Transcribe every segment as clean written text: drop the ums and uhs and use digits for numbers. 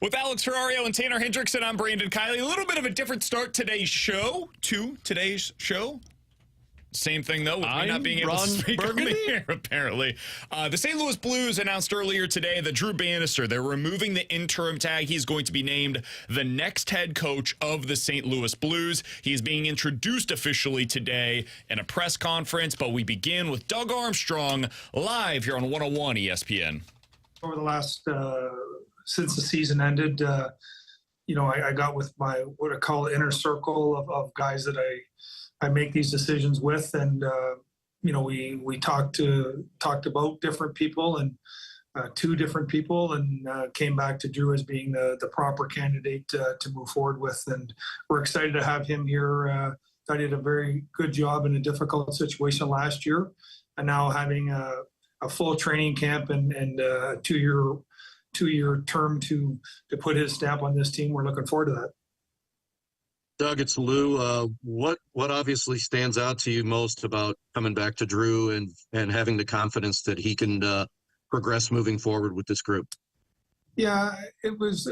With Alex Ferrario and Tanner Hendrickson, I'm Brandon Kiley. A little bit of a different start today's show. Same thing, though, with me not being able to speak on the air, apparently. The St. Louis Blues announced earlier today that Drew Bannister, they're removing the interim tag. He's going to be named the next head coach of the St. Louis Blues. He's being introduced officially today in a press conference, but we begin with Doug Armstrong live here on 101 ESPN. Over the last, since the season ended, I got with my, what I call inner circle of guys that I make these decisions with. And, we talked about different people and two different people and came back to Drew as being the proper candidate to move forward with. And we're excited to have him here. I did a very good job in a difficult situation last year, and now having a full training camp and a two-year term to put his stamp on this team. We're looking forward to that. Doug, it's Lou. What obviously stands out to you most about coming back to Drew and having the confidence that he can progress moving forward with this group? Yeah, it was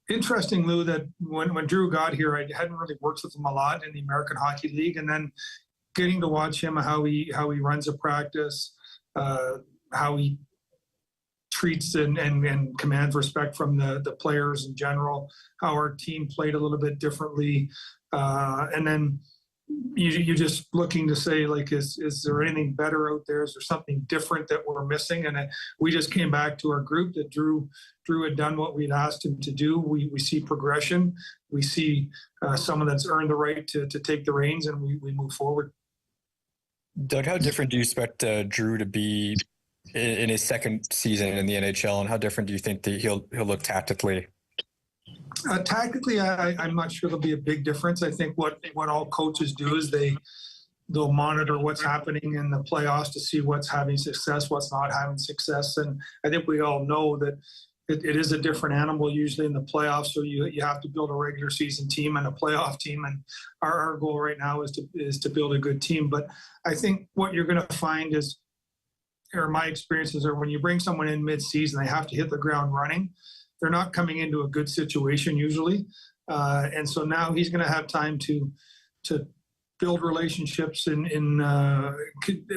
interesting, Lou, that when Drew got here, I hadn't really worked with him a lot in the American Hockey League, and then getting to watch him, how he runs a practice, how he treats and commands respect from the players in general, how our team played a little bit differently. And then you're just looking to say, like, is there anything better out there? Is there something different that we're missing? And we just came back to our group that Drew had done what we'd asked him to do. We see progression. We see someone that's earned the right to take the reins, and we move forward. Doug, how different do you expect Drew to be in his second season in the NHL, and how different do you think that he'll look tactically? Tactically, I'm not sure there'll be a big difference. I think what all coaches do is they'll monitor what's happening in the playoffs to see what's having success, what's not having success. And I think we all know that it is a different animal usually in the playoffs. So you have to build a regular season team and a playoff team. And our goal right now is to build a good team. But I think what you're going to find is, or my experiences are, when you bring someone in mid-season, they have to hit the ground running. They're not coming into a good situation usually. And so now he's going to have time to build relationships and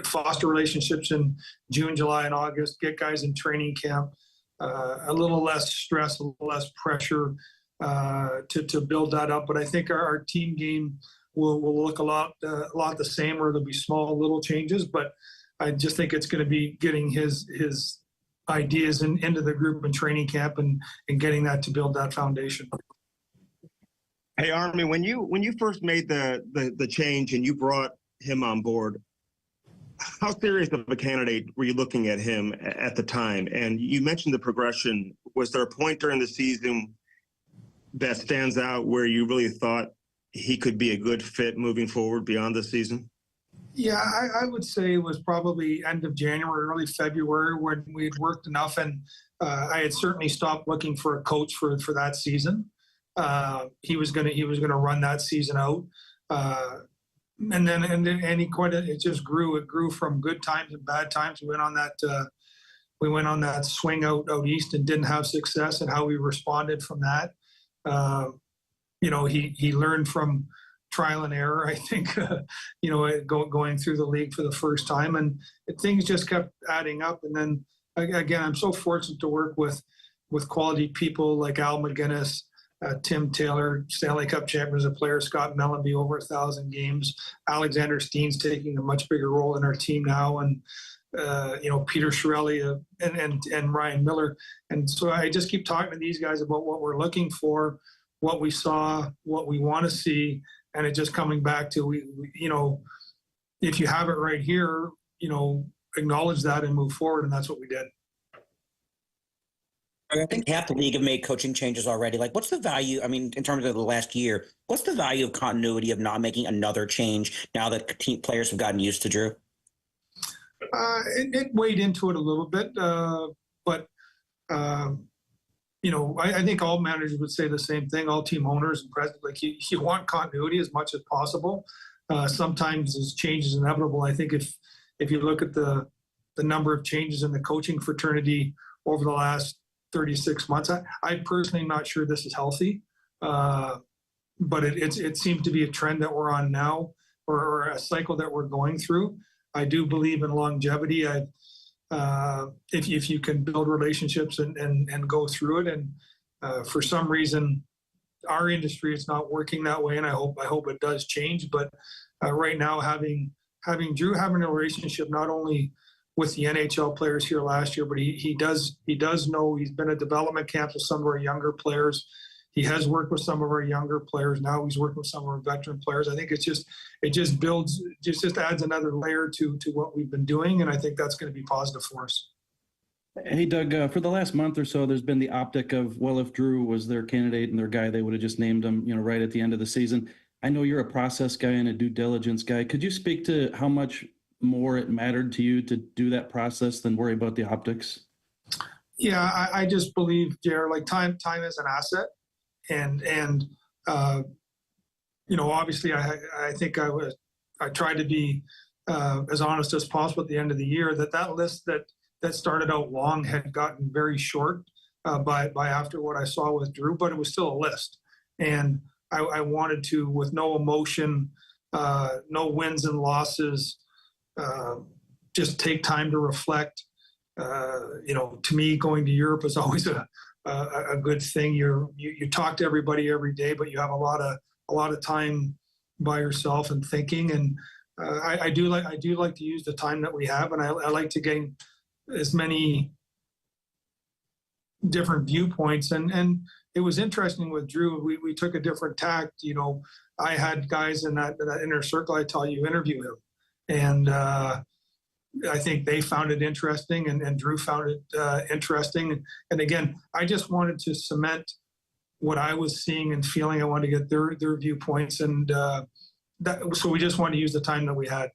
foster relationships in June, July, and August, get guys in training camp, a little less stress, a little less pressure to build that up. But I think our team game will look a lot the same, or there'll be small little changes, but I just think it's going to be getting his ideas into the group in training camp and getting that to build that foundation. Hey, Army, when you first made the change and you brought him on board, how serious of a candidate were you looking at him at the time? And you mentioned the progression. Was there a point during the season that stands out where you really thought he could be a good fit moving forward beyond the season? Yeah, I would say it was probably end of January, early February, when we had worked enough, and I had certainly stopped looking for a coach for that season. He was gonna run that season out, and then it just grew. It grew from good times and bad times. We went on that swing out east and didn't have success, and how we responded from that. He learned from trial and error, I think, going through the league for the first time, and things just kept adding up. And then again, I'm so fortunate to work with quality people like Al McGinnis, Tim Taylor, Stanley Cup champion as a player, Scott Mellenby, over 1,000 games, Alexander Steen's taking a much bigger role in our team now, and Peter Chiarelli and Ryan Miller. And so I just keep talking to these guys about what we're looking for, what we saw, what we want to see. And it just coming back to, if you have it right here, acknowledge that and move forward. And that's what we did. I think half the league have made coaching changes already. Like, what's the value? I mean, in terms of the last year, what's the value of continuity of not making another change now that team players have gotten used to Drew? It weighed into it a little bit, but I think all managers would say the same thing, all team owners and presidents. Like, you want continuity as much as possible. Sometimes this change is inevitable. I think if you look at the number of changes in the coaching fraternity over the last 36 months. I personally am not sure this is healthy, but it seems to be a trend that we're on now, or a cycle that we're going through. I do believe in longevity. If you can build relationships and go through it, and for some reason, our industry is not working that way, and I hope it does change. But right now, having Drew having a relationship not only with the NHL players here last year, but he does know, he's been at development camps with some of our younger players. He has worked with some of our younger players. Now he's working with some of our veteran players. I think it just builds, just adds another layer to what we've been doing, and I think that's going to be positive for us. Hey, Doug, for the last month or so, there's been the optic of, well, if Drew was their candidate and their guy, they would have just named him, right at the end of the season. I know you're a process guy and a due diligence guy. Could you speak to how much more it mattered to you to do that process than worry about the optics? Yeah, I just believe, Jared, like time is an asset. And obviously I think I tried to be as honest as possible at the end of the year, that list that started out long had gotten very short by after what I saw with Drew, but it was still a list. And I wanted to, with no emotion, no wins and losses, just take time to reflect. To me, going to Europe is always a good thing. You talk to everybody every day, but you have a lot of time by yourself and thinking. And I do like to use the time that we have, and I like to gain as many different viewpoints. And it was interesting with Drew. We took a different tact. I had guys in that inner circle. I tell you, interview him, and I think they found it interesting, and Drew found it interesting. And again, I just wanted to cement what I was seeing and feeling. I wanted to get their viewpoints, and so we just wanted to use the time that we had.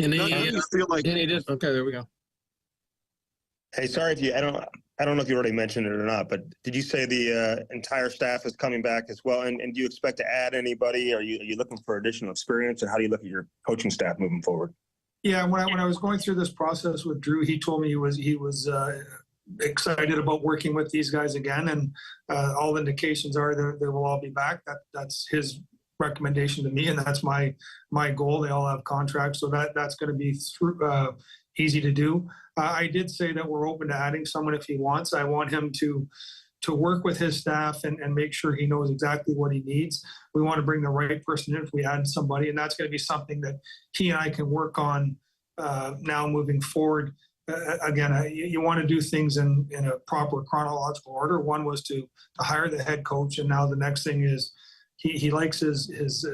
How do you feel like? Okay, there we go. Hey, sorry if I don't know if you already mentioned it or not, but did you say the entire staff is coming back as well? And do you expect to add anybody? Are you looking for additional experience, and how do you look at your coaching staff moving forward? Yeah, when I was going through this process with Drew, he told me he was excited about working with these guys again, and all indications are they will all be back. That's his recommendation to me, and that's my goal. They all have contracts, so that's going to be easy to do. I did say that we're open to adding someone if he wants. I want him to work with his staff and make sure he knows exactly what he needs. We want to bring the right person in if we add somebody, and that's going to be something that he and I can work on now moving forward. Again, you want to do things in a proper chronological order. One was to hire the head coach, and now the next thing is he likes his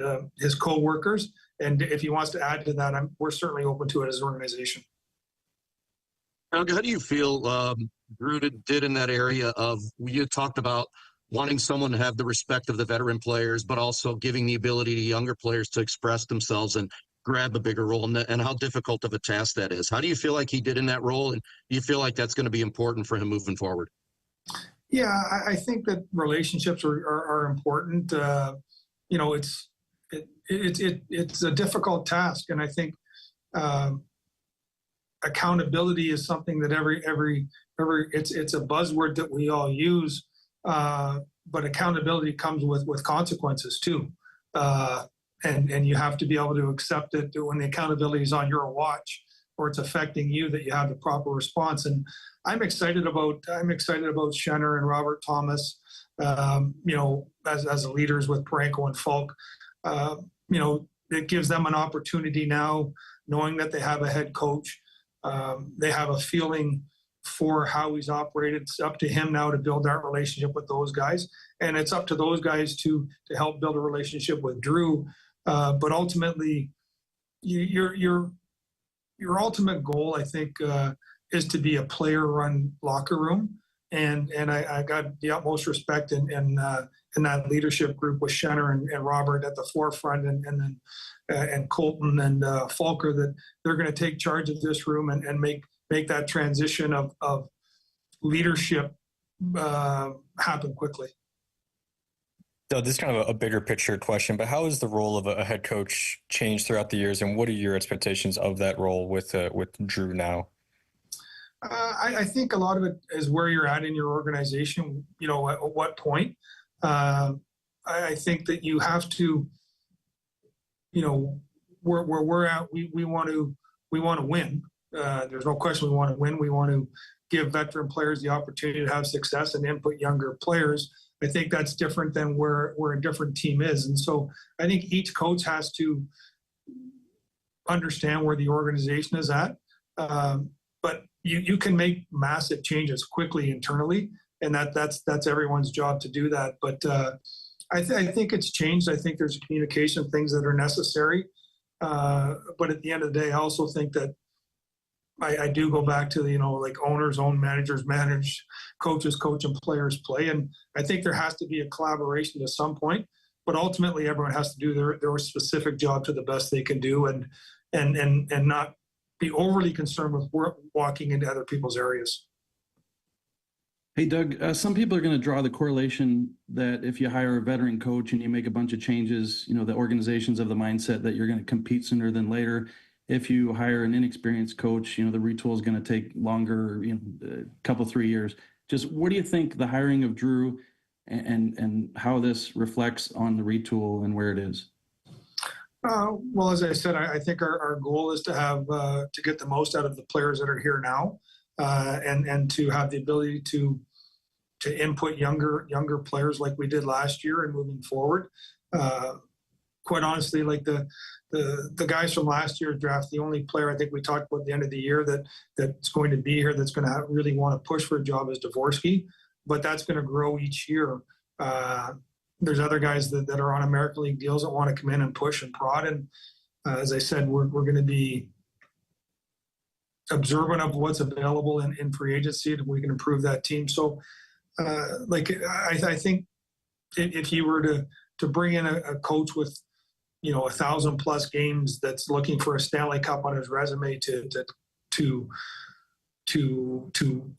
co-workers, and if he wants to add to that, we're certainly open to it as an organization. How do you feel Drew did in that area of, you talked about wanting someone to have the respect of the veteran players, but also giving the ability to younger players to express themselves and grab a bigger role, and how difficult of a task that is. How do you feel like he did in that role, and do you feel like that's going to be important for him moving forward? Yeah, I think that relationships are important. It's a difficult task, and I think accountability is something that every it's a buzzword that we all use, but accountability comes with consequences too, and you have to be able to accept it when the accountability is on your watch or it's affecting you, that you have the proper response. And I'm excited about Schenner and Robert Thomas, as leaders with Parenko and Falk. It gives them an opportunity now, knowing that they have a head coach. They have a feeling for how he's operated. It's up to him now to build that relationship with those guys, and it's up to those guys to help build a relationship with Drew. But ultimately, your ultimate goal, I think, is to be a player-run locker room, and I got the utmost respect in that leadership group with Schenner and Robert at the forefront, and Colton and Falker, that they're going to take charge of this room and make that transition of leadership happen quickly. So this is kind of a bigger picture question, but how has the role of a head coach changed throughout the years, and what are your expectations of that role with Drew now? I think a lot of it is where you're at in your organization. You know, at what point. I think that you have to, you know, where we're at. We want to win. There's no question we want to win. We want to give veteran players the opportunity to have success and input younger players. I think that's different than where a different team is. And so I think each coach has to understand where the organization is at. But you can make massive changes quickly internally, and that's everyone's job to do that. But I think it's changed. I think there's communication things that are necessary. But at the end of the day, I also think that I do go back to, you know, like owners own, managers manage, coaches coach, and players play. And I think there has to be a collaboration to some point, but ultimately everyone has to do their specific job to the best they can do, and not be overly concerned with walking into other people's areas. Hey, Doug, some people are going to draw the correlation that if you hire a veteran coach and you make a bunch of changes, you know, the organization's of the mindset that you're going to compete sooner than later. If you hire an inexperienced coach, you know, the retool is going to take longer, you know, a couple, 3 years. Just what do you think the hiring of Drew and how this reflects on the retool and where it is? Well, as I said, I think our goal is to have to get the most out of the players that are here now, and to have the ability to input younger players like we did last year and moving forward. Quite honestly, like the guys from last year's draft, the only player I think we talked about at the end of the year that's going to be here that's going to really want to push for a job is Dvorsky, but that's going to grow each year. There's other guys that are on American League deals that want to come in and push and prod. And as I said, we're going to be observant of what's available in free agency, and we can improve that team. So, I think if you were to bring in a coach with, you know, 1,000+ games that's looking for a Stanley Cup on his resume to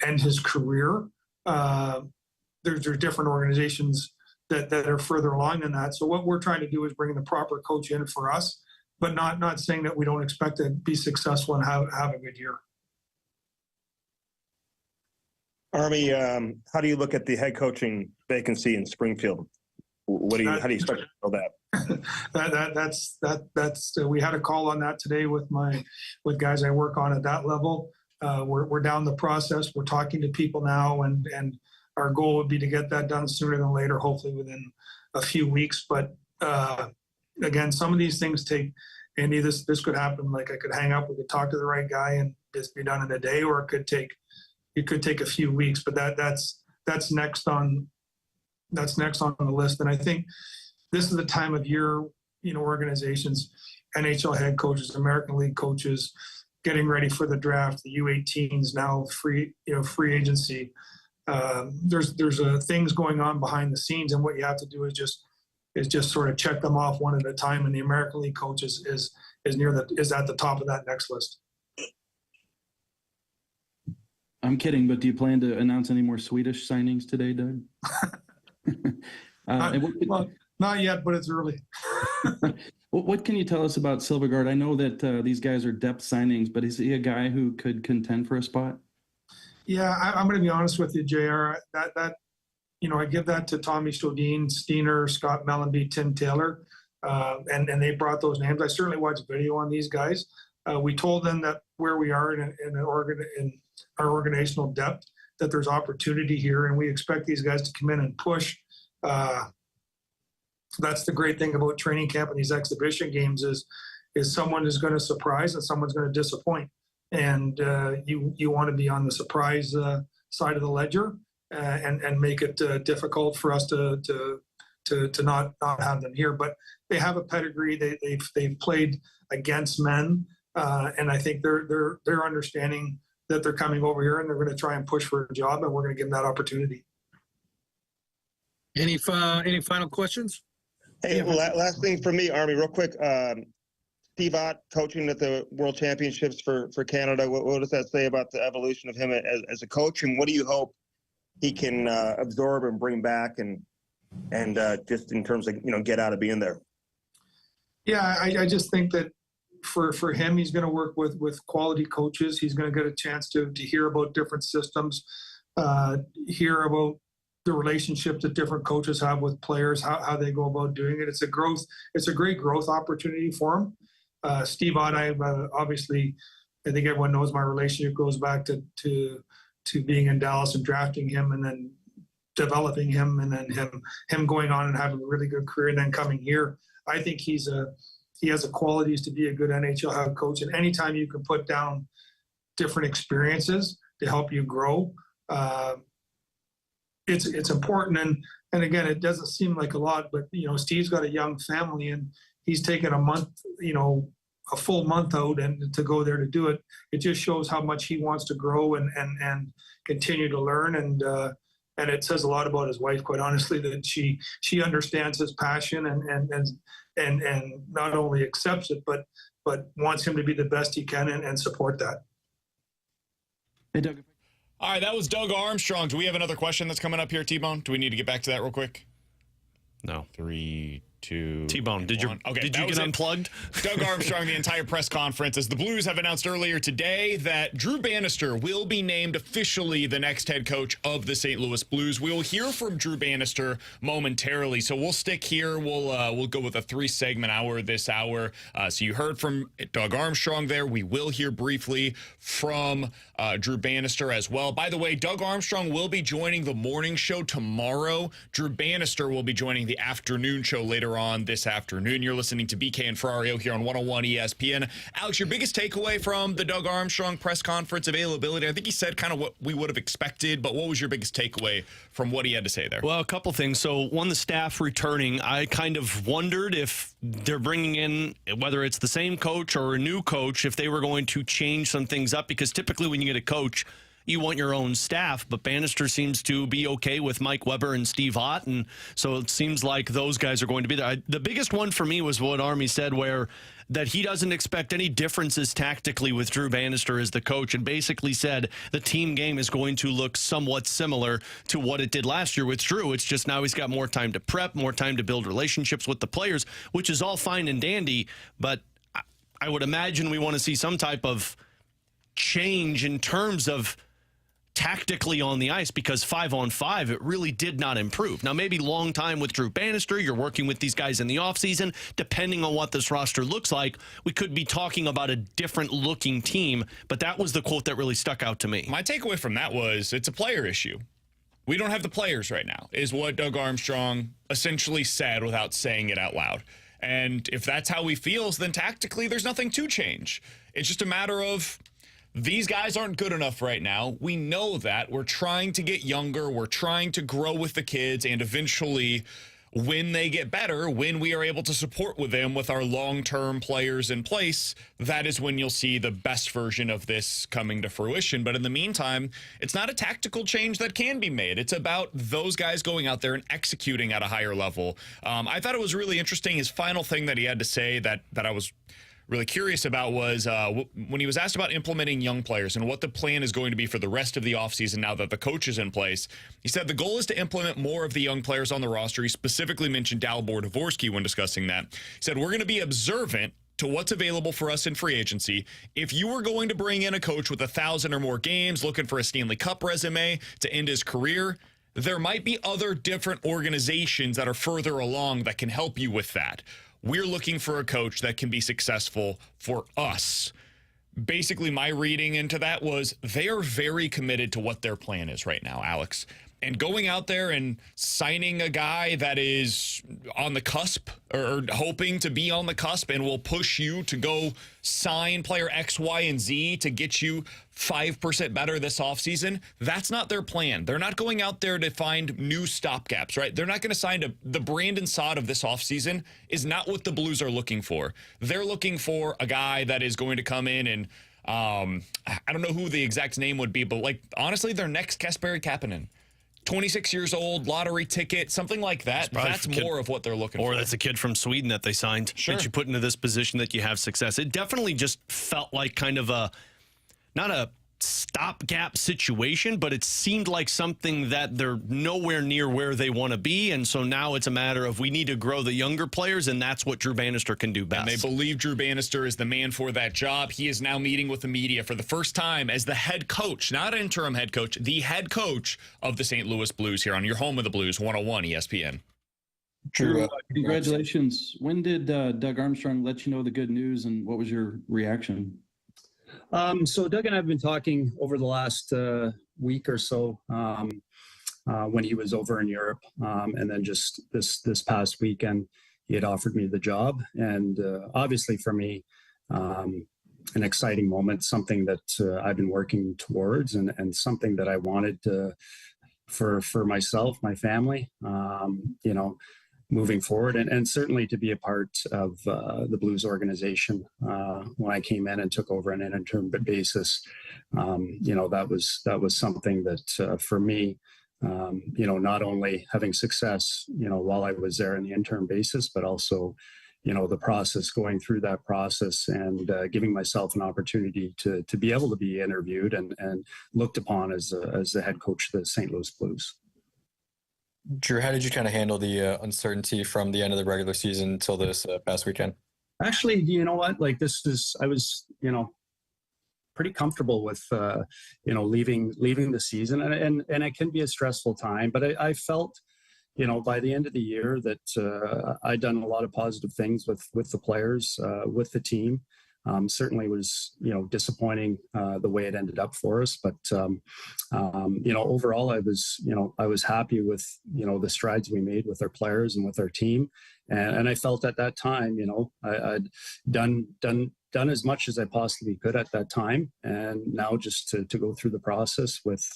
end his career, there's different organizations that are further along than that. So what we're trying to do is bring the proper coach in for us, but not saying that we don't expect to be successful and have a good year. Army, how do you look at the head coaching vacancy in Springfield? How do you expect to fill that? That's we had a call on that today with guys I work on at that level. We're down the process. We're talking to people now, and our goal would be to get that done sooner than later, hopefully within a few weeks. But again, some of these things take, Andy, this could happen. Like I could hang up, we could talk to the right guy and it's be done in a day, or it could take a few weeks, but that's next on the list. And I think this is the time of year, you know, organizations, NHL head coaches, American League coaches, getting ready for the draft, the U18s now free agency. There's things going on behind the scenes, and what you have to do is just sort of check them off one at a time. And the American League coach is at the top of that next list. I'm kidding, but do you plan to announce any more Swedish signings today, Doug? Not yet, but it's early. What can you tell us about Silvergard? I know that these guys are depth signings, but is he a guy who could contend for a spot? Yeah, I'm going to be honest with you, JR. That you know, I give that to Tommy Shodin, Steiner, Scott Mellenby, Tim Taylor, and they brought those names. I certainly watched video on these guys. We told them that where we are in our organizational depth, that there's opportunity here, and we expect these guys to come in and push. That's the great thing about training camp and these exhibition games is someone is going to surprise and someone's going to disappoint. And you want to be on the surprise side of the ledger and make it difficult for us to not have them here. But they have a pedigree. They've played against men, and I think they're understanding that they're coming over here and they're going to try and push for a job, and we're going to give them that opportunity. Any final questions? Hey, last thing for me, Army, real quick. Steve Ott coaching at the World Championships for Canada. What does that say about the evolution of him as a coach, and what do you hope he can absorb and bring back and and just in terms of, get out of being there? Yeah, I just think that for him, he's going to work with quality coaches. He's going to get a chance to hear about different systems, hear about the relationships that different coaches have with players, how they go about doing it. It's a great growth opportunity for him. Steve Ott, obviously, I think everyone knows my relationship goes back to being in Dallas and drafting him and then developing him and then him going on and having a really good career and then coming here. I think he has the qualities to be a good NHL head coach. And anytime you can put down different experiences to help you grow, it's important. And again, it doesn't seem like a lot, but Steve's got a young family and he's taken a month, a full month out and to go there to do it. It just shows how much he wants to grow and continue to learn. And it says a lot about his wife, quite honestly, that she understands his passion and not only accepts it, but wants him to be the best he can and support that. Hey, Doug. All right, that was Doug Armstrong. Do we have another question that's coming up here, T-Bone? Do we need to get back to that real quick? No. 3, 2, T-Bone, did you get unplugged? Doug Armstrong, the entire press conference, as the Blues have announced earlier today that Drew Bannister will be named officially the next head coach of the St. Louis Blues. We'll hear from Drew Bannister momentarily, so we'll stick here. We'll go with a 3-segment hour this hour. So you heard from Doug Armstrong there. We will hear briefly from Drew Bannister as well. By the way, Doug Armstrong will be joining the morning show tomorrow. Drew Bannister will be joining the afternoon show later on this afternoon. You're listening to BK and Ferrario here on 101 ESPN. Alex, your biggest takeaway from the Doug Armstrong press conference availability? I think he said kind of what we would have expected, but what was your biggest takeaway from what he had to say there? Well, a couple things. So, one, the staff returning. I kind of wondered if they're bringing in, whether it's the same coach or a new coach, if they were going to change some things up, because typically when you get a coach, you want your own staff, but Bannister seems to be okay with Mike Weber and Steve Ott, and so it seems like those guys are going to be there. The biggest one for me was what Army said, where that he doesn't expect any differences tactically with Drew Bannister as the coach, and basically said the team game is going to look somewhat similar to what it did last year with Drew. It's just now he's got more time to prep, more time to build relationships with the players, which is all fine and dandy, but I would imagine we want to see some type of change in terms of tactically on the ice, because 5-on-5, it really did not improve. Now, maybe long time with Drew Bannister, you're working with these guys in the offseason. Depending on what this roster looks like, we could be talking about a different looking team, but that was the quote that really stuck out to me. My takeaway from that was it's a player issue. We don't have the players right now, is what Doug Armstrong essentially said without saying it out loud. And if that's how he feels, then tactically there's nothing to change. It's just a matter of these guys aren't good enough right now. We know that. We're trying to get younger. We're trying to grow with the kids, and eventually, when they get better, when we are able to support with them with our long-term players in place, that is when you'll see the best version of this coming to fruition. But in the meantime, it's not a tactical change that can be made. It's about those guys going out there and executing at a higher level. I thought it was really interesting. His final thing that he had to say that I was really curious about was when he was asked about implementing young players and what the plan is going to be for the rest of the offseason now that the coach is in place. He said the goal is to implement more of the young players on the roster. He specifically mentioned Dalibor Dvorsky when discussing that. He said, we're going to be observant to what's available for us in free agency. If you were going to bring in a coach with 1,000 or more games, looking for a Stanley Cup resume to end his career, there might be other different organizations that are further along that can help you with that. We're looking for a coach that can be successful for us. Basically, my reading into that was they are very committed to what their plan is right now, Alex. And going out there and signing a guy that is on the cusp or hoping to be on the cusp and will push you to go sign player X, Y, and Z to get you 5% better this offseason, that's not their plan. They're not going out there to find new stopgaps, right? They're not going to sign the Brandon Saad of this offseason is not what the Blues are looking for. They're looking for a guy that is going to come in and I don't know who the exact name would be, but like honestly, their next Kasperi Kapanen. 26 years old, lottery ticket, something like that. That's more of what they're looking for. Or that's a kid from Sweden that they signed that you put into this position that you have success. It definitely just felt like kind of not a stopgap situation, but it seemed like something that they're nowhere near where they want to be. And so now it's a matter of we need to grow the younger players, and that's what Drew Bannister can do best. And they believe Drew Bannister is the man for that job. He is now meeting with the media for the first time as the head coach, not interim head coach, the head coach of the St. Louis Blues here on your home of the Blues, 101 ESPN. Drew, congratulations. When did Doug Armstrong let you know the good news, and what was your reaction? So Doug and I have been talking over the last week or so when he was over in Europe, and then just this past weekend, he had offered me the job, and obviously for me, an exciting moment, something that I've been working towards, and something that I wanted for myself, my family, moving forward, and certainly to be a part of the Blues organization. When I came in and took over on an interim basis, that was something that for me, not only having success, while I was there in the interim basis, but also, the process, going through that process and giving myself an opportunity to be able to be interviewed and looked upon as the head coach of the St. Louis Blues. Drew, how did you kind of handle the uncertainty from the end of the regular season until this past weekend? Actually, you know what? Like I was, pretty comfortable with, leaving the season, and it can be a stressful time. But I felt, by the end of the year that I'd done a lot of positive things with the players, with the team. Certainly was, disappointing the way it ended up for us. But, overall, I was happy with, the strides we made with our players and with our team. And I felt at that time, I'd done as much as I possibly could at that time. And now just to go through the process with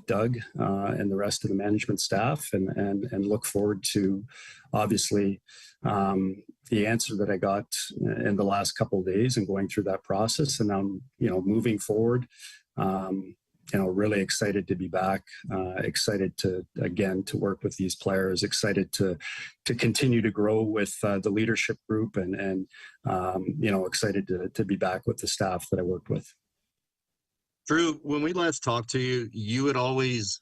Doug and the rest of the management staff and look forward to, obviously, the answer that I got in the last couple of days and going through that process. And now, moving forward, really excited to be back, excited to work with these players, excited to continue to grow with the leadership group and excited to be back with the staff that I worked with. Drew, when we last talked to you, you always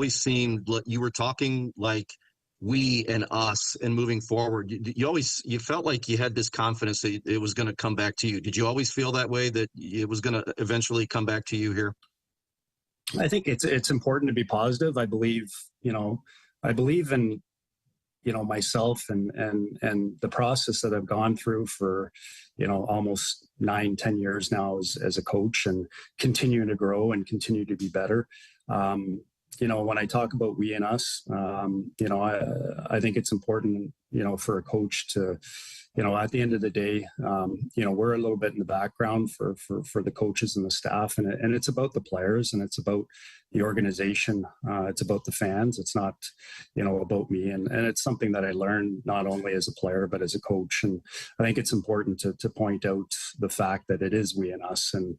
seemed like you were talking like we and us and moving forward. You felt like you had this confidence that it was going to come back to you. Did you always feel that way, that it was going to eventually come back to you here? I think it's important to be positive. I believe in, myself and the process that I've gone through for, almost 9-10 years now as a coach, and continuing to grow and continue to be better. When I talk about we and us, I think it's important, for a coach to, at the end of the day, we're a little bit in the background for the coaches and the staff, and it's about the players, and it's about the organization. It's about the fans. It's not, about me. And it's something that I learned not only as a player, but as a coach. And I think it's important to point out the fact that it is we and us. And,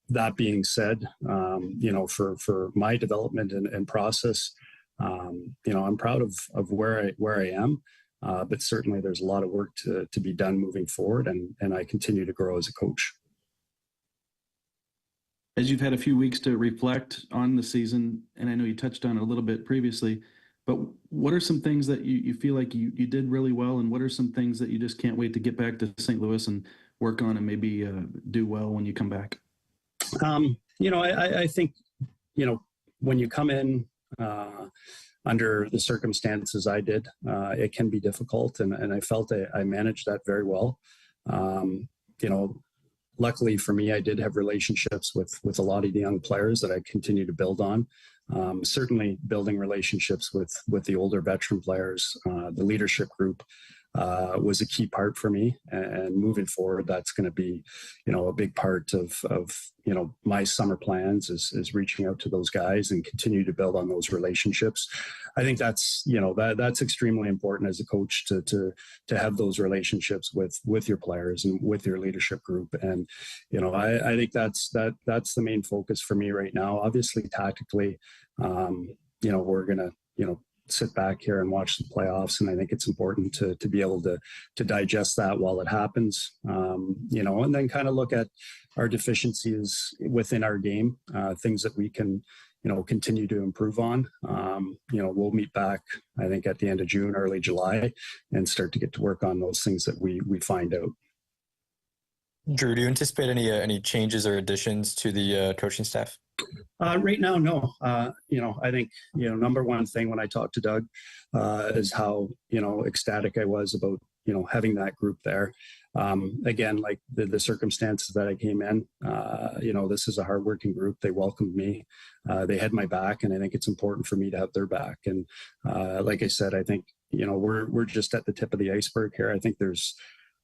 that being said, for my development and process, I'm proud of where I am, but certainly there's a lot of work to be done moving forward, and I continue to grow as a coach. As you've had a few weeks to reflect on the season, and I know you touched on it a little bit previously, but what are some things that you feel like you did really well, and what are some things that you just can't wait to get back to St. Louis and work on and maybe do well when you come back? I think, when you come in under the circumstances I did, it can be difficult. And I felt I managed that very well. Luckily for me, I did have relationships with a lot of the young players that I continue to build on. Certainly building relationships with the older veteran players, the leadership group, was a key part for me, and moving forward, that's going to be, a big part of my summer plans is reaching out to those guys and continue to build on those relationships. I think that's, that's extremely important as a coach to have those relationships with your players and with your leadership group. And, I think that's the main focus for me right now. Obviously, tactically, we're going to, sit back here and watch the playoffs. And I think it's important to be able to digest that while it happens, and then kind of look at our deficiencies within our game, things that we can, continue to improve on. We'll meet back, I think, at the end of June, early July, and start to get to work on those things that we find out. Drew, do you anticipate any changes or additions to the coaching staff? Right now, no. I think, number one thing when I talked to Doug is how, ecstatic I was about, having that group there. Again, like the circumstances that I came in, this is a hardworking group. They welcomed me. They had my back, and I think it's important for me to have their back. And like I said, I think, we're just at the tip of the iceberg here. I think there's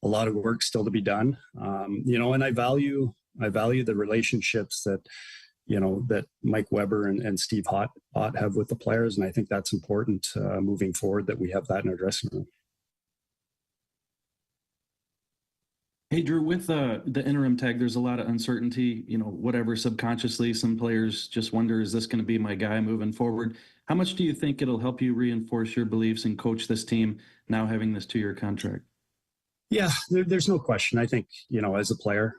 a lot of work still to be done. And I value the relationships that, that Mike Weber and Steve Ott have with the players. And I think that's important moving forward, that we have that in our dressing room. Hey, Drew, with the interim tag, there's a lot of uncertainty, whatever, subconsciously, some players just wonder, is this going to be my guy moving forward? How much do you think it'll help you reinforce your beliefs and coach this team now having this 2-year contract? Yeah, there's no question. I think, as a player,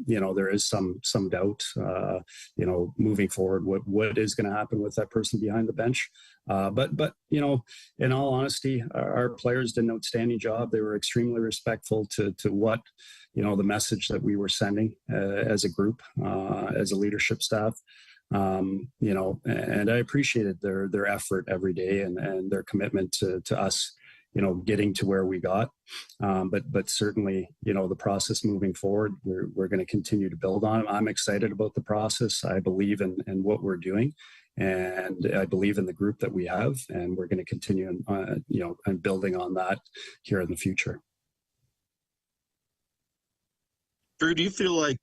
there is some doubt, moving forward, what is going to happen with that person behind the bench. But in all honesty, our players did an outstanding job. They were extremely respectful to what, the message that we were sending as a group, as a leadership staff. And I appreciated their effort every day and their commitment to us, getting to where we got. But certainly, the process moving forward, we're going to continue to build on it. I'm excited about the process. I believe in what we're doing, and I believe in the group that we have, and we're going to continue, and building on that here in the future. Drew, do you feel like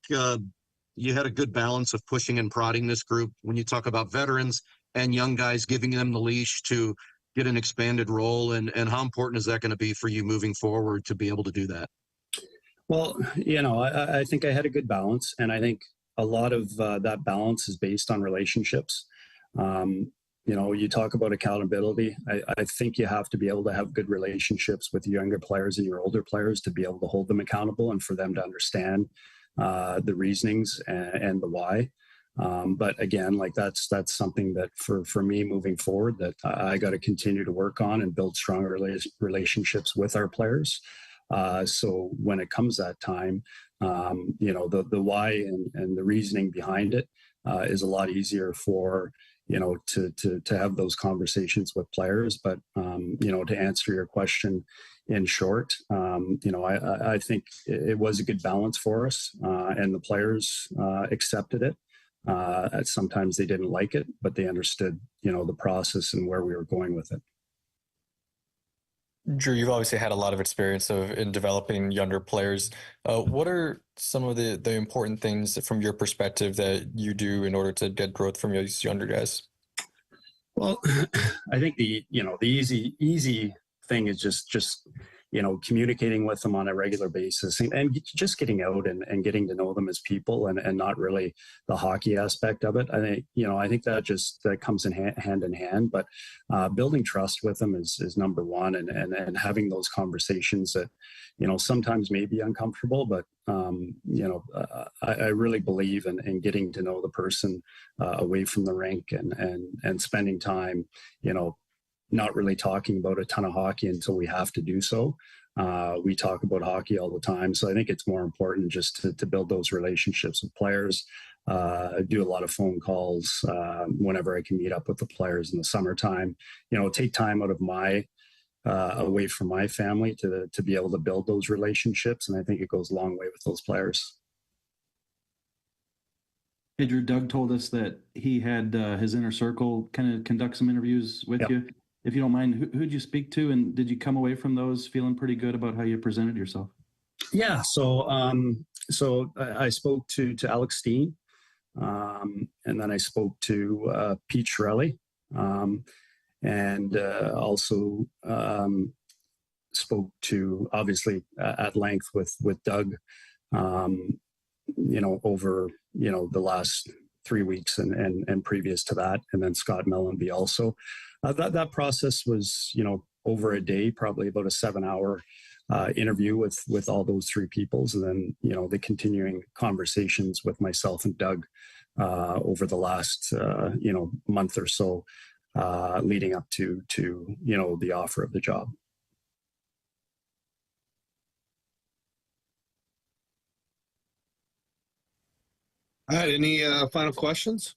you had a good balance of pushing and prodding this group when you talk about veterans and young guys, giving them the leash to get an expanded role, and how important is that going to be for you moving forward to be able to do that? Well, I think I had a good balance, and I think a lot of that balance is based on relationships. You talk about accountability. I think you have to be able to have good relationships with your younger players and your older players to be able to hold them accountable and for them to understand the reasonings and the why. But again, like that's something that for me moving forward, that I got to continue to work on and build stronger relationships with our players. So when it comes that time, the why and the reasoning behind it is a lot easier for, to have those conversations with players. But, to answer your question in short, I think it was a good balance for us, and the players accepted it. Sometimes they didn't like it, but they understood, the process and where we were going with it. Drew, you've obviously had a lot of experience in developing younger players. What are some of the important things from your perspective that you do in order to get growth from these younger guys? Well, I think the easy thing is just communicating with them on a regular basis and just getting out and getting to know them as people and not really the hockey aspect of it. I think that comes in hand in hand, but building trust with them is number one, and having those conversations that, sometimes may be uncomfortable, but I really believe in getting to know the person away from the rink and spending time, not really talking about a ton of hockey until we have to do so. We talk about hockey all the time. So I think it's more important just to build those relationships with players. I do a lot of phone calls whenever I can meet up with the players in the summertime, take time out of away from my family to be able to build those relationships. And I think it goes a long way with those players. Hey, Drew, Doug told us that he had his inner circle kind of conduct some interviews with you. If you don't mind, who'd you speak to, and did you come away from those feeling pretty good about how you presented yourself? Yeah, so I spoke to Alex Steen, and then I spoke to Pete Chiarelli, and also spoke to, obviously, at length with Doug, over the last 3 weeks and previous to that, and then Scott Mellenby also. That process was, over a day, probably about a 7-hour interview with all those three peoples, and then the continuing conversations with myself and Doug over the last month or so, leading up to the offer of the job. All right. Any final questions?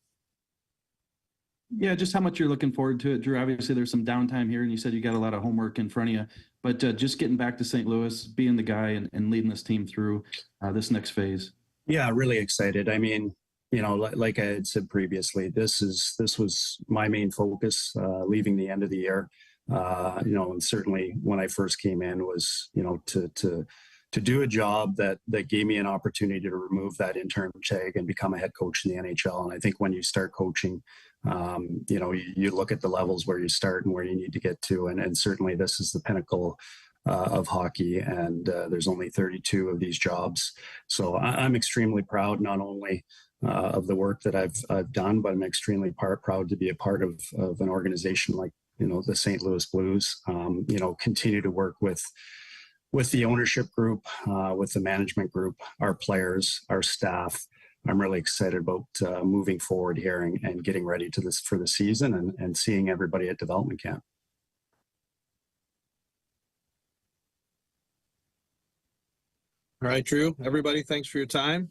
Yeah, just how much you're looking forward to it, Drew. Obviously, there's some downtime here, and you said you got a lot of homework in front of you. But just getting back to St. Louis, being the guy and leading this team through this next phase. Yeah, really excited. I mean, like I had said previously, this was my main focus leaving the end of the year. And certainly when I first came in was, to do a job that gave me an opportunity to remove that interim tag and become a head coach in the NHL. And I think when you start coaching, you look at the levels where you start and where you need to get to. And certainly this is the pinnacle of hockey, and there's only 32 of these jobs. So I'm extremely proud, not only of the work that I've done, but I'm extremely proud to be a part of an organization like, the St. Louis Blues, continue to work with the ownership group, with the management group, our players, our staff. I'm really excited about moving forward here and getting ready for the season and seeing everybody at development camp. All right, Drew. Everybody, thanks for your time.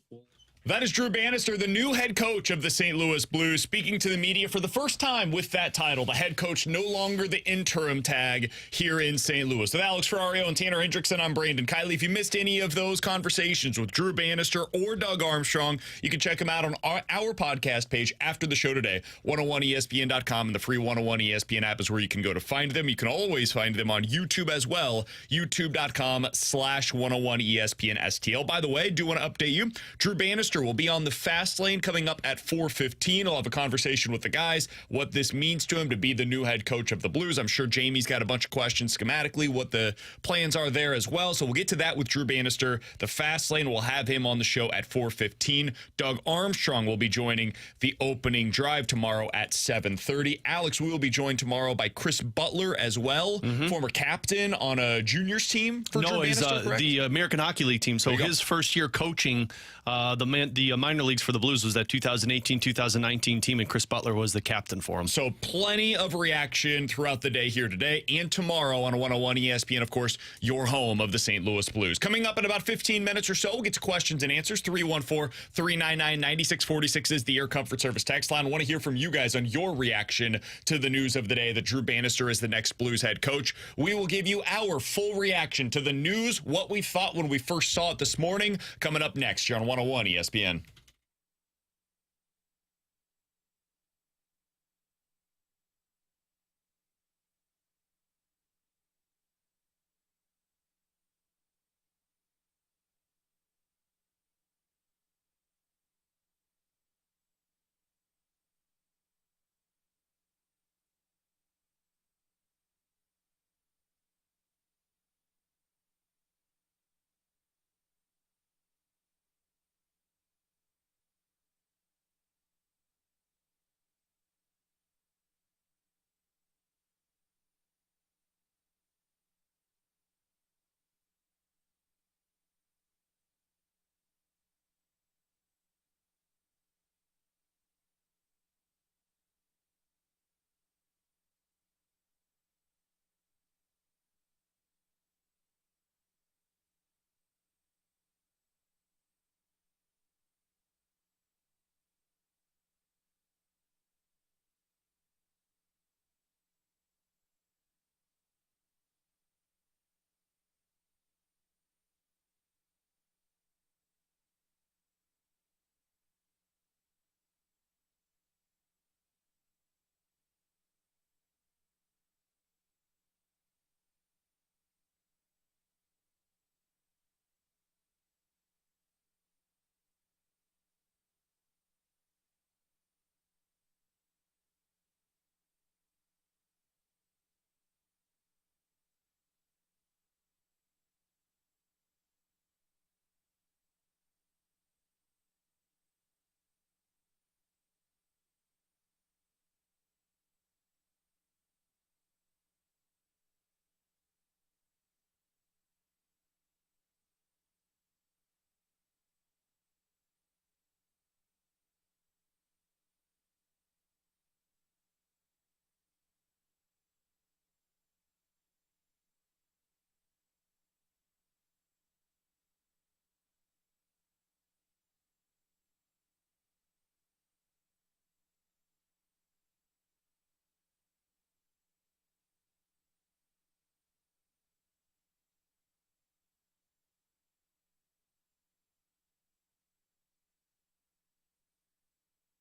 That is Drew Bannister, the new head coach of the St. Louis Blues, speaking to the media for the first time with that title. The head coach, no longer the interim tag here in St. Louis. With Alex Ferrario and Tanner Hendrickson, I'm Brandon Kiley. If you missed any of those conversations with Drew Bannister or Doug Armstrong, you can check them out on our podcast page after the show today. 101ESPN.com and the free 101 ESPN app is where you can go to find them. You can always find them on YouTube as well, youtube.com/101ESPN STL. By the way, do want to update you. Drew Bannister will be on the fast lane coming up at 4:15. I'll have a conversation with the guys, what this means to him to be the new head coach of the Blues. I'm sure Jamie's got a bunch of questions schematically, what the plans are there as well. So we'll get to that with Drew Bannister. The fast lane, we'll have him on the show at 4:15. Doug Armstrong will be joining the opening drive tomorrow at 7:30. Alex, we will be joined tomorrow by Chris Butler as well, former captain on a juniors team for Drew Bannister, correct? The American Hockey League team. So his first year coaching the minor leagues for the Blues was that 2018-2019 team, and Chris Butler was the captain for him. So plenty of reaction throughout the day here today and tomorrow on 101 ESPN, of course, your home of the St. Louis Blues. Coming up in about 15 minutes or so, we'll get to questions and answers. 314-399-9646 is the Air Comfort Service text line. I want to hear from you guys on your reaction to the news of the day that Drew Bannister is the next Blues head coach. We will give you our full reaction to the news, what we thought when we first saw it this morning, coming up next here on 101 ESPN.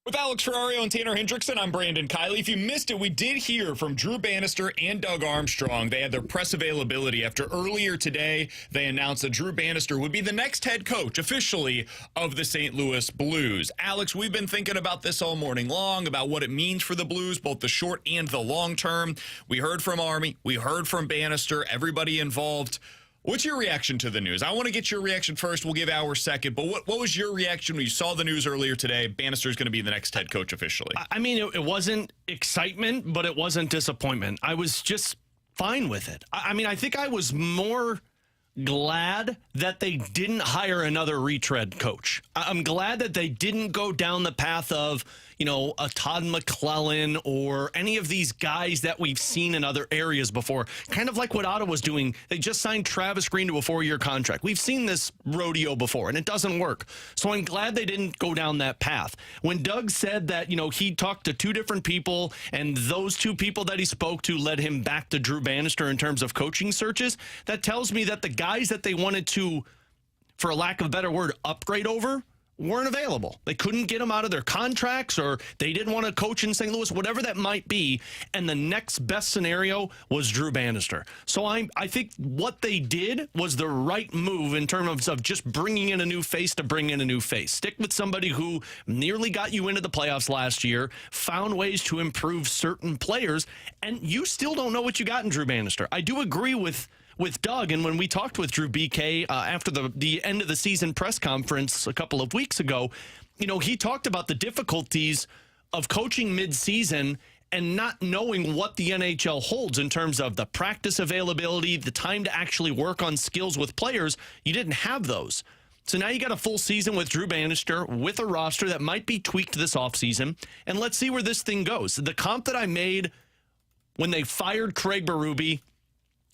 With Alex Ferrario and Tanner Hendrickson, I'm Brandon Kiley. If you missed it, we did hear from Drew Bannister and Doug Armstrong. They had their press availability after earlier today they announced that Drew Bannister would be the next head coach officially of the St. Louis Blues. Alex, we've been thinking about this all morning long, about what it means for the Blues, both the short and the long term. We heard from Army. We heard from Bannister, everybody involved. What's your reaction to the news? I want to get your reaction first. We'll give ours second. But what was your reaction when you saw the news earlier today? Bannister's going to be the next head coach officially. I mean, it wasn't excitement, but it wasn't disappointment. I was just fine with it. I mean, I think I was more glad that they didn't hire another retread coach. I'm glad that they didn't go down the path of, a Todd McClellan or any of these guys that we've seen in other areas before. Kind of like what Ottawa's doing. They just signed Travis Green to a 4-year contract. We've seen this rodeo before, and it doesn't work. So I'm glad they didn't go down that path. When Doug said that, he talked to 2 different people, and those 2 people that he spoke to led him back to Drew Bannister in terms of coaching searches, that tells me that the guys that they wanted to, for a lack of a better word, upgrade over, weren't available. They couldn't get them out of their contracts, or they didn't want to coach in St. Louis, whatever that might be. And the next best scenario was Drew Bannister. So I think what they did was the right move in terms of just bringing in a new face to bring in a new face. Stick with somebody who nearly got you into the playoffs last year, found ways to improve certain players, and you still don't know what you got in Drew Bannister. I do agree with Doug, and when we talked with Drew BK after the end of the season press conference a couple of weeks ago, he talked about the difficulties of coaching mid-season and not knowing what the NHL holds in terms of the practice availability, the time to actually work on skills with players. You didn't have those. So now you got a full season with Drew Bannister with a roster that might be tweaked this offseason, and let's see where this thing goes. The comp that I made when they fired Craig Berube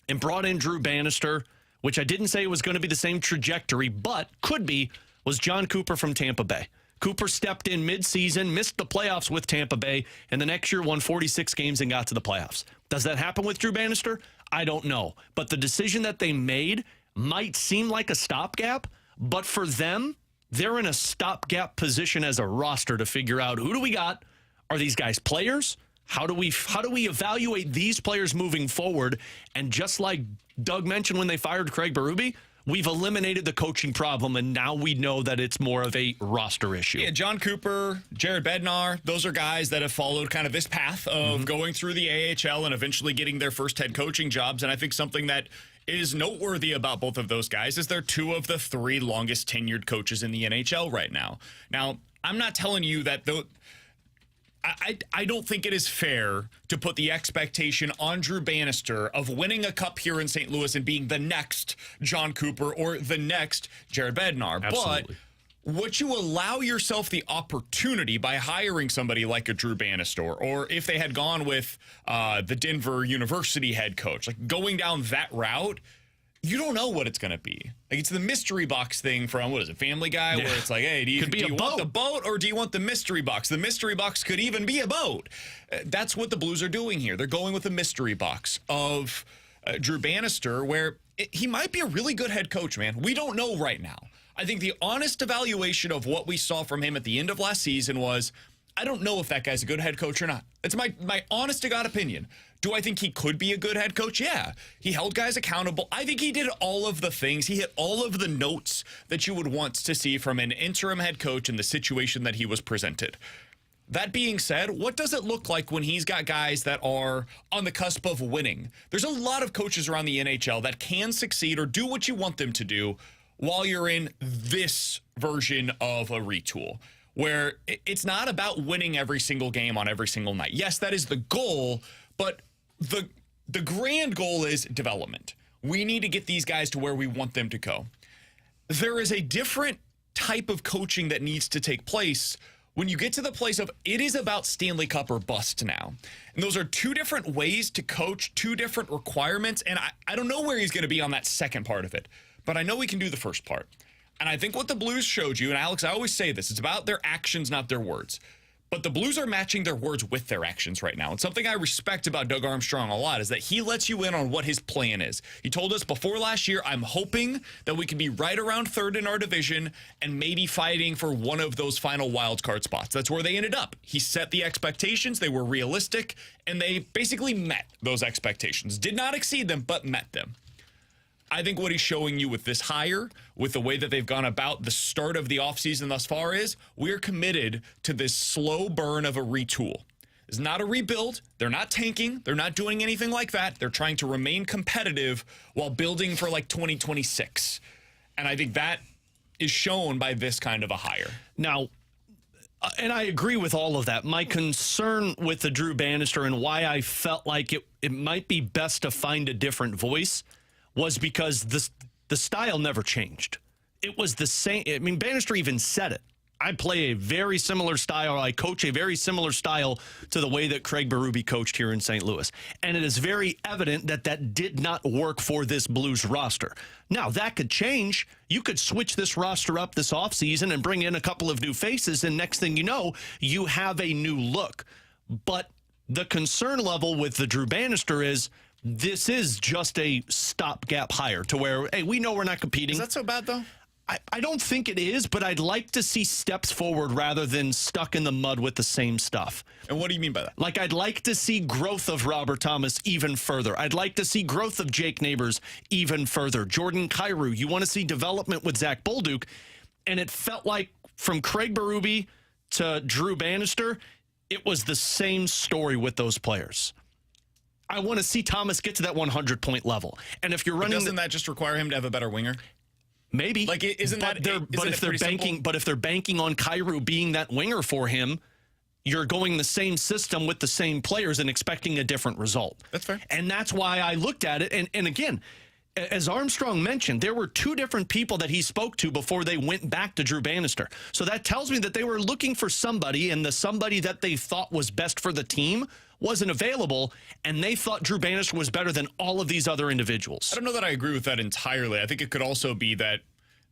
and brought in Drew Bannister, which I didn't say was going to be the same trajectory, but could be, was John Cooper from Tampa Bay. Cooper stepped in mid-season, missed the playoffs with Tampa Bay, and the next year won 46 games and got to the playoffs. Does that happen with Drew Bannister? I don't know. But the decision that they made might seem like a stopgap, but for them, they're in a stopgap position as a roster to figure out, who do we got? Are these guys players? How do we evaluate these players moving forward? And just like Doug mentioned when they fired Craig Berube, we've eliminated the coaching problem, and now we know that it's more of a roster issue. Yeah, John Cooper, Jared Bednar, those are guys that have followed kind of this path of going through the AHL and eventually getting their first head coaching jobs. And I think something that is noteworthy about both of those guys is they're 2 of the 3 longest tenured coaches in the NHL right now. Now, I'm not telling you that I don't think it is fair to put the expectation on Drew Bannister of winning a cup here in St. Louis and being the next John Cooper or the next Jared Bednar. Absolutely. But would you allow yourself the opportunity by hiring somebody like a Drew Bannister, or if they had gone with the Denver University head coach, like going down that route? You don't know what it's going to be. Like, it's the mystery box thing from, Family Guy, where it's like, hey, do you want the boat or do you want the mystery box? The mystery box could even be a boat. That's what the Blues are doing here. They're going with the mystery box of Drew Bannister, where he might be a really good head coach, man. We don't know right now. I think the honest evaluation of what we saw from him at the end of last season was, I don't know if that guy's a good head coach or not. It's my honest to God opinion. Do I think he could be a good head coach? Yeah. He held guys accountable. I think he did all of the things. He hit all of the notes that you would want to see from an interim head coach in the situation that he was presented. That being said, what does it look like when he's got guys that are on the cusp of winning? There's a lot of coaches around the NHL that can succeed or do what you want them to do while you're in this version of a retool, where it's not about winning every single game on every single night. Yes, that is the goal, but the grand goal is development. We need to get these guys to where we want them to go. There is a different type of coaching that needs to take place when you get to the place of it is about Stanley Cup or bust now. And those are 2 different ways to coach, 2 different requirements. And I don't know where he's going to be on that second part of it, but I know he can do the first part. And I think what the Blues showed you, and Alex, I always say this, it's about their actions, not their words. But the Blues are matching their words with their actions right now. And something I respect about Doug Armstrong a lot is that he lets you in on what his plan is. He told us before last year, I'm hoping that we can be right around third in our division and maybe fighting for one of those final wild card spots. That's where they ended up. He set the expectations. They were realistic, and they basically met those expectations. Did not exceed them, but met them. I think what he's showing you with this hire, with the way that they've gone about the start of the offseason thus far is we're committed to this slow burn of a retool. It's not a rebuild. They're not tanking. They're not doing anything like that. They're trying to remain competitive while building for like 2026. And I think that is shown by this kind of a hire. Now, and I agree with all of that. My concern with the Drew Bannister and why I felt like it might be best to find a different voice was because the style never changed. It was the same. I mean, Bannister even said it. I play a very similar style. I coach a very similar style to the way that Craig Berube coached here in St. Louis. And it is very evident that that did not work for this Blues roster. Now, that could change. You could switch this roster up this offseason and bring in a couple of new faces, and next thing you know, you have a new look. But the concern level with the Drew Bannister is this is just a stopgap hire to where, hey, we know we're not competing. Is that so bad, though? I don't think it is, but I'd like to see steps forward rather than stuck in the mud with the same stuff. And what do you mean by that? Like, I'd like to see growth of Robert Thomas even further. I'd like to see growth of Jake Neighbors even further. Jordan Kyrou, you want to see development with Zach Bolduc. And it felt like from Craig Berube to Drew Bannister, it was the same story with those players. I want to see Thomas get to that 100-point level. And if you're running, doesn't that just require him to have a better winger? Maybe. Like, isn't but that? But if they're banking on Kyrou being that winger for him, you're going the same system with the same players and expecting a different result. That's fair. And that's why I looked at it. And again, as Armstrong mentioned, there were two different people that he spoke to before they went back to Drew Bannister. So that tells me that they were looking for somebody, and the somebody that they thought was best for the team wasn't available, and they thought Drew Bannister was better than all of these other individuals. I don't know that I agree with that entirely. I think it could also be that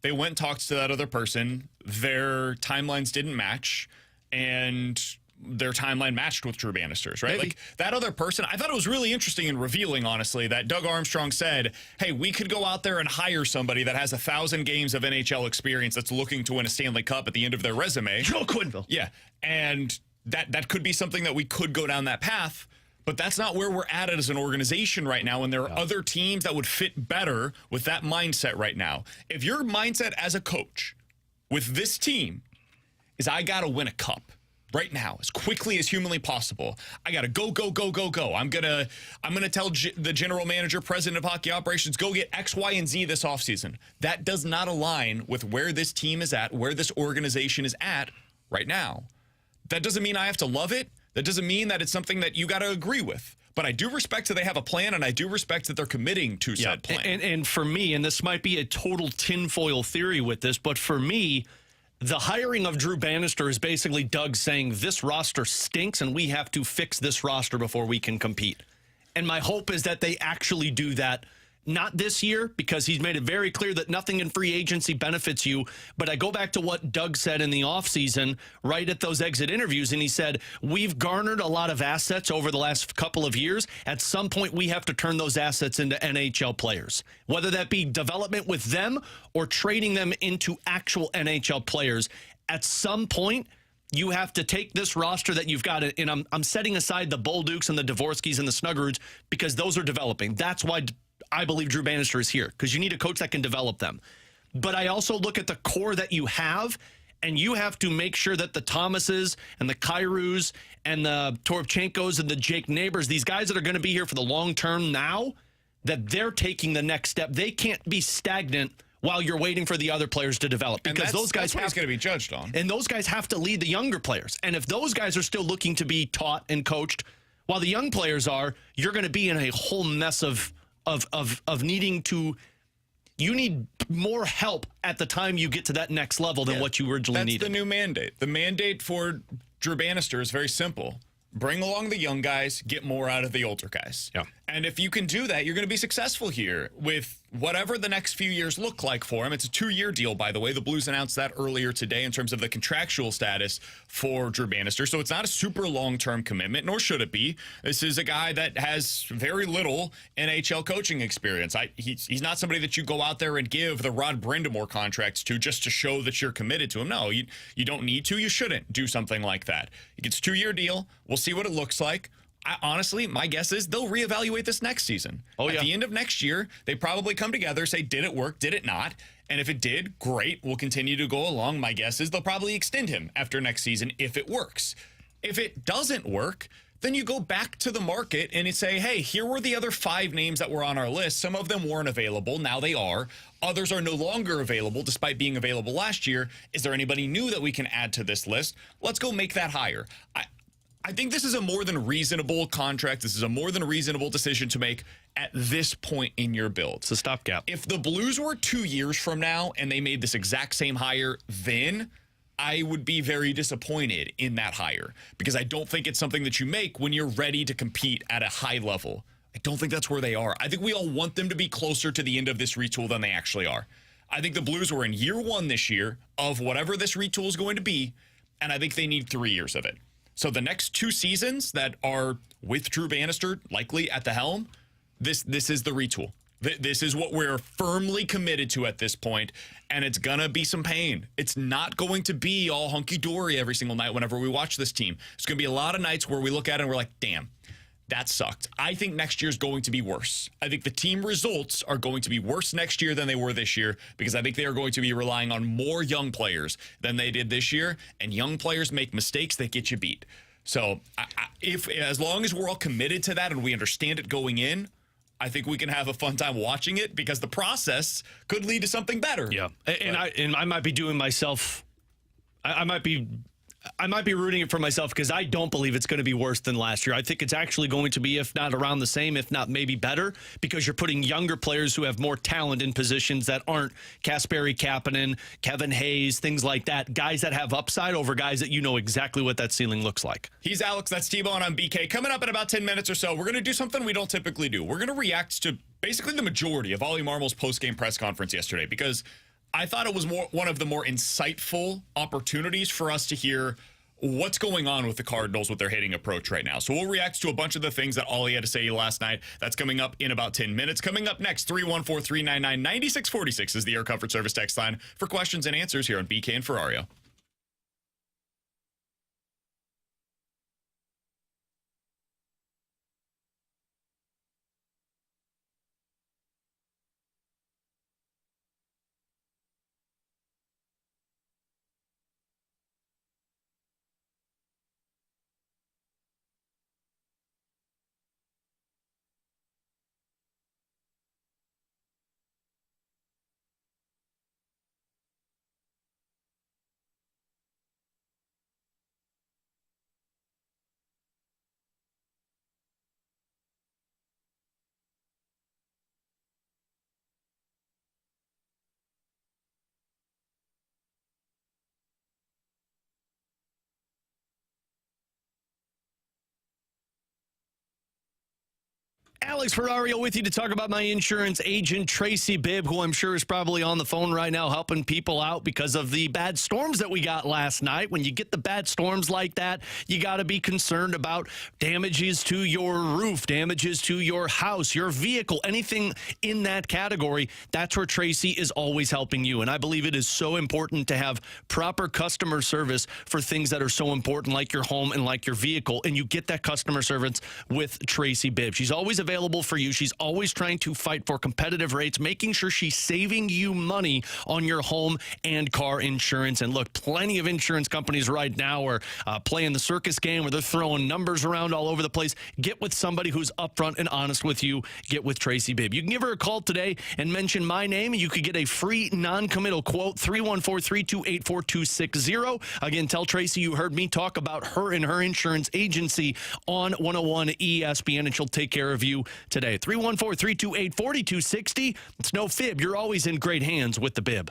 they went and talked to that other person, their timelines didn't match, and their timeline matched with Drew Bannister's, right? Maybe. Like, that other person, I thought it was really interesting and revealing, honestly, that Doug Armstrong said, hey, we could go out there and hire somebody that has 1,000 games of NHL experience that's looking to win a Stanley Cup at the end of their resume. Joe Quenneville. Yeah, and that could be something that we could go down that path, but that's not where we're at as an organization right now, and there are other teams that would fit better with that mindset right now. If your mindset as a coach with this team is I got to win a cup right now as quickly as humanly possible, I got to go. I'm going to tell the general manager, president of hockey operations, go get X, Y, and Z this offseason. That does not align with where this team is at, where this organization is at right now. That doesn't mean I have to love it. That doesn't mean that it's something that you got to agree with. But I do respect that they have a plan, and I do respect that they're committing to said plan. And for me, and this might be a total tinfoil theory with this, but for me, the hiring of Drew Bannister is basically Doug saying this roster stinks and we have to fix this roster before we can compete. And my hope is that they actually do that. Not this year, because he's made it very clear that nothing in free agency benefits you. But I go back to what Doug said in the offseason, right at those exit interviews, and he said, we've garnered a lot of assets over the last couple of years. At some point, we have to turn those assets into NHL players, whether that be development with them or trading them into actual NHL players. At some point, you have to take this roster that you've got, and I'm setting aside the Bolducs and the Dvorskys and the Snuggeruds because those are developing. That's why I believe Drew Bannister is here, because you need a coach that can develop them. But I also look at the core that you have, and you have to make sure that the Thomases and the Kyrous and the Toropchenkos and the Jake Neighbors, these guys that are going to be here for the long term now, that they're taking the next step. They can't be stagnant while you're waiting for the other players to develop, because those guys that's what he's going to be judged on. And those guys have to lead the younger players. And if those guys are still looking to be taught and coached while the young players are, you're going to be in a whole mess of needing to, you need more help at the time you get to that next level than what you originally needed. That's the new mandate. The mandate for Drew Bannister is very simple. Bring along the young guys, get more out of the older guys. Yeah. And if you can do that, you're going to be successful here with whatever the next few years look like for him. It's a 2-year deal, by the way. The Blues announced that earlier today in terms of the contractual status for Drew Bannister. So it's not a super long-term commitment, nor should it be. This is a guy that has very little NHL coaching experience. He's not somebody that you go out there and give the Rod Brindamore contracts to just to show that you're committed to him. No, you don't need to. You shouldn't do something like that. He gets a 2-year deal. We'll see what it looks like. Honestly, my guess is they'll reevaluate this next season. At the end of next year, they probably come together, say, did it work, did it not? And if it did, great, we'll continue to go along. My guess is they'll probably extend him after next season if it works. If it doesn't work, then you go back to the market and you say, hey, here were the other 5 names that were on our list. Some of them weren't available. Now they are. Others are no longer available despite being available last year. Is there anybody new that we can add to this list? Let's go make that higher. I think this is a more than reasonable contract. This is a more than reasonable decision to make at this point in your build. It's a stopgap. If the Blues were 2 years from now and they made this exact same hire then, I would be very disappointed in that hire because I don't think it's something that you make when you're ready to compete at a high level. I don't think that's where they are. I think we all want them to be closer to the end of this retool than they actually are. I think the Blues were in year 1 this year of whatever this retool is going to be, and I think they need 3 years of it. So the next 2 seasons that are with Drew Bannister likely at the helm, this is the retool. This is what we're firmly committed to at this point, and it's going to be some pain. It's not going to be all hunky-dory every single night whenever we watch this team. It's going to be a lot of nights where we look at it and we're like, damn, that sucked. I think next year's going to be worse. I think the team results are going to be worse next year than they were this year because I think they are going to be relying on more young players than they did this year, and young players make mistakes that get you beat. So as long as we're all committed to that and we understand it going in, I think we can have a fun time watching it because the process could lead to something better. Yeah, and I might be doing myself. I might be rooting it for myself because I don't believe it's going to be worse than last year. I think it's actually going to be, if not around the same, if not maybe better, because you're putting younger players who have more talent in positions that aren't Kasperi Kapanen, Kevin Hayes, things like that. Guys that have upside over guys that you know exactly what that ceiling looks like. He's Alex, that's T-Bone on BK. Coming up in about 10 minutes or so, we're going to do something we don't typically do. We're going to react to basically the majority of Ili Marmol's post-game press conference yesterday because I thought it was one of the more insightful opportunities for us to hear what's going on with the Cardinals with their hitting approach right now. So we'll react to a bunch of the things that Oli had to say last night. That's coming up in about 10 minutes. Coming up next, 314-399-9646 is the Air Comfort Service text line for questions and answers here on BK and Ferrario. Alex Ferrario with you to talk about my insurance agent, Tracy Bibb, who I'm sure is probably on the phone right now helping people out because of the bad storms that we got last night. When you get the bad storms like that, you got to be concerned about damages to your roof, damages to your house, your vehicle, anything in that category. That's where Tracy is always helping you. And I believe it is so important to have proper customer service for things that are so important, like your home and like your vehicle. And you get that customer service with Tracy Bibb. She's always available for you. She's always trying to fight for competitive rates, making sure she's saving you money on your home and car insurance. And look, plenty of insurance companies right now are playing the circus game where they're throwing numbers around all over the place. Get with somebody who's upfront and honest with you. Get with Tracy Bibb. You can give her a call today and mention my name, and you could get a free non-committal quote, 314-328-4260. Again, tell Tracy you heard me talk about her and her insurance agency on 101 ESPN, and she'll take care of you today. 314-328-4260. It's no fib. You're always in great hands with the Bibb.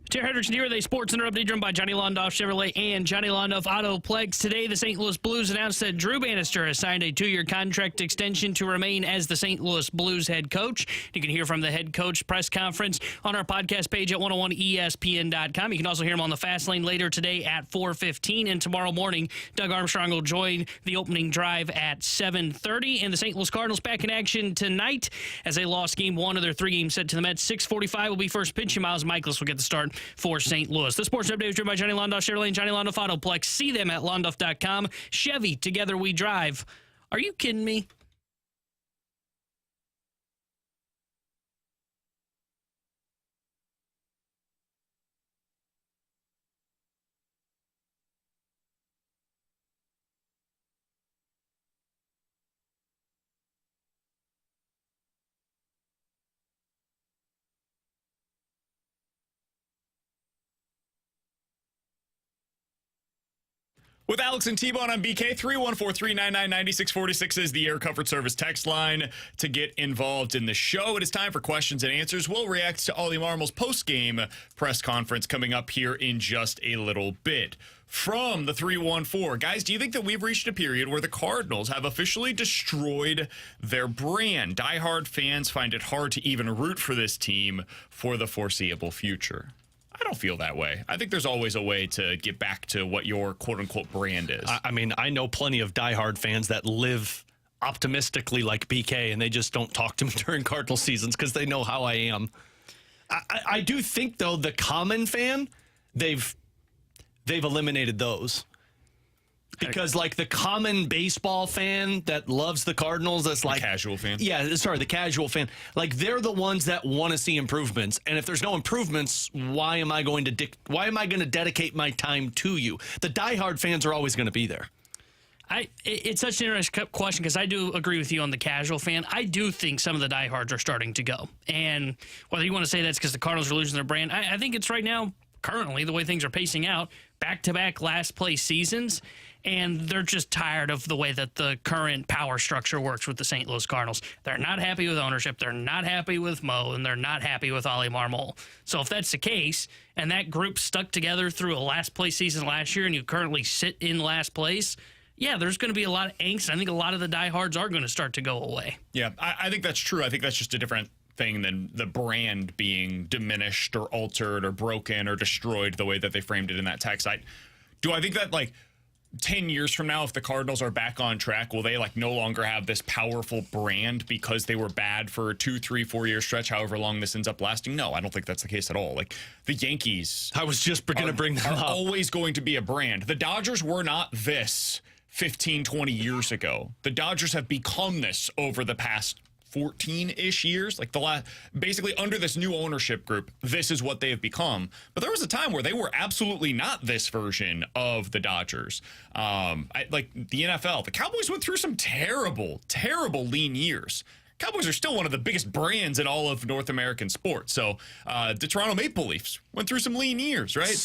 Terry Hendricks here with a Sports Center update driven by Johnny Londoff Chevrolet and Johnny Londoff Autoplex. Today, the St. Louis Blues announced that Drew Bannister has signed a 2-year contract extension to remain as the St. Louis Blues head coach. You can hear from the head coach press conference on our podcast page at 101ESPN.com. You can also hear him on the Fast Lane later today at 4:15. And tomorrow morning, Doug Armstrong will join the opening drive at 7:30. And the St. Louis Cardinals back in action tonight as they lost game 1 of their 3-game set to the Mets. 6:45 will be first pitch, and Miles Michaelis will get the start for St. Louis. The Sports Update is driven by Johnny Londoff Chevrolet and Johnny Londoff Autoplex. See them at londoff.com. Chevy, together we drive. Are you kidding me? With Alex and T-Bone on BK, 314-399-9646 is the Air Comfort Service text line to get involved in the show. It is time for questions and answers. We'll react to Ili Marmol's post-game press conference coming up here in just a little bit. From the 314, guys, do you think that we've reached a period where the Cardinals have officially destroyed their brand? Diehard fans find it hard to even root for this team for the foreseeable future. I don't feel that way. I think there's always a way to get back to what your quote-unquote brand is. I mean, I know plenty of diehard fans that live optimistically like BK, and they just don't talk to me during Cardinal seasons because they know how I am. I do think, though, the common fan, they've eliminated those. Because, like, the common baseball fan that loves the Cardinals, that's like... The casual fan? Yeah, sorry, the casual fan. Like, they're the ones that want to see improvements. And if there's no improvements, why am I going to dedicate my time to you? The diehard fans are always going to be there. It's such an interesting question because I do agree with you on the casual fan. I do think some of the diehards are starting to go. And whether you want to say that's because the Cardinals are losing their brand, I think it's right now, currently, the way things are pacing out, back-to-back last-place seasons, and they're just tired of the way that the current power structure works with the St. Louis Cardinals. They're not happy with ownership. They're not happy with Mo, and they're not happy with Ili Marmol. So if that's the case, and that group stuck together through a last-place season last year, and you currently sit in last place, yeah, there's going to be a lot of angst. I think a lot of the diehards are going to start to go away. Yeah, I think that's true. I think that's just a different thing than the brand being diminished or altered or broken or destroyed the way that they framed it in that text. Do I think that, like, 10 years from now, if the Cardinals are back on track, will they, like, no longer have this powerful brand because they were bad for a 2, 3, 4 year stretch, however long this ends up lasting? No, I don't think that's the case at all. Like, the Yankees, I was just going to bring them up, always going to be a brand. The Dodgers were not this 15, 20 years ago. The Dodgers have become this over the past 14-ish years, like basically under this new ownership group, this is what they have become. But there was a time where they were absolutely not this version of the Dodgers. Like the NFL, the Cowboys went through some terrible, terrible lean years. Cowboys are still one of the biggest brands in all of North American sports. So the Toronto Maple Leafs went through some lean years, right?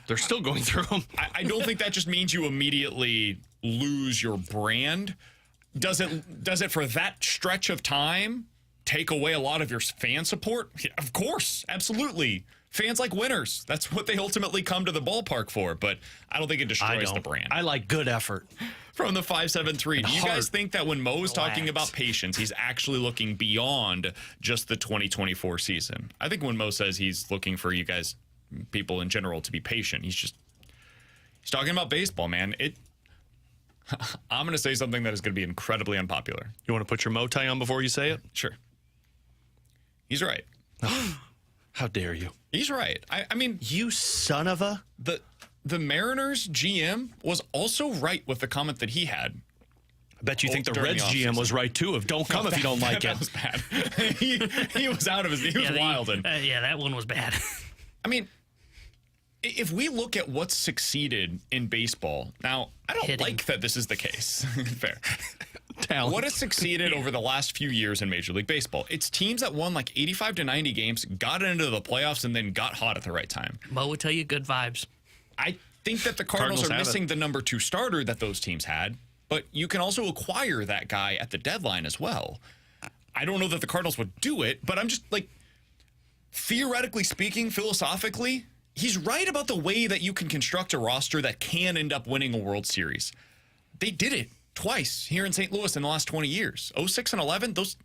They're still going through them. I don't think that just means you immediately lose your brand. Does it for that stretch of time take away a lot of your fan support? Yeah, of course, absolutely. Fans like winners. That's what they ultimately come to the ballpark for, but I don't think it destroys the brand. I like good effort. From the 573, do you guys think that when Mo is talking about patience, he's actually looking beyond just the 2024 season? I think when Mo says he's looking for you guys, people in general, to be patient, he's talking about baseball, man. I'm going to say something that is going to be incredibly unpopular. You want to put your Mo tie on before you say it? Sure. He's right. How dare you? He's right. I mean, you son of a... The Mariners GM was also right with the comment that he had. I bet you think the Reds GM was right, too, of don't come if you don't like it. That was bad. he was out of his... He was wilding. Yeah, that one was bad. I mean... If we look at what's succeeded in baseball, now, I don't like that this is the case. Fair. Talent. What has succeeded over the last few years in Major League Baseball? It's teams that won like 85 to 90 games, got into the playoffs, and then got hot at the right time. Mo would tell you good vibes. I think that the Cardinals are missing the number 2 starter that those teams had, but you can also acquire that guy at the deadline as well. I don't know that the Cardinals would do it, but I'm just like, theoretically speaking, philosophically, he's right about the way that you can construct a roster that can end up winning a World Series. They did it twice here in St. Louis in the last 20 years. 06 and 11, those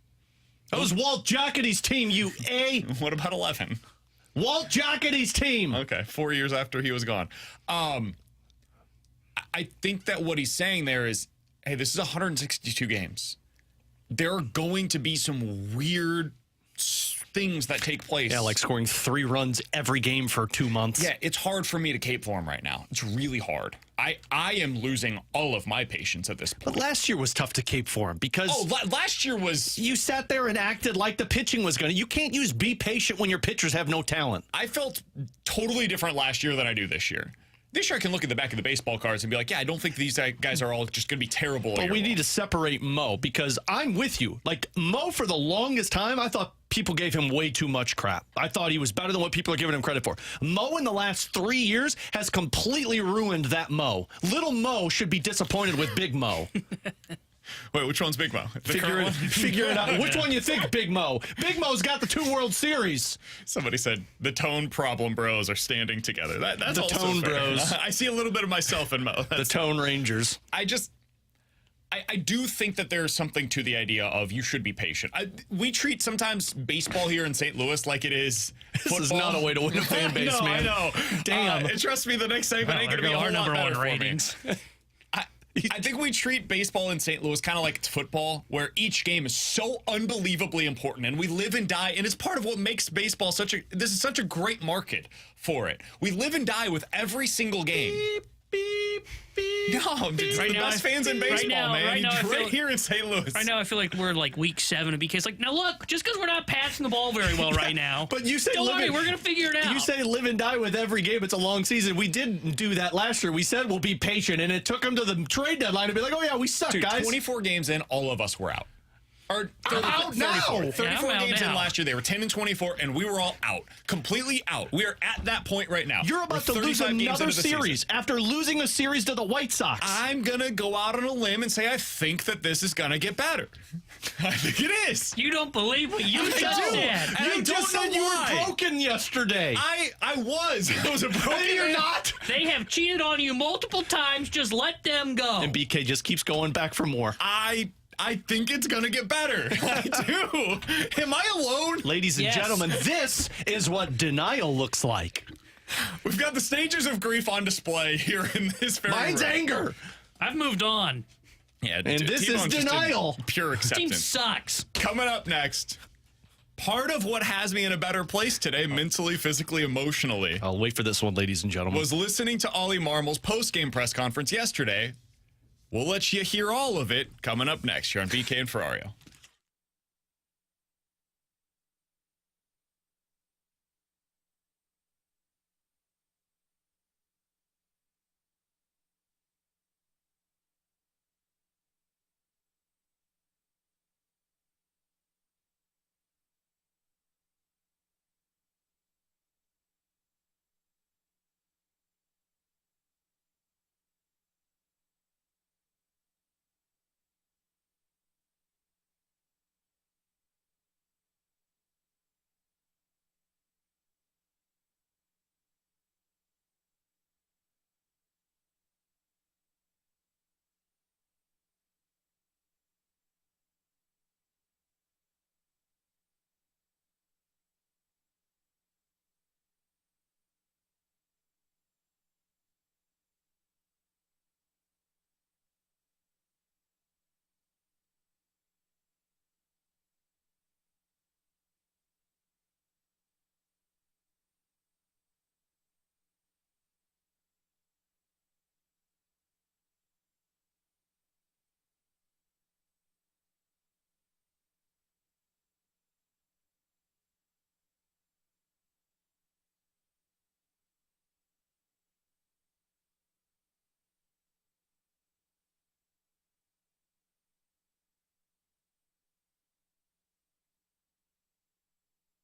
Walt Jocketty's team, you A. What about 11? Walt Jocketty's team. Okay, 4 years after he was gone. I think that what he's saying there is, hey, this is 162 games. There are going to be some weird things that take place. Yeah, like scoring 3 runs every game for 2 months. Yeah, it's hard for me to cape for him right now. It's really hard. I am losing all of my patience at this point. But last year was tough to cape for him because last year was... You sat there and acted like the pitching was going to... You can't use be patient when your pitchers have no talent. I felt totally different last year than I do this year. This year I can look at the back of the baseball cards and be like, yeah, I don't think these guys are all just going to be terrible. But we need to separate Mo because I'm with you. Like, Mo, for the longest time, I thought people gave him way too much crap. I thought he was better than what people are giving him credit for. Mo, in the last 3 years, has completely ruined that Mo. Little Mo should be disappointed with Big Mo. Wait, which one's Big Mo? Figure it out. Which one you think, Big Mo? Big Mo's got the 2 World Series. Somebody said the Tone Problem Bros are standing together. That's the also Tone fair. Bros. I see a little bit of myself in Mo. The Tone Rangers. I do think that there's something to the idea of you should be patient. We treat sometimes baseball here in St. Louis like it is football. This is not a way to win a fan base, no, man. I know. Damn. Trust me, the next segment ain't going to be a whole our lot number better one for me. ratings. I think we treat baseball in St. Louis kind of like it's football, where each game is so unbelievably important, and we live and die, and it's part of what makes baseball such a great market for it. We live and die with every single game. Beep, beep, beep. No, it's the best fans in baseball, man. Right here in St. Louis. Right now, I feel like we're like week 7 of BK's. Like, now look, just because we're not passing the ball very well right now. But you say don't worry, we're gonna figure it out. You say live and die with every game. It's a long season. We didn't do that last year. We said we'll be patient, and it took them to the trade deadline to be like, oh yeah, we suck, Dude, guys. 24 games in, all of us were out. Or out now. 34 Yeah, games now. in last year. They were 10 and 24, and we were all out. Completely out. We are at that point right now. You're about to We're lose 35 games another into the series season. after losing a series to the White Sox. I'm going to go out on a limb and say I think that this is going to get better. I think it is. You don't believe what you just do. said. And I You just don't know said you why. were broken yesterday. I was. I was a broken You're man. not. They have cheated on you multiple times. Just let them go. And BK just keeps going back for more. I think it's going to get better. I do. Am I alone? Ladies and Yes. gentlemen, this is what denial looks like. We've got the stages of grief on display here in this very Mine's room. anger. I've moved on. Yeah, And this is T-Bone's just in denial. Pure This team acceptance. sucks. Coming up next, part of what has me in a better place today, mentally, physically, emotionally, I'll wait for this one, ladies and gentlemen. was listening to Ili Marmol's post-game press conference yesterday. We'll let you hear all of it coming up next here on BK and Ferrario.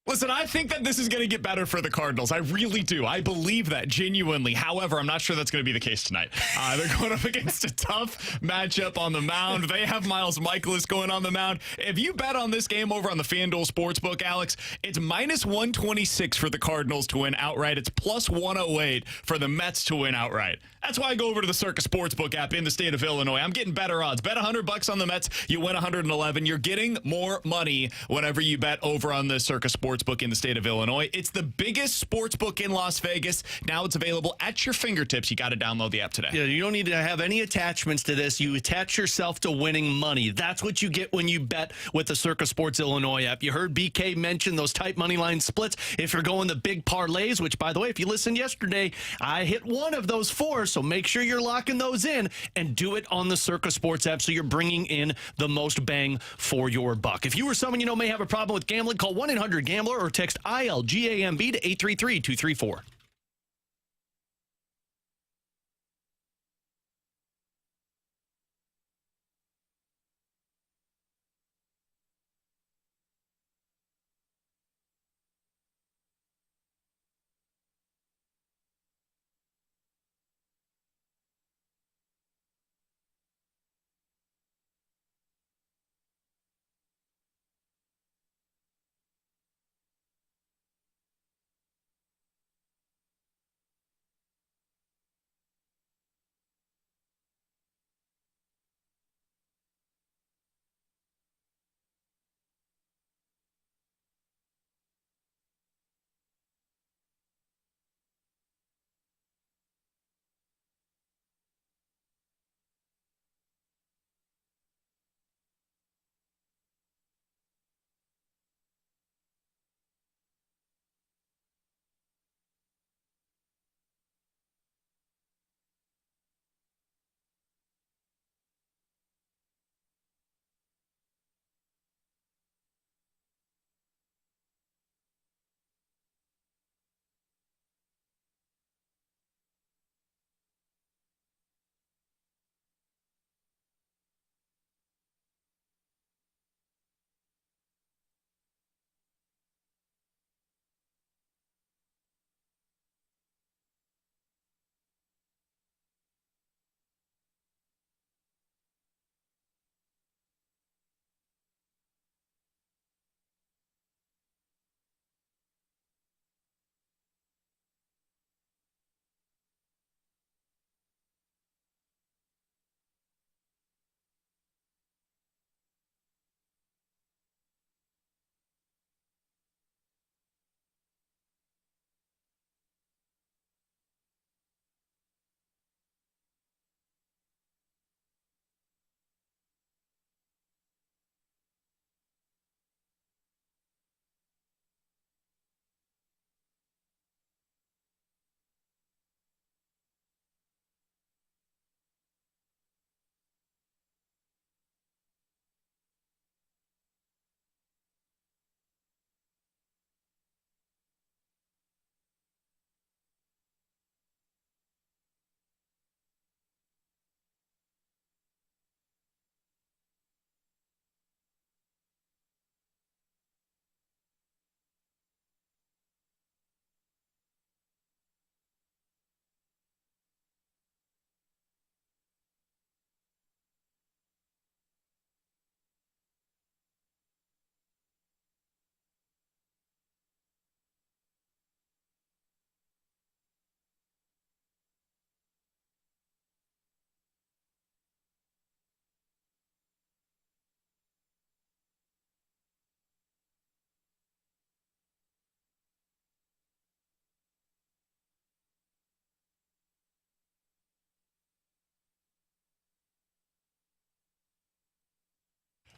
Listen, I think that this is going to get better for the Cardinals. I really do. I believe that genuinely. However, I'm not sure that's going to be the case tonight. They're going up against a tough matchup on the mound. They have Miles Michaelis going on the mound. If you bet on this game over on the FanDuel Sportsbook, Alex, it's minus 126 for the Cardinals to win outright. It's plus 108 for the Mets to win outright. That's why I go over to the Circa Sportsbook app in the state of Illinois. I'm getting better odds. Bet $100 on the Mets, you win 111. You're getting more money whenever you bet over on the Circa Sportsbook in the state of Illinois. It's the biggest sportsbook in Las Vegas. Now it's available at your fingertips. You got to download the app today. Yeah, you don't need to have any attachments to this. You attach yourself to winning money. That's what you get when you bet with the Circa Sports Illinois app. You heard BK mention those tight money line splits. If you're going the big parlays, which, by the way, if you listened yesterday, I hit one of those 4, so make sure you're locking those in and do it on the Circa Sports app so you're bringing in the most bang for your buck. If you or someone you know may have a problem with gambling, call 1-800-GAMBLER or text ILGAMB to 833-234.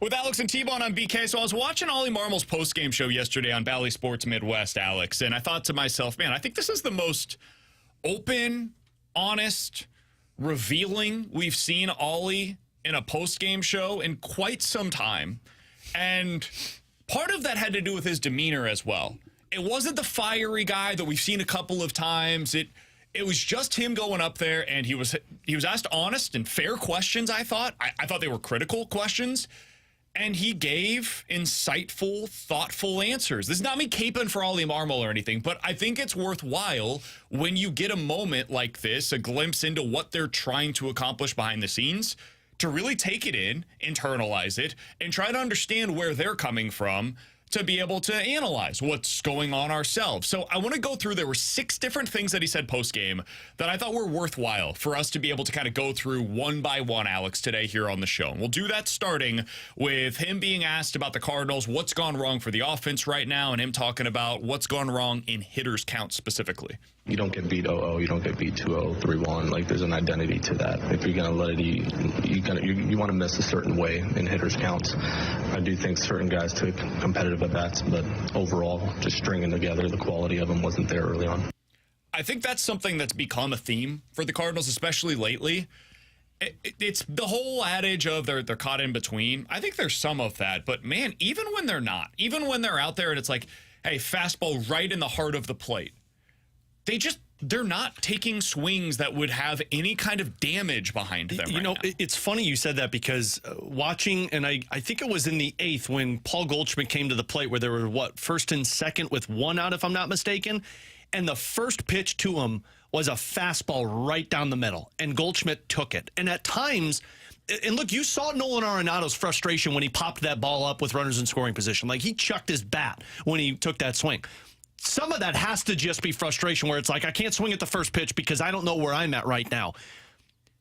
With Alex and T-Bone on BK. So I was watching Ili Marmol's postgame show yesterday on Bally Sports Midwest, Alex, and I thought to myself, man, I think this is the most open, honest, revealing we've seen Oli in a postgame show in quite some time. And part of that had to do with his demeanor as well. It wasn't the fiery guy that we've seen a couple of times. It was just him going up there, and he was asked honest and fair questions, I thought. I thought they were critical questions. And he gave insightful, thoughtful answers. This is not me caping for Ili Marmol or anything, but I think it's worthwhile when you get a moment like this, a glimpse into what they're trying to accomplish behind the scenes, to really take it in, internalize it, and try to understand where they're coming from to be able to analyze what's going on ourselves. So I want to go through, there were 6 different things that he said post-game that I thought were worthwhile for us to be able to kind of go through one by one, Alex, today here on the show. And we'll do that starting with him being asked about the Cardinals, what's gone wrong for the offense right now, and him talking about what's gone wrong in hitters count specifically. You don't get beat 0-0, you don't get beat 2-0, 3-1. Like, there's an identity to that. If you're going to let it, you want to miss a certain way in hitters counts. I do think certain guys took competitive at-bats, but overall, just stringing together, the quality of them wasn't there early on. I think that's something that's become a theme for the Cardinals, especially lately. It's the whole adage of they're caught in between. I think there's some of that, but man, even when they're not, even when they're out there and it's like, hey, fastball right in the heart of the plate, they're not taking swings that would have any kind of damage behind them. You know, it's funny you said that because watching, and I think it was in the 8th when Paul Goldschmidt came to the plate where there were, first and second with 1 out, if I'm not mistaken. And the first pitch to him was a fastball right down the middle, and Goldschmidt took it. And at times, and look, you saw Nolan Arenado's frustration when he popped that ball up with runners in scoring position. Like, he chucked his bat when he took that swing. Some of that has to just be frustration where it's like, I can't swing at the first pitch because I don't know where I'm at right now.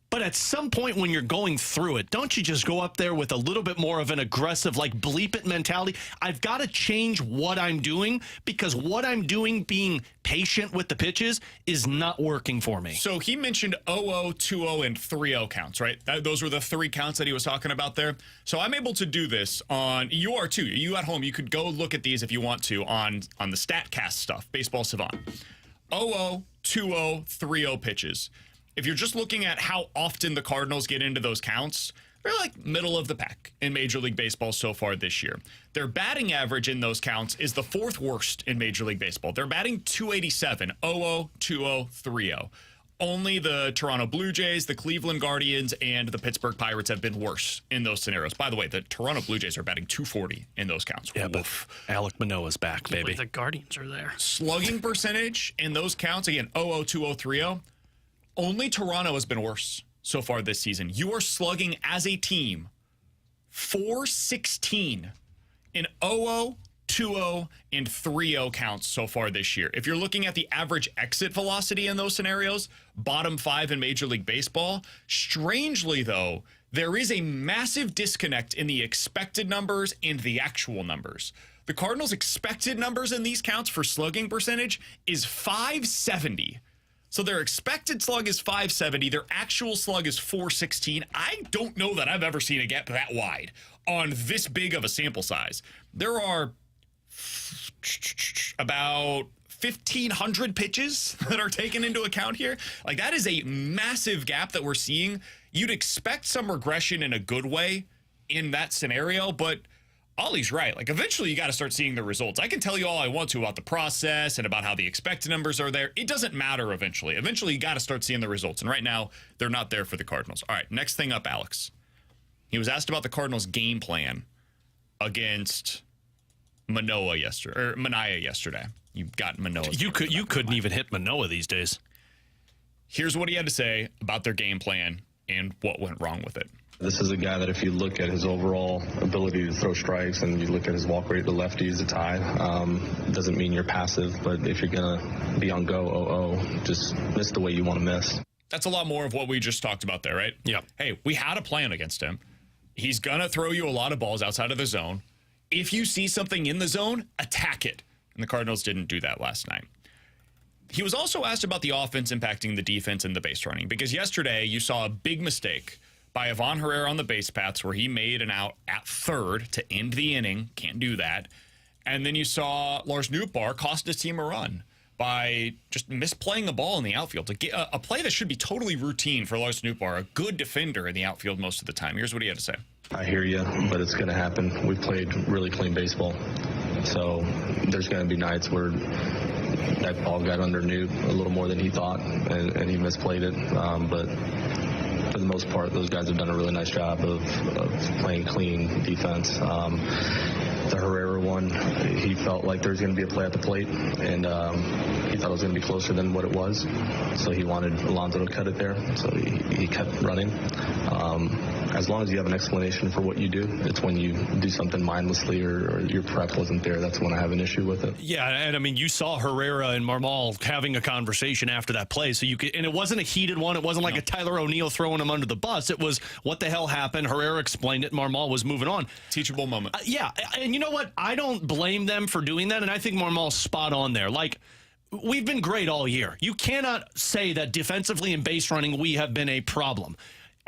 But at some point when you're going through it, don't you just go up there with a little bit more of an aggressive, like, bleep it mentality? I've got to change what I'm doing because what I'm doing, being patient with the pitches, is not working for me. So he mentioned 0-0, 2-0, and 3-0 counts, right? Those were the 3 counts that he was talking about there. So I'm able to do this on, you are too. You at home, you could go look at these if you want to on the StatCast stuff, Baseball Savant. 0-0, 2-0, 3-0 pitches. If you're just looking at how often the Cardinals get into those counts, they're like middle of the pack in Major League Baseball so far this year. Their batting average in those counts is the 4th worst in Major League Baseball. They're batting .287, 0-0, 2-0, 3-0. Only the Toronto Blue Jays, the Cleveland Guardians, and the Pittsburgh Pirates have been worse in those scenarios. By the way, the Toronto Blue Jays are batting .240 in those counts. Yeah, but Alek Manoah's back, baby. The Guardians are there. Slugging percentage in those counts, again, 0-0, 2-0, 3-0. Only Toronto has been worse so far this season. You are slugging as a team .416 in 0-0, 2-0, and 3-0 counts so far this year. If you're looking at the average exit velocity in those scenarios, bottom 5 in Major League Baseball. Strangely, though, there is a massive disconnect in the expected numbers and the actual numbers. The Cardinals' expected numbers in these counts for slugging percentage is .570. So their expected slug is .570. Their actual slug is .416. I don't know that I've ever seen a gap that wide on this big of a sample size. There are about 1,500 pitches that are taken into account here. Like, that is a massive gap that we're seeing. You'd expect some regression in a good way in that scenario, but Ollie's right. Like, eventually you got to start seeing the results. I can tell you all I want to about the process and about how the expected numbers are there. It doesn't matter eventually. Eventually you got to start seeing the results. And right now they're not there for the Cardinals. All right, next thing up, Alex. He was asked about the Cardinals' game plan against Manoah yesterday. You got Manoah. You couldn't even hit Manoah these days. Here's what he had to say about their game plan and what went wrong with it. This is a guy that if you look at his overall ability to throw strikes and you look at his walk rate to lefties, it's high. Doesn't mean you're passive, but if you're going to be on go 0-0, just miss the way you want to miss. That's a lot more of what we just talked about there, right? Yeah. Hey, we had a plan against him. He's going to throw you a lot of balls outside of the zone. If you see something in the zone, attack it. And the Cardinals didn't do that last night. He was also asked about the offense impacting the defense and the base running, because yesterday you saw a big mistake by Ivan Herrera on the base paths where he made an out at third to end the inning. Can't do that. And then you saw Lars Nootbaar cost his team a run by just misplaying the ball in the outfield. To get a play that should be totally routine for Lars Nootbaar, a good defender in the outfield most of the time. Here's what he had to say. I hear you, but it's going to happen. We've played really clean baseball. So there's going to be nights where that ball got under Newt a little more than he thought, and he misplayed it. But for the most part, those guys have done a really nice job of playing clean defense. The Herrera one, he felt like there was going to be a play at the plate, and he thought it was going to be closer than what it was. So he wanted Alonso to cut it there, so he kept running. As long as you have an explanation for what you do, it's when you do something mindlessly or your prep wasn't there, that's when I have an issue with it. Yeah, and I mean, you saw Herrera and Marmol having a conversation after that play, so you could, and it wasn't a heated one. It wasn't like a Tyler O'Neill throwing him under the bus. It was, what the hell happened? Herrera explained it. Marmol was moving on. Teachable moment. Yeah, and you know what? I don't blame them for doing that, and I think Marmol's spot on there. Like, we've been great all year. You cannot say that defensively and base running we have been a problem.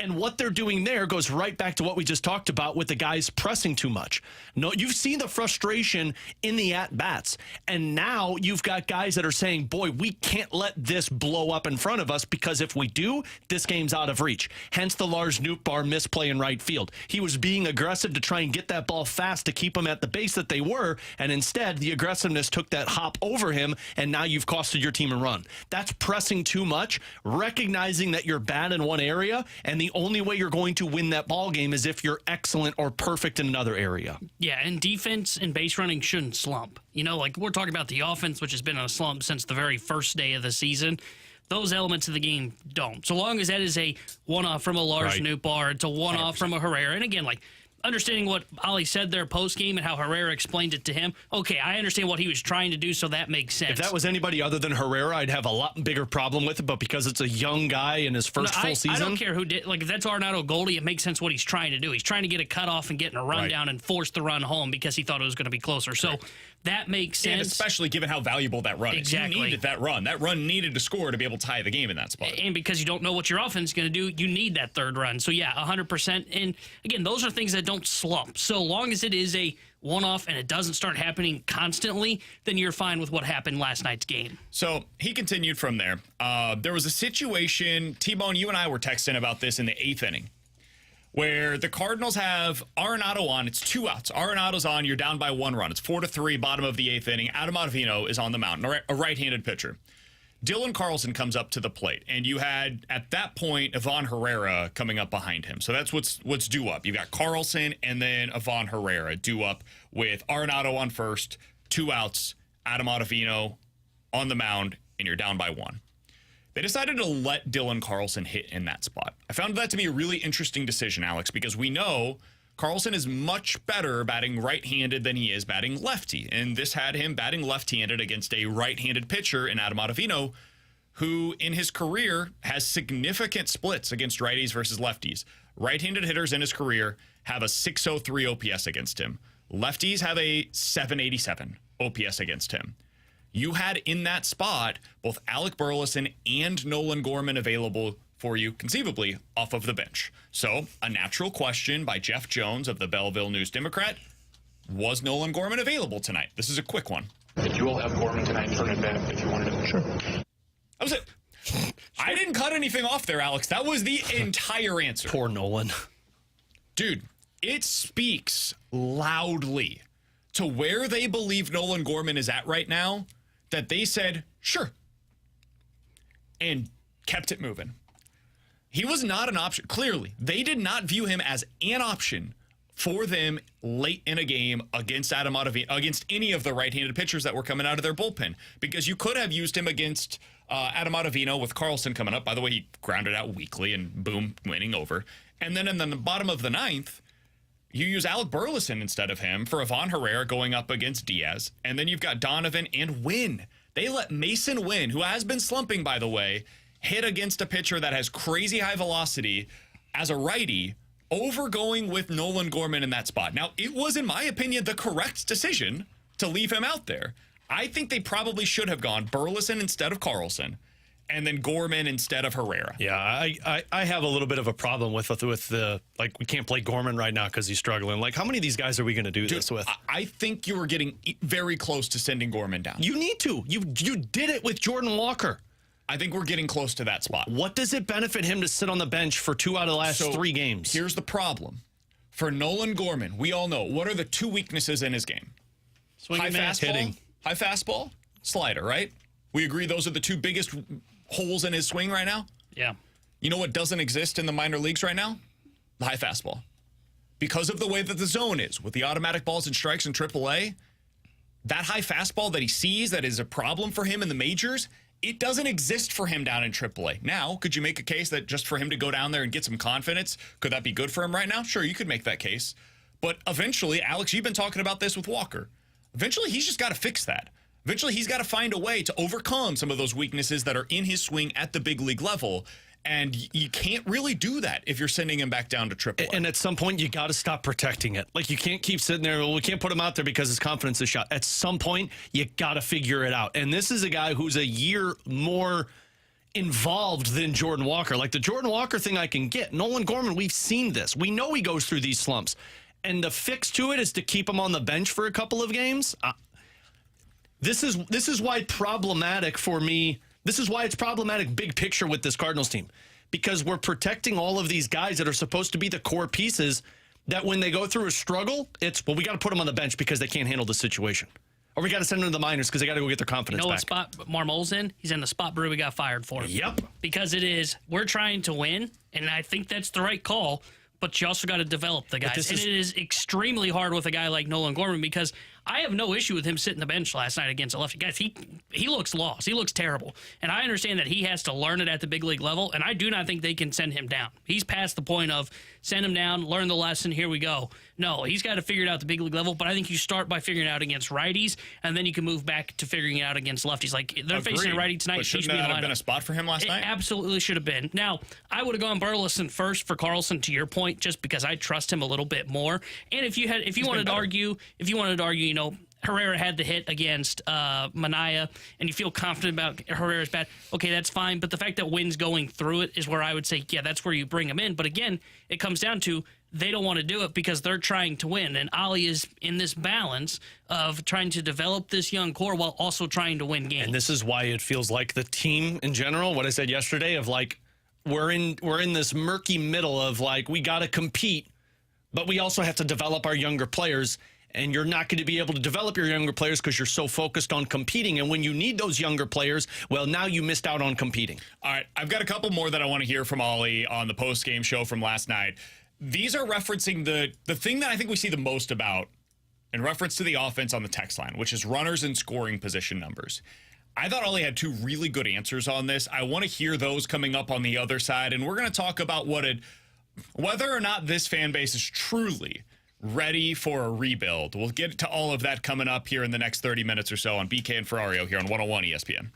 And what they're doing there goes right back to what we just talked about with the guys pressing too much. No, you've seen the frustration in the at-bats. And now you've got guys that are saying, boy, we can't let this blow up in front of us, because if we do, this game's out of reach. Hence the Lars Nootbaar misplay in right field. He was being aggressive to try and get that ball fast to keep them at the base that they were, and instead the aggressiveness took that hop over him, and now you've costed your team a run. That's pressing too much, recognizing that you're bad in one area, and the only way you're going to win that ball game is if you're excellent or perfect in another area. Yeah, and defense and base running shouldn't slump. You know, like we're talking about the offense, which has been on a slump since the very first day of the season. Those elements of the game don't. So long as that is a one-off from a Lars Nootbaar, it's a one-off 100%. from a Herrera. And again, like, understanding what Ali said there post-game and how Herrera explained it to him, okay, I understand what he was trying to do, so that makes sense. If that was anybody other than Herrera, I'd have a lot bigger problem with it, but because it's a young guy in his first full season. I don't care who did. Like, if that's Arenado Goldie, it makes sense what he's trying to do. He's trying to get a cutoff and get in a rundown and force the run home because he thought it was going to be closer. So that makes sense. And especially given how valuable that run is. You needed that run. That run needed to score to be able to tie the game in that spot. And because you don't know what your offense is going to do, you need that third run. So, yeah, 100%. And, again, those are things that don't slump. So long as it is a one-off and it doesn't start happening constantly, then you're fine with what happened last night's game. So he continued from there. There was a situation, T-Bone, you and I were texting about this in the 8th inning, where the Cardinals have Arenado on. It's 2 outs. Arenado's on. You're down by 1 run. It's 4-3, bottom of the 8th inning. Adam Ottavino is on the mound, a right-handed pitcher. Dylan Carlson comes up to the plate, and you had, at that point, Ivan Herrera coming up behind him. So that's what's due up. You got Carlson and then Ivan Herrera due up with Arenado on first, 2 outs, Adam Ottavino on the mound, and you're down by 1. They decided to let Dylan Carlson hit in that spot. I found that to be a really interesting decision, Alex, because we know Carlson is much better batting right-handed than he is batting lefty. And this had him batting left-handed against a right-handed pitcher in Adam Ottavino, who in his career has significant splits against righties versus lefties. Right-handed hitters in his career have a 603 OPS against him. Lefties have a 787 OPS against him. You had in that spot both Alec Burleson and Nolan Gorman available for you, conceivably, off of the bench. So, a natural question by Jeff Jones of the Belleville News-Democrat, was Nolan Gorman available tonight? This is a quick one. Did you all have Gorman tonight for an event if you wanted to? Sure. That was it. I didn't cut anything off there, Alex. That was the entire answer. Poor Nolan. Dude, it speaks loudly to where they believe Nolan Gorman is at right now, that they said, sure, and kept it moving. He was not an option. Clearly, they did not view him as an option for them late in a game against Adam Ottavino, against any of the right-handed pitchers that were coming out of their bullpen, because you could have used him against Adam Ottavino with Carlson coming up. By the way, he grounded out weakly and boom, winning over. And then in the bottom of the 9th, you use Alec Burleson instead of him for Ivan Herrera going up against Diaz. And then you've got Donovan and Wynn. They let Mason Wynn, who has been slumping, by the way, hit against a pitcher that has crazy high velocity as a righty, over going with Nolan Gorman in that spot. Now, it was, in my opinion, the correct decision to leave him out there. I think they probably should have gone Burleson instead of Carlson, and then Gorman instead of Herrera. Yeah, I have a little bit of a problem with the, like, we can't play Gorman right now because he's struggling. Like, how many of these guys are we going to do this with? I think you were getting very close to sending Gorman down. You need to. You did it with Jordan Walker. I think we're getting close to that spot. What does it benefit him to sit on the bench for 2 out of the last 3 games? Here's the problem. For Nolan Gorman, we all know, what are the 2 weaknesses in his game? High fastball, hitting. High fastball, slider, right? We agree those are the 2 biggest holes in his swing right now? Yeah. You know what doesn't exist in the minor leagues right now? The high fastball. Because of the way that the zone is, with the automatic balls and strikes in AAA, that high fastball that he sees that is a problem for him in the majors, it doesn't exist for him down in AAA. Now, could you make a case that just for him to go down there and get some confidence, could that be good for him right now? Sure, you could make that case. But eventually, Alex, you've been talking about this with Walker. Eventually, he's just got to fix that. Eventually, he's got to find a way to overcome some of those weaknesses that are in his swing at the big league level. And you can't really do that if you're sending him back down to AAA. And at some point, you got to stop protecting it. Like, you can't keep sitting there, well, we can't put him out there because his confidence is shot. At some point, you got to figure it out. And this is a guy who's a year more involved than Jordan Walker. Like, the Jordan Walker thing I can get. Nolan Gorman, we've seen this. We know he goes through these slumps. And the fix to it is to keep him on the bench for a couple of games. This is why problematic for me. This is why it's problematic big picture with this Cardinals team, because we're protecting all of these guys that are supposed to be the core pieces that when they go through a struggle, it's, well, we got to put them on the bench because they can't handle the situation. Or we got to send them to the minors because they got to go get their confidence what back. spot Marmol's in? He's in the spot Brew got fired for. Yep. Because it is, we're trying to win, and I think that's the right call, but you also got to develop the guys. And it is extremely hard with a guy like Nolan Gorman because I have no issue with him sitting the bench last night against a lefty. Guys, he looks lost. He looks terrible. And I understand that he has to learn it at the big league level, and I do not think they can send him down. He's past the point of send him down, learn the lesson, here we go. No, he's got to figure it out at the big league level, but I think you start by figuring it out against righties, and then you can move back to figuring it out against lefties. Like, they're facing a righty tonight. But shouldn't that have been a spot for him last night? It absolutely should have been. Now, I would have gone Burleson first for Carlson, to your point, just because I trust him a little bit more. And if you wanted to argue, you know, Herrera had the hit against Manaea, and you feel confident about Herrera's bat, okay, that's fine. But the fact that Wynn's going through it is where I would say, yeah, that's where you bring him in. But again, it comes down to they don't want to do it because they're trying to win. And Oli is in this balance of trying to develop this young core while also trying to win games. And this is why it feels like the team in general, what I said yesterday, of like, we're in this murky middle of like, we got to compete, but we also have to develop our younger players. And you're not going to be able to develop your younger players because you're so focused on competing. And when you need those younger players, well, now you missed out on competing. All right, I've got a couple more that I want to hear from Oli on the post-game show from last night. These are referencing the thing that I think we see the most about in reference to the offense on the text line, which is runners and scoring position numbers. I thought Oli had two really good answers on this. I want to hear those coming up on the other side. And we're going to talk about whether or not this fan base is truly ready for a rebuild. We'll get to all of that coming up here in the next 30 minutes or so on BK and Ferrario here on 101 ESPN.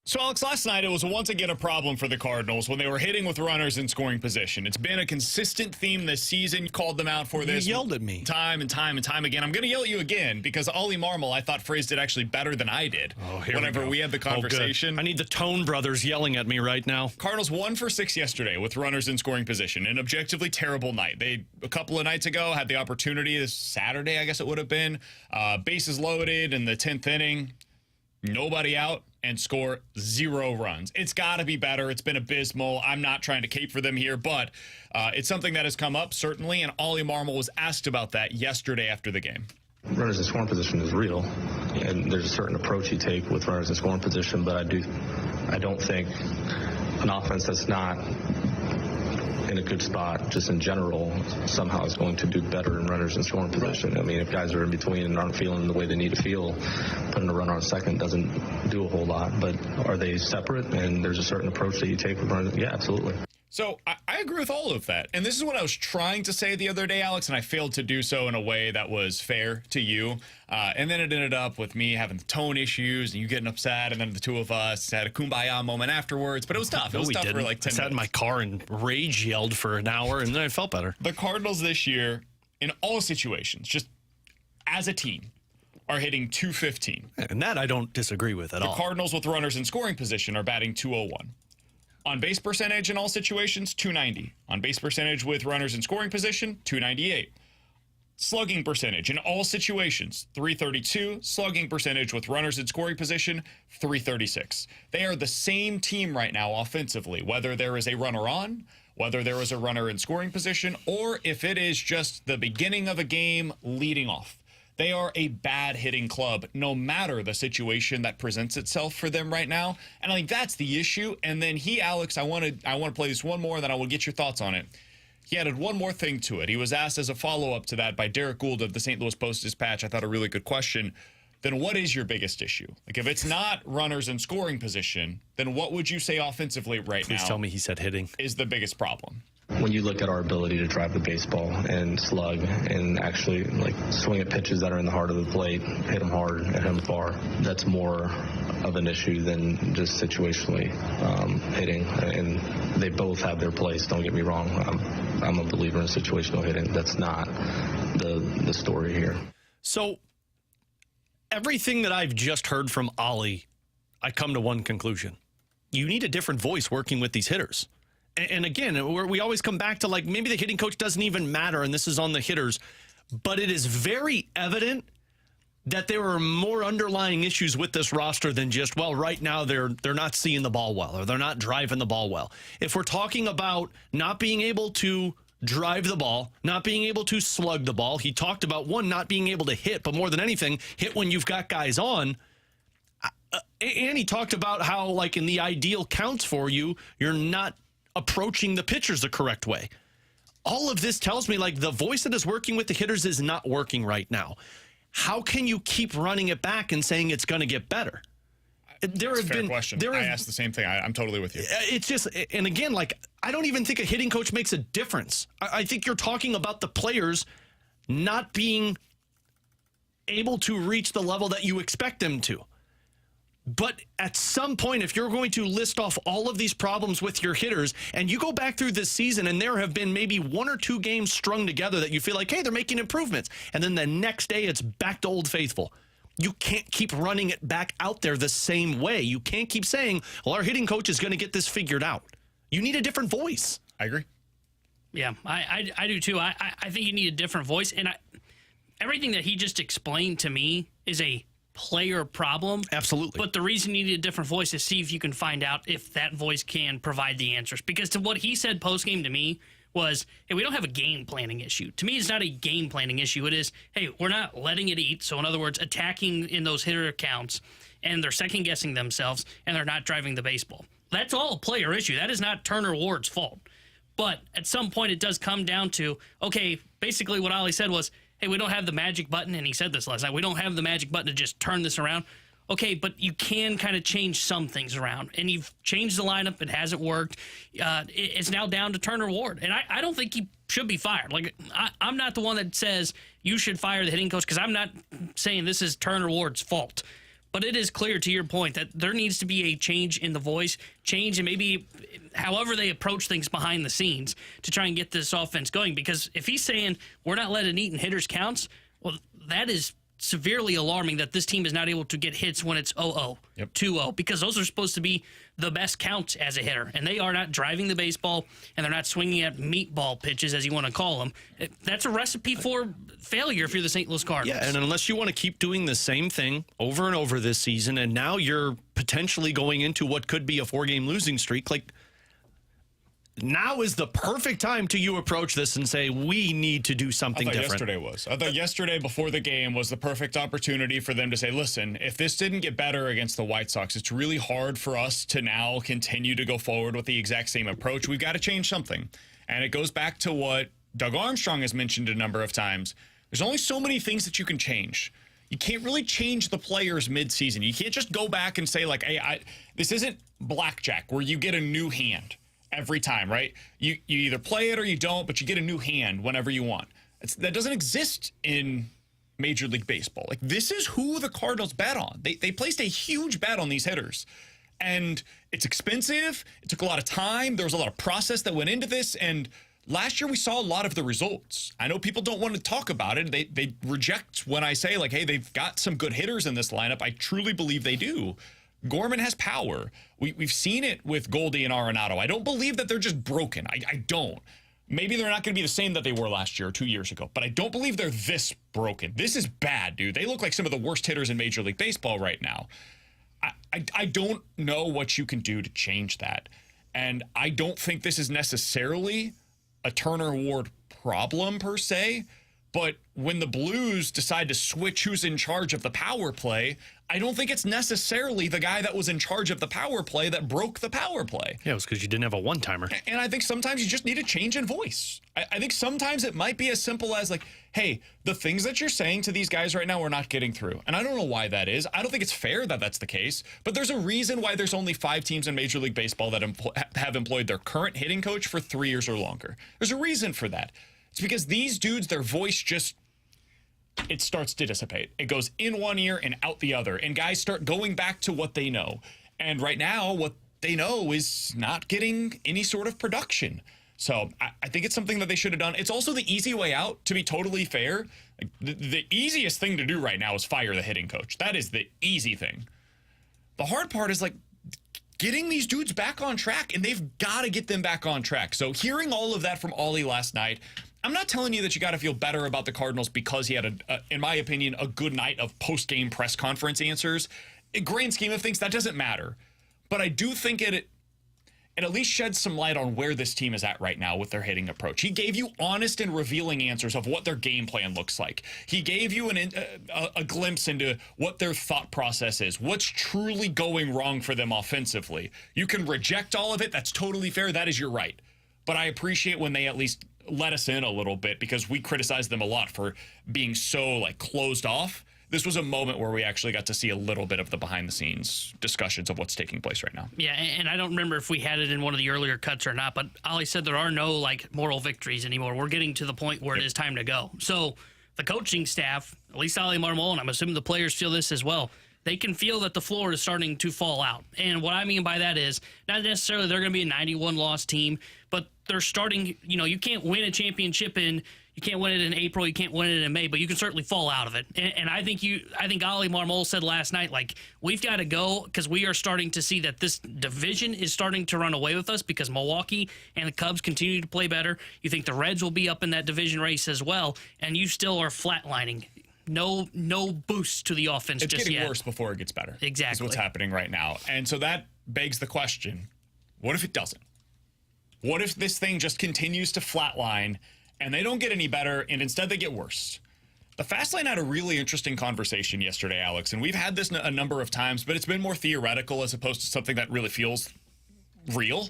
So, Alex, last night it was once again a problem for the Cardinals when they were hitting with runners in scoring position. It's been a consistent theme this season. You called them out for this. You yelled at me. Time and time and time again. I'm going to yell at you again because Ili Marmol, I thought, phrased it actually better than I did. Whenever we had the conversation. I need the Tone brothers yelling at me right now. Cardinals 1 for 6 yesterday with runners in scoring position. An objectively terrible night. They, a couple of nights ago, had the opportunity, this Saturday, I guess it would have been, bases loaded in the 10th inning. Nobody out and score 0 runs. It's got to be better. It's been abysmal. I'm not trying to cape for them here, but it's something that has come up, certainly, and Ili Marmol was asked about that yesterday after the game. Runners in scoring position is real, and there's a certain approach you take with runners in scoring position, but I don't think an offense that's not in a good spot, just in general, somehow is going to do better in runners in scoring position. I mean, if guys are in between and aren't feeling the way they need to feel, putting a runner on second doesn't do a whole lot. But are they separate? And there's a certain approach that you take with runners? Yeah, absolutely. So I agree with all of that. And this is what I was trying to say the other day, Alex, and I failed to do so in a way that was fair to you. And then it ended up with me having tone issues and you getting upset, and then the two of us had a kumbaya moment afterwards. But it was tough. It was tough for like 10 minutes. I sat in my car and rage yelled for an hour, and then I felt better. The Cardinals this year, in all situations, just as a team, are hitting .215. And that I don't disagree with at all. The Cardinals with runners in scoring position are batting .201. On base percentage in all situations, .290. On base percentage with runners in scoring position, .298. Slugging percentage in all situations, .332. Slugging percentage with runners in scoring position, .336. They are the same team right now offensively, whether there is a runner on, whether there is a runner in scoring position, or if it is just the beginning of a game leading off. They are a bad hitting club, no matter the situation that presents itself for them right now. And I think that's the issue. And then Alex, I want to play this one more, then I will get your thoughts on it. He added one more thing to it. He was asked as a follow-up to that by Derek Gould of the St. Louis Post-Dispatch. I thought a really good question. Then what is your biggest issue? Like, if it's not runners in scoring position, then what would you say offensively right now? Please tell me he said hitting. Is the biggest problem? When you look at our ability to drive the baseball and slug and actually like swing at pitches that are in the heart of the plate, hit them hard and hit them far, that's more of an issue than just situationally hitting. And they both have their place, don't get me wrong. I'm a believer in situational hitting. That's not the story here. So everything that I've just heard from Oli, I come to one conclusion. You need a different voice working with these hitters. And again, we always come back to, like, maybe the hitting coach doesn't even matter, and this is on the hitters. But it is very evident that there are more underlying issues with this roster than just, well, right now they're not seeing the ball well, or they're not driving the ball well. If we're talking about not being able to drive the ball, not being able to slug the ball, he talked about, one, not being able to hit, but more than anything, hit when you've got guys on. And he talked about how, like, in the ideal counts for you, you're not approaching the pitchers the correct way. All of this tells me, like, the voice that is working with the hitters is not working right now. How can you keep running it back and saying it's going to get better? That's a fair question. I asked the same thing. I'm totally with you. It's just, and again, like, I don't even think a hitting coach makes a difference. I think you're talking about the players not being able to reach the level that you expect them to. But at some point, if you're going to list off all of these problems with your hitters, and you go back through this season and there have been maybe 1 or 2 games strung together that you feel like, hey, they're making improvements, and then the next day it's back to Old Faithful. You can't keep running it back out there the same way. You can't keep saying, well, our hitting coach is going to get this figured out. You need a different voice. I agree. Yeah, I do too. I think you need a different voice. And everything that he just explained to me is a player problem. Absolutely. But the reason you need a different voice is see if you can find out if that voice can provide the answers. Because to what he said post-game to me was, hey, we don't have a game planning issue. To me, it's not a game planning issue. It is, hey, we're not letting it eat. So in other words, attacking in those hitter accounts, and they're second-guessing themselves, and they're not driving the baseball. That's all a player issue. That is not Turner Ward's fault. But at some point, it does come down to, okay, basically what Oli said was, hey, we don't have the magic button, and he said this last night, we don't have the magic button to just turn this around. Okay, but you can kind of change some things around, and you've changed the lineup. It hasn't worked. It's now down to Turner Ward, and I don't think he should be fired. Like, I'm not the one that says you should fire the hitting coach, because I'm not saying this is Turner Ward's fault. But it is clear, to your point, that there needs to be a change in the voice, change in maybe however they approach things behind the scenes to try and get this offense going. Because if he's saying we're not letting Eaton hitters counts, well, that is severely alarming that this team is not able to get hits when it's 0-0, 2-0, because those are supposed to be the best counts as a hitter, and they are not driving the baseball, and they're not swinging at meatball pitches, as you want to call them. That's a recipe for failure if you're the St. Louis Cardinals. Yeah, and unless you want to keep doing the same thing over and over this season, and now you're potentially going into what could be a 4-game losing streak, like, now is the perfect time to you approach this and say, we need to do something different. I thought yesterday before the game was the perfect opportunity for them to say, listen, if this didn't get better against the White Sox, it's really hard for us to now continue to go forward with the exact same approach. We've got to change something. And it goes back to what Doug Armstrong has mentioned a number of times. There's only so many things that you can change. You can't really change the players mid-season. You can't just go back and say, like, hey, this isn't blackjack where you get a new hand every time, right? You either play it or you don't, but you get a new hand whenever you want. That doesn't exist in Major League Baseball. Like, this is who the Cardinals bet on. They placed a huge bet on these hitters. And it's expensive. It took a lot of time. There was a lot of process that went into this. And last year we saw a lot of the results. I know people don't want to talk about it. They reject when I say, like, hey, they've got some good hitters in this lineup. I truly believe they do. Gorman has power. We've seen it with Goldie and Arenado. I don't believe that they're just broken. I don't. Maybe they're not going to be the same that they were last year or 2 years ago, but I don't believe they're this broken. This is bad, dude. They look like some of the worst hitters in Major League Baseball right now. I don't know what you can do to change that. And I don't think this is necessarily a Turner Ward problem per se, but when the Blues decide to switch who's in charge of the power play, I don't think it's necessarily the guy that was in charge of the power play that broke the power play. Yeah, it was because you didn't have a one-timer. And I think sometimes you just need a change in voice. I think sometimes it might be as simple as, like, hey, the things that you're saying to these guys right now are not getting through. And I don't know why that is. I don't think it's fair that that's the case. But there's a reason why there's only 5 teams in Major League Baseball that have employed their current hitting coach for 3 years or longer. There's a reason for that. It's because these dudes, their voice just, it starts to dissipate. It goes in one ear and out the other. And guys start going back to what they know. And right now, what they know is not getting any sort of production. So I think it's something that they should have done. It's also the easy way out, to be totally fair. Like, the easiest thing to do right now is fire the hitting coach. That is the easy thing. The hard part is, like, getting these dudes back on track, and they've got to get them back on track. So hearing all of that from Oli last night, I'm not telling you that you got to feel better about the Cardinals because he had, in my opinion, a good night of post-game press conference answers. In grand scheme of things, that doesn't matter. But I do think it at least sheds some light on where this team is at right now with their hitting approach. He gave you honest and revealing answers of what their game plan looks like. He gave you a glimpse into what their thought process is, what's truly going wrong for them offensively. You can reject all of it. That's totally fair. That is your right. But I appreciate when they at least let us in a little bit, because we criticize them a lot for being so, like, closed off. This was a moment where we actually got to see a little bit of the behind-the-scenes discussions of what's taking place right now. Yeah, and I don't remember if we had it in one of the earlier cuts or not, but Oli said there are no, like, moral victories anymore. We're getting to the point where it is time to go. So the coaching staff, at least Ili Marmol, and I'm assuming the players feel this as well, they can feel that the floor is starting to fall out. And what I mean by that is not necessarily they're going to be a 91-loss team, but they're starting, you can't win a championship you can't win it in April, you can't win it in May, but you can certainly fall out of it. And I think Oli Marmol said last night, like, we've got to go because we are starting to see that this division is starting to run away with us because Milwaukee and the Cubs continue to play better. You think the Reds will be up in that division race as well, and you still are flatlining. No boost to the offense just yet. It's getting worse before it gets better. Exactly. Is what's happening right now. And so that begs the question, what if it doesn't? What if this thing just continues to flatline and they don't get any better and instead they get worse? The Fast Lane had a really interesting conversation yesterday, Alex, and we've had this a number of times, but it's been more theoretical as opposed to something that really feels real.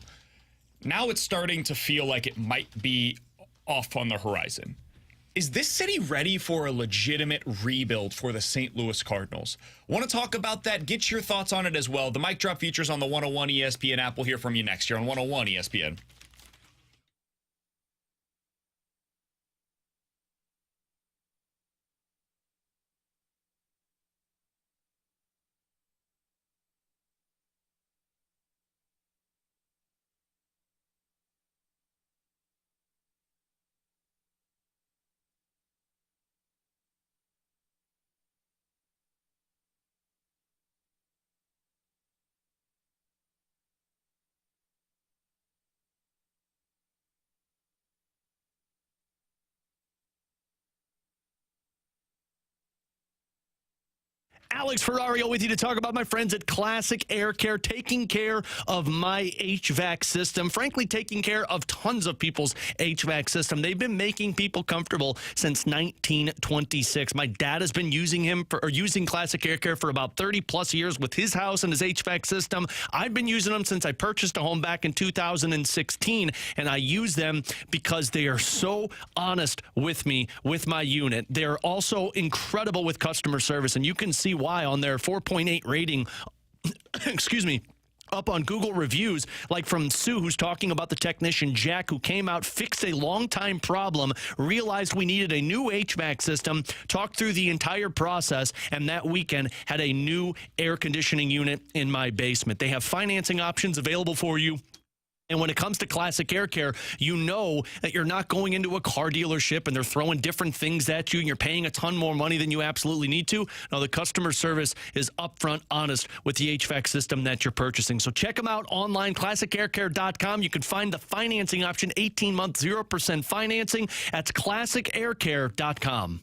Now it's starting to feel like it might be off on the horizon. Is this city ready for a legitimate rebuild for the St. Louis Cardinals? Want to talk about that? Get your thoughts on it as well. The Mic Drop features on the 101 ESPN app. We'll hear from you next year on 101 ESPN. Alex Ferrario with you to talk about my friends at Classic Air Care, taking care of my HVAC system. Frankly, taking care of tons of people's HVAC system. They've been making people comfortable since 1926. My dad has been using Classic Air Care for about 30 plus years with his house and his HVAC system. I've been using them since I purchased a home back in 2016, and I use them because they are so honest with me with my unit. They're also incredible with customer service, and you can see why on their 4.8 rating, excuse me, up on Google reviews, like from Sue, who's talking about the technician Jack, who came out, fixed a long-time problem, realized we needed a new HVAC system, talked through the entire process, and that weekend had a new air conditioning unit in my basement. They have financing options available for you. And when it comes to Classic Air Care, you know that you're not going into a car dealership and they're throwing different things at you and you're paying a ton more money than you absolutely need to. No, the customer service is upfront, honest with the HVAC system that you're purchasing. So check them out online, classicaircare.com. You can find the financing option, 18-month, 0% financing. That's classicaircare.com.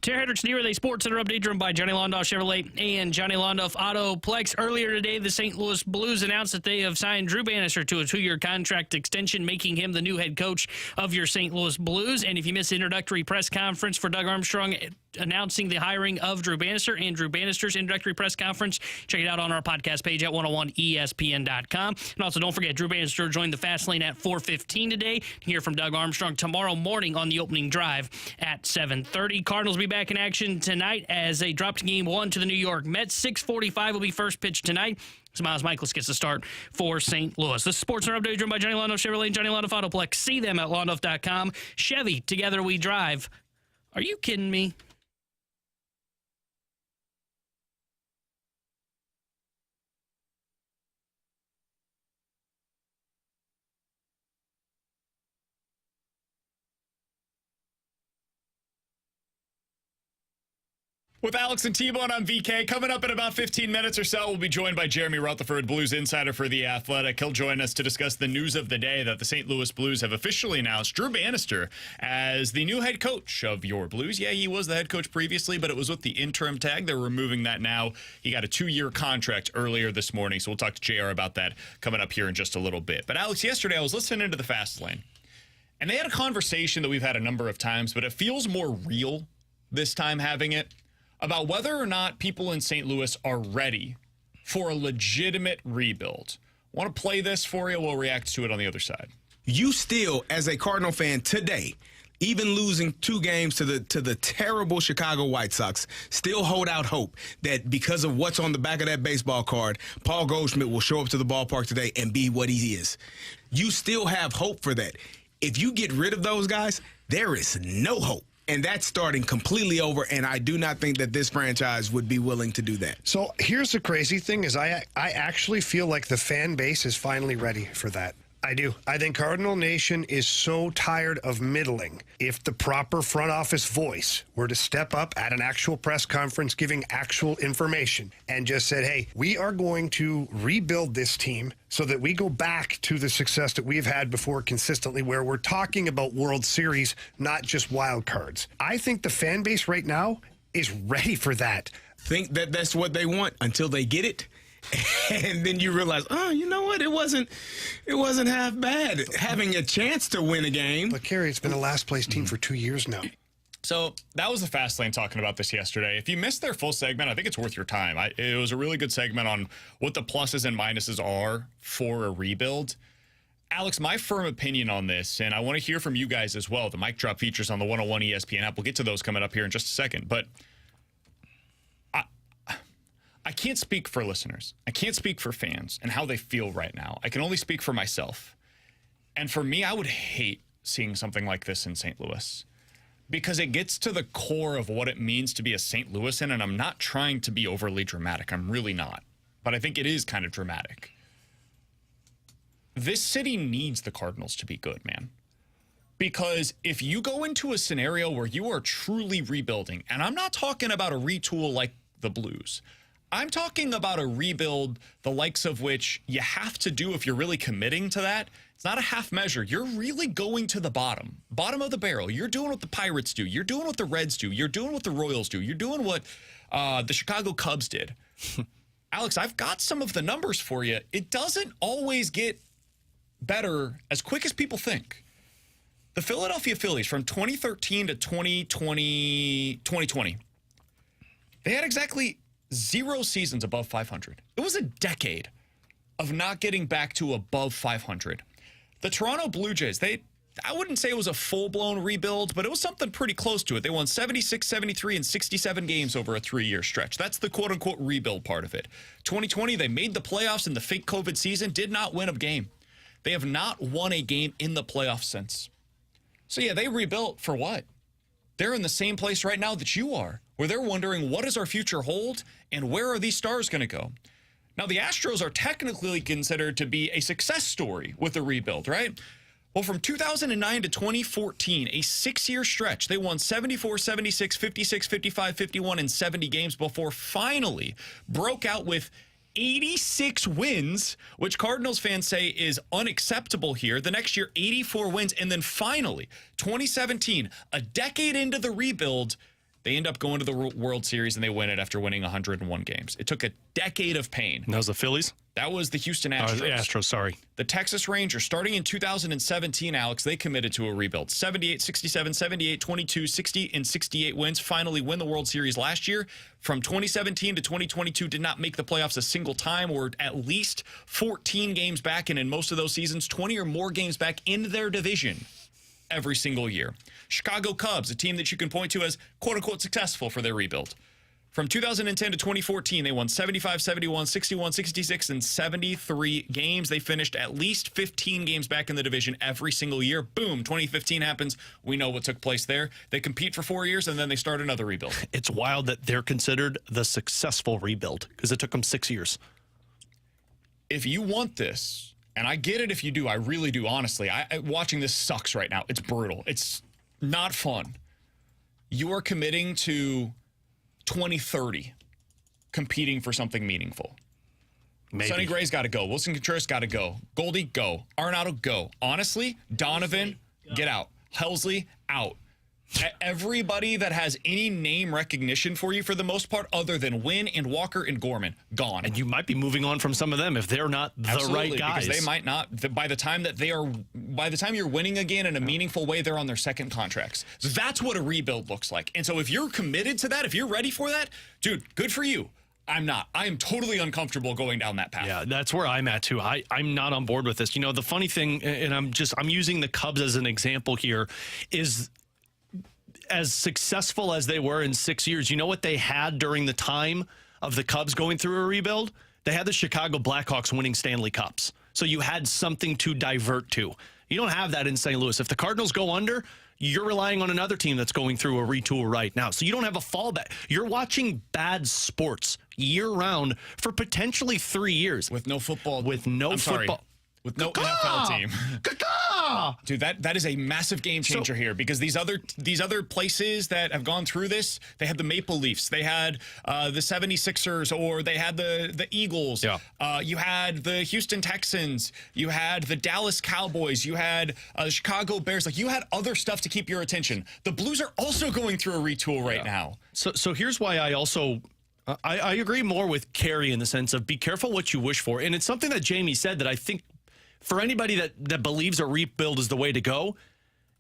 Terry Hendricks, the Relay Sports Center update driven by Johnny Londoff Chevrolet and Johnny Londoff Autoplex. Earlier today, the St. Louis Blues announced that they have signed Drew Bannister to a 2-year contract extension, making him the new head coach of your St. Louis Blues. And if you missed the introductory press conference for Doug Armstrong announcing the hiring of Drew Bannister and Drew Bannister's introductory press conference, check it out on our podcast page at 101ESPN.com. And also, don't forget, Drew Bannister joined the Fast Lane at 4:15 today. To hear from Doug Armstrong tomorrow morning on the opening drive at 7:30. Cardinals will be back in action tonight as they dropped game 1 to the New York Mets. 6:45 will be first pitch tonight. So Miles Michaelis gets the start for St. Louis. This is Sports Center update driven by Johnny Londoff Chevrolet and Johnny Londoff Autoplex. See them at londoff.com. Chevy, together we drive. Are you kidding me? With Alex and T-Bone on VK, coming up in about 15 minutes or so, we'll be joined by Jeremy Rutherford, Blues insider for The Athletic. He'll join us to discuss the news of the day that the St. Louis Blues have officially announced Drew Bannister as the new head coach of your Blues. Yeah, he was the head coach previously, but it was with the interim tag. They're removing that now. He got a 2-year contract earlier this morning, so we'll talk to JR about that coming up here in just a little bit. But Alex, yesterday I was listening to the Fast Lane, and they had a conversation that we've had a number of times, but it feels more real this time having it, about whether or not people in St. Louis are ready for a legitimate rebuild. Want to play this for you? We'll react to it on the other side. You still, as a Cardinal fan today, even losing 2 games to the terrible Chicago White Sox, still hold out hope that because of what's on the back of that baseball card, Paul Goldschmidt will show up to the ballpark today and be what he is. You still have hope for that. If you get rid of those guys, there is no hope. And that's starting completely over, and I do not think that this franchise would be willing to do that. So here's the crazy thing is I actually feel like the fan base is finally ready for that. I do. I think Cardinal Nation is so tired of middling. If the proper front office voice were to step up at an actual press conference giving actual information and just said, hey, we are going to rebuild this team so that we go back to the success that we've had before consistently, where we're talking about World Series, not just wild cards. I think the fan base right now is ready for that. Think that that's what they want until they get it. And then you realize, oh, you know what? It wasn't half bad having a chance to win a game. But Kerry, it's been a last place team for 2 years now. So that was the Fast Lane talking about this yesterday. If you missed their full segment, I think it's worth your time. It was a really good segment on what the pluses and minuses are for a rebuild. Alex, my firm opinion on this, and I want to hear from you guys as well. The mic drop features on the 101 ESPN app. We'll get to those coming up here in just a second. But I can't speak for listeners. I can't speak for fans and how they feel right now. I can only speak for myself. And for me, I would hate seeing something like this in St. Louis because it gets to the core of what it means to be a St. Louisan, and I'm not trying to be overly dramatic. I'm really not. But I think it is kind of dramatic. This city needs the Cardinals to be good, man. Because if you go into a scenario where you are truly rebuilding, and I'm not talking about a retool like the Blues, I'm talking about a rebuild the likes of which you have to do if you're really committing to that. It's not a half measure. You're really going to the bottom of the barrel. You're doing what the Pirates do. You're doing what the Reds do. You're doing what the Royals do. You're doing what the Chicago Cubs did. Alex, I've got some of the numbers for you. It doesn't always get better as quick as people think. The Philadelphia Phillies from 2013 to 2020, they had exactly 0 seasons above 500. It was a decade of not getting back to above 500. The Toronto Blue Jays, I wouldn't say it was a full-blown rebuild, but it was something pretty close to it. They won 76, 73, and 67 games over a 3-year stretch. That's the quote-unquote rebuild part of it. 2020, they made the playoffs in the fake COVID season, did not win a game. They have not won a game in the playoffs since. So yeah, they rebuilt for what? They're in the same place right now that you are, where they're wondering, what does our future hold, and where are these stars going to go? Now, the Astros are technically considered to be a success story with the rebuild, right? Well, from 2009 to 2014, a 6-year stretch, they won 74, 76, 56, 55, 51, and 70 games before finally broke out with 86 wins, which Cardinals fans say is unacceptable here. The next year, 84 wins. And then finally, 2017, a decade into the rebuild, they end up going to the World Series and they win it after winning 101 games. It took a decade of pain. And that was the Phillies? That was the Houston Astros. The Astros, sorry. The Texas Rangers, starting in 2017, Alex, they committed to a rebuild. 78, 67, 78, 22, 60, and 68 wins. Finally win the World Series last year. From 2017 to 2022, did not make the playoffs a single time, or at least 14 games back, and in most of those seasons, 20 or more games back in their division every single year. Chicago Cubs, a team that you can point to as quote-unquote successful for their rebuild. From 2010 to 2014, they won 75, 71, 61, 66, and 73 games. They finished at least 15 games back in the division every single year. Boom, 2015 happens. We know what took place there. They compete for 4 years, and then they start another rebuild. It's wild that they're considered the successful rebuild because it took them 6 years. If you want this, and I get it if you do, I really do, honestly. Watching this sucks right now. It's brutal. It's not fun. You are committing to 2030 competing for something meaningful. Maybe. Sonny Gray's got to go. Wilson Contreras got to go. Goldie, go. Arenado, go. Honestly, Donovan, get out. Helsley, out. Everybody that has any name recognition for you, for the most part, other than Wynn and Walker and Gorman, gone. And you might be moving on from some of them if they're not the Absolutely, right guys. because they might not. By the time you're winning again in a meaningful way, they're on their second contracts. So that's what a rebuild looks like. And so if you're committed to that, if you're ready for that, dude, good for you. I'm not. I am totally uncomfortable going down that path. Yeah, that's where I'm at too. I'm not on board with this. You know, the funny thing, and I'm using the Cubs as an example here, is as successful as they were in 6 years, you know what they had during the time of the Cubs going through a rebuild? They had the Chicago Blackhawks winning Stanley Cups. So you had something to divert to. You don't have that in St. Louis. If the Cardinals go under, you're relying on another team that's going through a retool right now. So you don't have a fallback. You're watching bad sports year-round for potentially 3 years. With no football. With no football. With no NFL team. Dude, that is a massive game changer here, because these other places that have gone through this, they had the Maple Leafs, they had the 76ers, or they had the Eagles. Yeah. You had the Houston Texans, you had the Dallas Cowboys, you had the Chicago Bears. Like, you had other stuff to keep your attention. The Blues are also going through a retool right now. So here's why I also I agree more with Carey in the sense of be careful what you wish for. And it's something that Jamie said that I think for anybody that believes a rebuild is the way to go,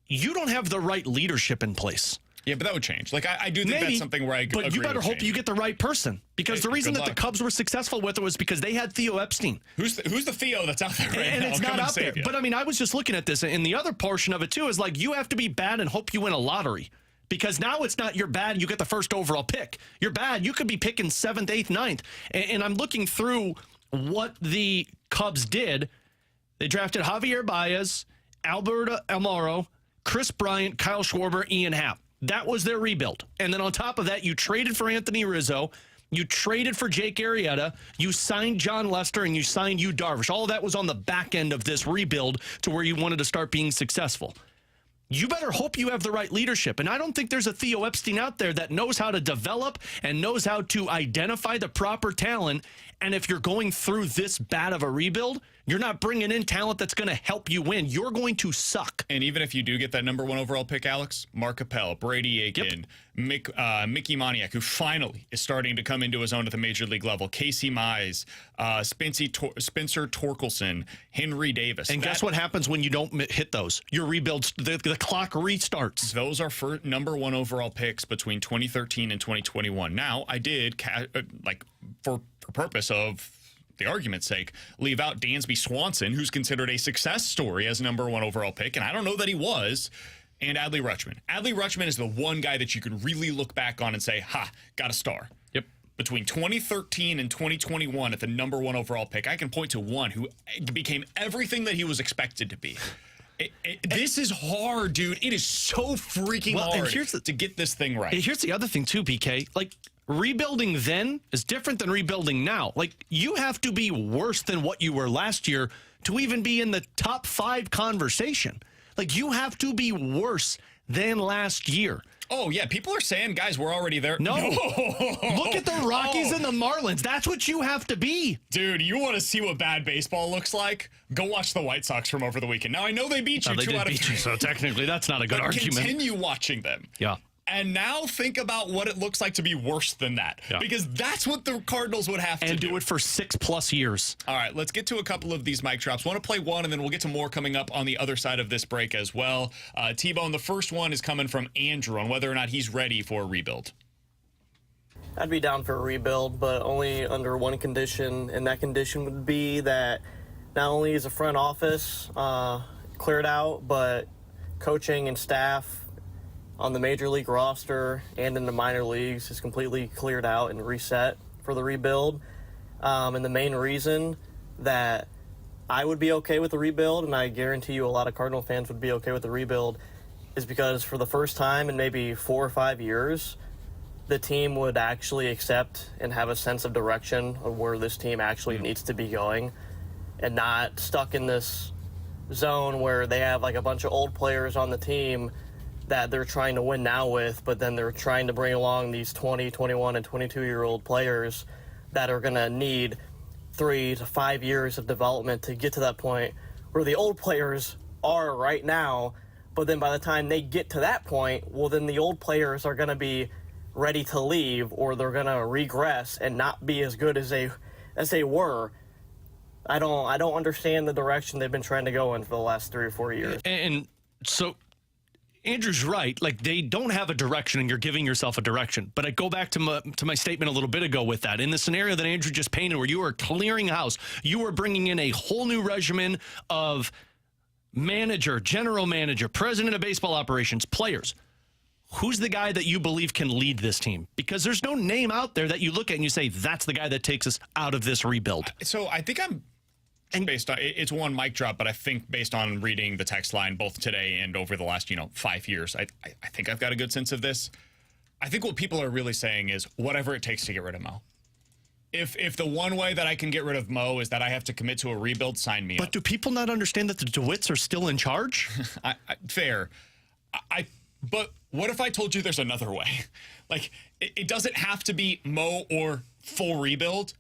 you don't have the right leadership in place. Yeah, but that would change. Like, I do think that's something where I agree. But you better hope you get the right person, because the reason that the Cubs were successful with it was because they had Theo Epstein. Who's the Theo that's out there right now? And it's not out there. But I mean, I was just looking at this, and the other portion of it too is like, you have to be bad and hope you win a lottery. Because now it's not you're bad, you get the first overall pick. You're bad, you could be picking 7th, 8th, 9th. And I'm looking through what the Cubs did. They drafted Javier Baez, Alberto Almaro, Chris Bryant, Kyle Schwarber, Ian Happ. That was their rebuild. And then on top of that, you traded for Anthony Rizzo, you traded for Jake Arrieta, you signed John Lester, and you signed Yu Darvish. All of that was on the back end of this rebuild to where you wanted to start being successful. You better hope you have the right leadership. And I don't think there's a Theo Epstein out there that knows how to develop and knows how to identify the proper talent. And if you're going through this bad of a rebuild, you're not bringing in talent that's going to help you win. You're going to suck. And even if you do get that number 1 overall pick, Alex, Mark Capel, Brady Aiken, Mickey Moniak, who finally is starting to come into his own at the major league level, Casey Mize, Spencer Torkelson, Henry Davis. And guess what happens when you don't hit those? Your rebuilds, the clock restarts. Those are for number 1 overall picks between 2013 and 2021. Now, I did, for purpose of the argument's sake, leave out Dansby Swanson, who's considered a success story as number 1 overall pick, and I don't know that he was, and Adley Rutschman. Adley Rutschman is the one guy that you can really look back on and say, ha, got a star. Yep. Between 2013 and 2021 at the number 1 overall pick, I can point to one who became everything that he was expected to be. This is hard, dude. It is so freaking hard to get this thing right. Here's the other thing, too, PK. Like, rebuilding then is different than rebuilding now. Like, you have to be worse than what you were last year to even be in the top 5 conversation. Like, you have to be worse than last year. Oh, yeah. People are saying, guys, we're already there. No. Look at the Rockies and the Marlins. That's what you have to be. Dude, you want to see what bad baseball looks like? Go watch the White Sox from over the weekend. Now, I know they beat you 2 out of 3. So technically, that's not a good argument. Continue watching them. Yeah. And now think about what it looks like to be worse than that. Yeah. Because that's what the Cardinals would have to do. And do it for 6+ years. All right, let's get to a couple of these mic drops. I want to play one, and then we'll get to more coming up on the other side of this break as well. T-Bone, the first one is coming from Andrew on whether or not he's ready for a rebuild. I'd be down for a rebuild, but only under one condition, and that condition would be that not only is the front office cleared out, but coaching and staff on the major league roster and in the minor leagues is completely cleared out and reset for the rebuild. And the main reason that I would be okay with the rebuild, and I guarantee you a lot of Cardinal fans would be okay with the rebuild, is because for the first time in maybe 4 or 5 years, the team would actually accept and have a sense of direction of where this team actually needs to be going, and not stuck in this zone where they have like a bunch of old players on the team that they're trying to win now with, but then they're trying to bring along these 20, 21, and 22-year-old players that are going to need 3 to 5 years of development to get to that point where the old players are right now. But then by the time they get to that point, well, then the old players are going to be ready to leave, or they're going to regress and not be as good as they were. I don't understand the direction they've been trying to go in for the last 3 or 4 years. And so Andrew's right. Like, they don't have a direction, and you're giving yourself a direction. But I go back to my statement a little bit ago with that. In the scenario that Andrew just painted, where you are clearing house, you are bringing in a whole new regimen of manager, general manager, president of baseball operations, players. Who's the guy that you believe can lead this team? Because there's no name out there that you look at and you say, that's the guy that takes us out of this rebuild. So I think based on, it's one mic drop, but I think based on reading the text line both today and over the last 5 years, I think I've got a good sense of this. I think what people are really saying is whatever it takes to get rid of Mo. If the one way that I can get rid of Mo is that I have to commit to a rebuild, sign me up. But do people not understand that the DeWitts are still in charge? Fair. But what if I told you there's another way? Like, it doesn't have to be Mo or full rebuild.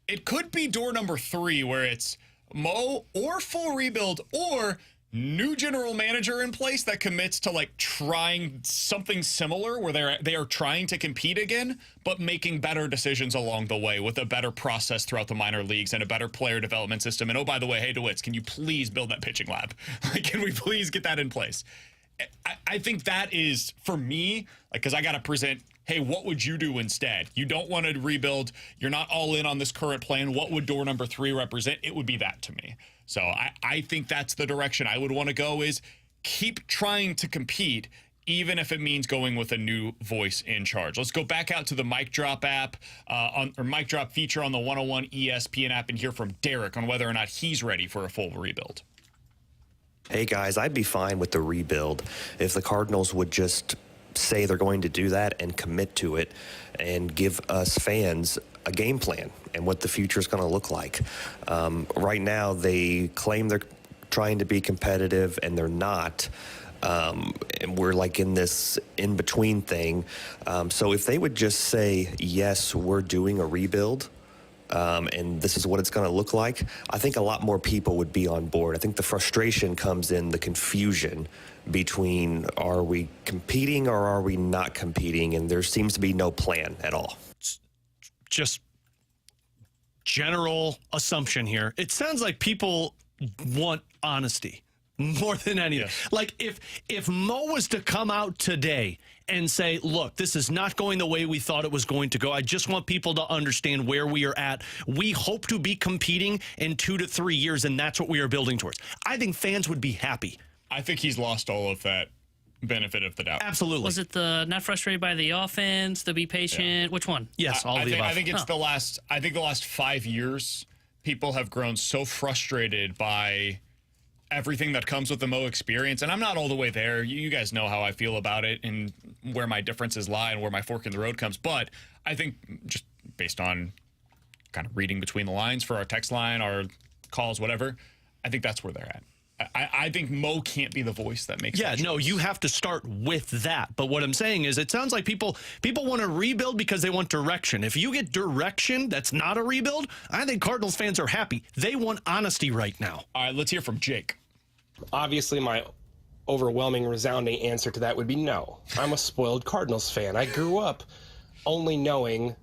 It could be door number 3, where it's Mo or full rebuild, or new general manager in place that commits to like trying something similar, where they are trying to compete again, but making better decisions along the way with a better process throughout the minor leagues and a better player development system. And oh, by the way, hey, DeWitts, can you please build that pitching lab? Like, can we please get that in place? I think that is, for me, like, because I got to present, hey, what would you do instead? You don't want to rebuild. You're not all in on this current plan. What would door number 3 represent? It would be that to me. So I think that's the direction I would want to go, is keep trying to compete, even if it means going with a new voice in charge. Let's go back out to the mic drop app, or mic drop feature on the 101 ESPN app, and hear from Derek on whether or not he's ready for a full rebuild. Hey guys, I'd be fine with the rebuild if the Cardinals would just say they're going to do that and commit to it and give us fans a game plan and what the future is going to look like. Right now, they claim they're trying to be competitive, and they're not. And we're like in this in-between thing. So if they would just say, yes, we're doing a rebuild, and this is what it's going to look like, I think a lot more people would be on board. I think the frustration comes in the confusion between, are we competing or are we not competing? And there seems to be no plan at all. Just general assumption here. It sounds like people want honesty more than anything. Yes. Like, if Mo was to come out today and say, look, this is not going the way we thought it was going to go. I just want people to understand where we are at. We hope to be competing in 2 to 3 years, and that's what we are building towards. I think fans would be happy. I think he's lost all of that benefit of the doubt. Absolutely. Was it the not frustrated by the offense, the be patient? Yeah. Which one? Yes, all of the above. I think it's the last 5 years, people have grown so frustrated by everything that comes with the Mo experience. And I'm not all the way there. You guys know how I feel about it and where my differences lie and where my fork in the road comes. But I think, just based on kind of reading between the lines for our text line, our calls, whatever, I think that's where they're at. I think Mo can't be the voice that makes that choice. No, you have to start with that. But what I'm saying is, it sounds like people want to rebuild because they want direction. If you get direction that's not a rebuild, I think Cardinals fans are happy. They want honesty right now. All right, let's hear from Jake. Obviously, my overwhelming, resounding answer to that would be no. I'm a spoiled Cardinals fan. I grew up only knowing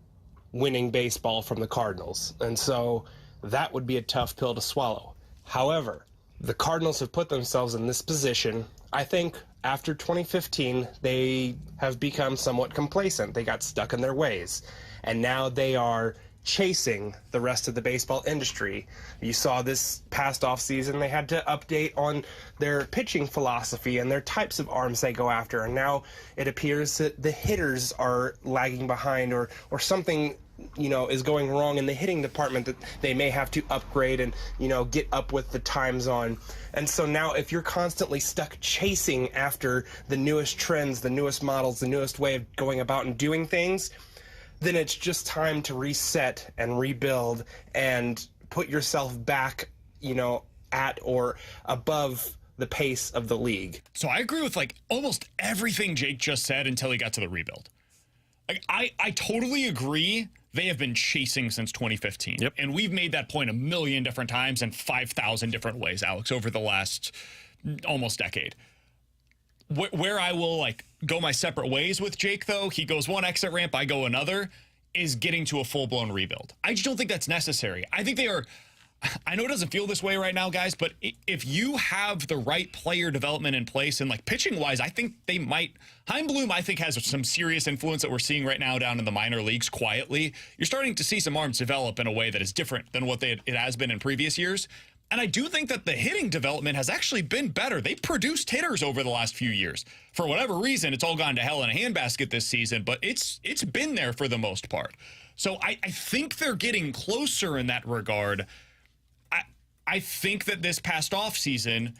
winning baseball from the Cardinals. And so that would be a tough pill to swallow. However, the Cardinals have put themselves in this position. I think after 2015, they have become somewhat complacent. They got stuck in their ways. And now they are chasing the rest of the baseball industry. You saw this past offseason, they had to update on their pitching philosophy and their types of arms they go after. And now it appears that the hitters are lagging behind, or something is going wrong in the hitting department that they may have to upgrade and, get up with the times on. And so now if you're constantly stuck chasing after the newest trends, the newest models, the newest way of going about and doing things, then it's just time to reset and rebuild and put yourself back, at or above the pace of the league. So I agree with like almost everything Jake just said until he got to the rebuild. Like I totally agree. They have been chasing since 2015. Yep. And we've made that point a million different times in 5,000 different ways, Alex, over the last almost decade. Where I will like go my separate ways with Jake, though, he goes one exit ramp, I go another, is getting to a full-blown rebuild. I just don't think that's necessary. I think they are. I know it doesn't feel this way right now, guys, but if you have the right player development in place and like pitching wise, I think they might. Heimblum, I think, has some serious influence that we're seeing right now down in the minor leagues quietly. You're starting to see some arms develop in a way that is different than what it has been in previous years. And I do think that the hitting development has actually been better. They've produced hitters over the last few years. For whatever reason, it's all gone to hell in a handbasket this season, but it's been there for the most part. So I think they're getting closer in that regard. I think that this past offseason,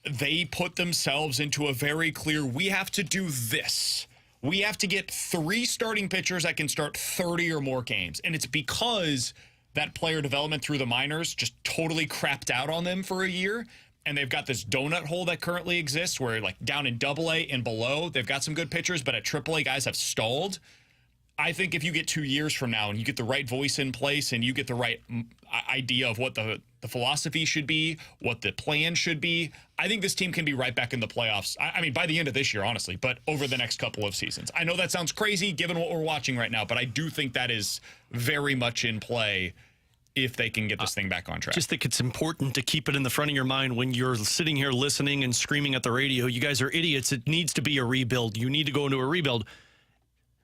they put themselves into a very clear, we have to do this. We have to get 3 starting pitchers that can start 30 or more games. And it's because that player development through the minors just totally crapped out on them for a year. And they've got this donut hole that currently exists where like down in AA and below, they've got some good pitchers, but at AAA guys have stalled. I think if you get 2 years from now and you get the right voice in place and you get the right idea of what the philosophy should be, what the plan should be, I think this team can be right back in the playoffs. I mean, by the end of this year, honestly, but over the next couple of seasons. I know that sounds crazy given what we're watching right now, but I do think that is very much in play if they can get this thing back on track. Just think it's important to keep it in the front of your mind when you're sitting here listening and screaming at the radio. You guys are idiots. It needs to be a rebuild. You need to go into a rebuild.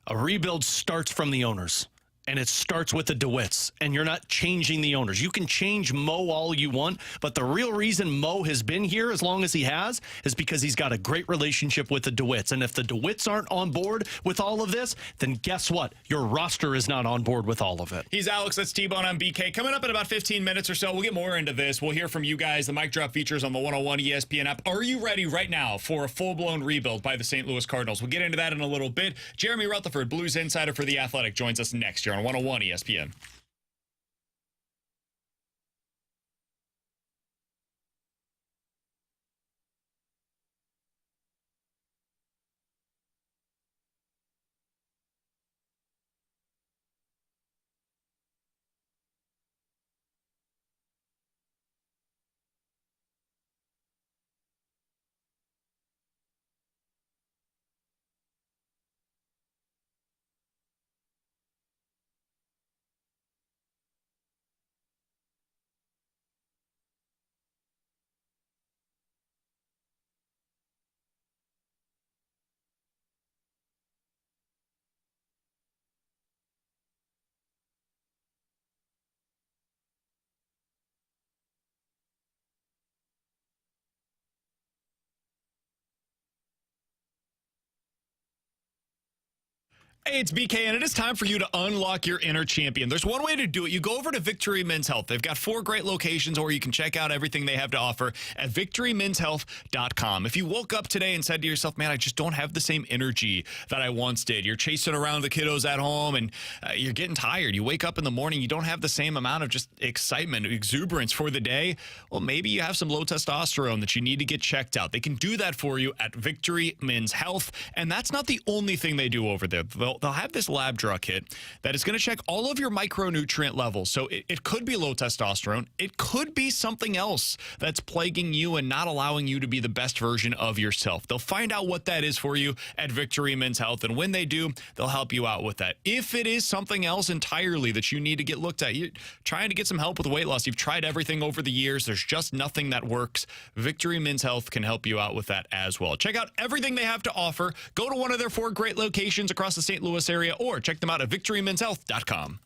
A rebuild starts from the owners, and it starts with the DeWitts, and you're not changing the owners. You can change Mo all you want, but the real reason Mo has been here as long as he has is because he's got a great relationship with the DeWitts. And if the DeWitts aren't on board with all of this, then guess what? Your roster is not on board with all of it. He's Alex, that's T-Bone, I'm BK. Coming up in about 15 minutes or so, we'll get more into this. We'll hear from you guys. The mic drop features on the 101 ESPN app. Are you ready right now for a full-blown rebuild by the St. Louis Cardinals? We'll get into that in a little bit. Jeremy Rutherford, Blues insider for The Athletic, joins us next year on 101 ESPN. Hey, it's BK, and it is time for you to unlock your inner champion. There's one way to do it. You go over to Victory Men's Health. They've got 4 great locations, or you can check out everything they have to offer at victorymenshealth.com. If you woke up today and said to yourself, man, I just don't have the same energy that I once did. You're chasing around the kiddos at home, and you're getting tired. You wake up in the morning, you don't have the same amount of just excitement, exuberance for the day. Well, maybe you have some low testosterone that you need to get checked out. They can do that for you at Victory Men's Health, and that's not the only thing they do over there. They'll have this lab draw kit that is going to check all of your micronutrient levels. So it could be low testosterone. It could be something else that's plaguing you and not allowing you to be the best version of yourself. They'll find out what that is for you at Victory Men's Health. And when they do, they'll help you out with that. If it is something else entirely that you need to get looked at, you're trying to get some help with weight loss. You've tried everything over the years. There's just nothing that works. Victory Men's Health can help you out with that as well. Check out everything they have to offer. Go to one of their 4 great locations across the St. Louis area, or check them out at victorymenshealth.com.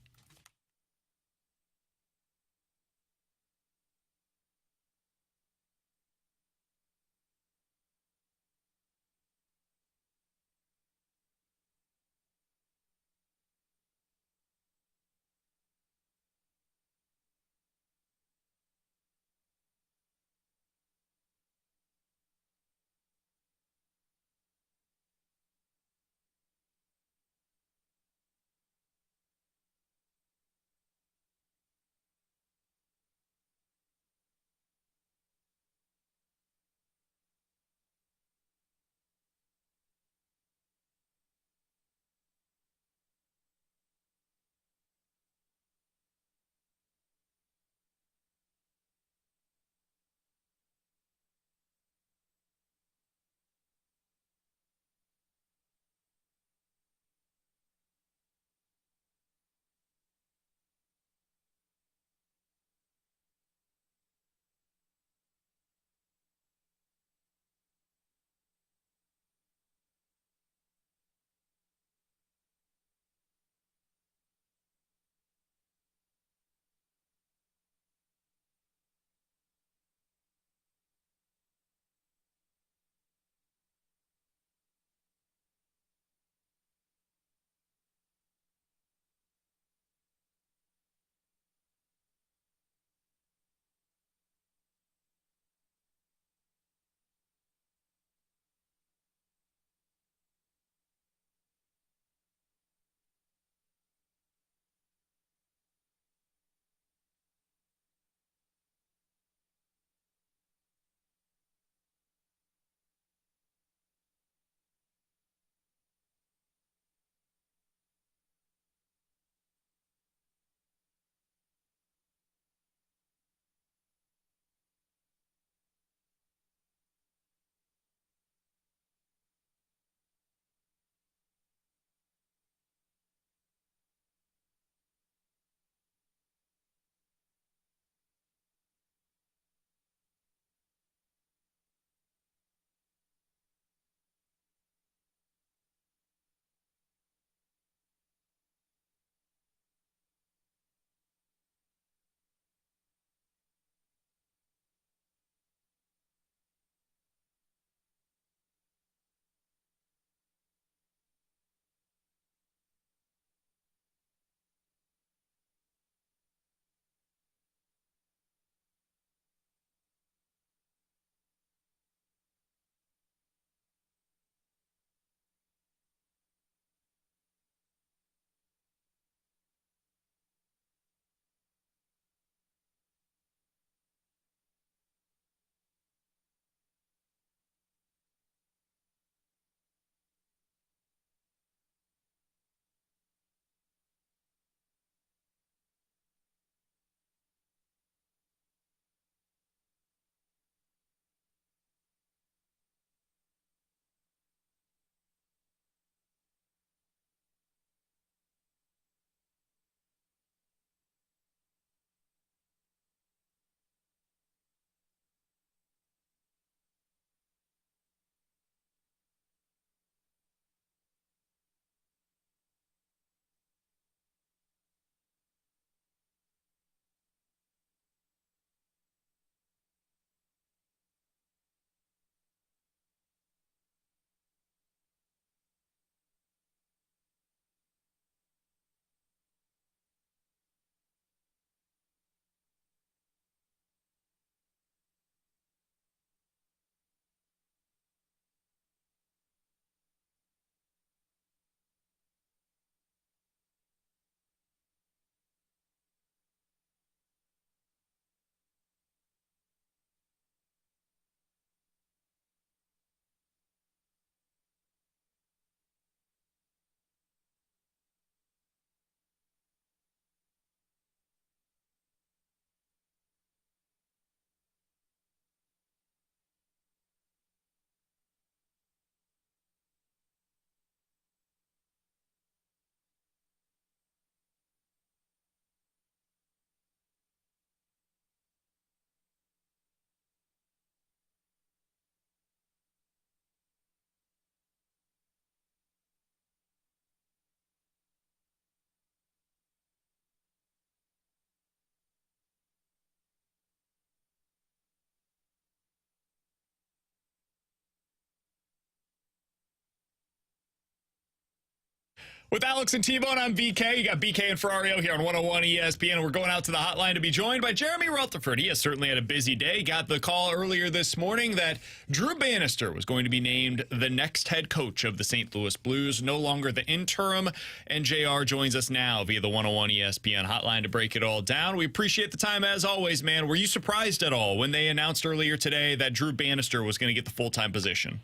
With Alex and T-Bone, I'm VK. You got BK and Ferrario here on 101 ESPN. We're going out to the hotline to be joined by Jeremy Rutherford. He has certainly had a busy day. Got the call earlier this morning that Drew Bannister was going to be named the next head coach of the St. Louis Blues, no longer the interim. And JR joins us now via the 101 ESPN hotline to break it all down. We appreciate the time as always, man. Were you surprised at all when they announced earlier today that Drew Bannister was going to get the full-time position?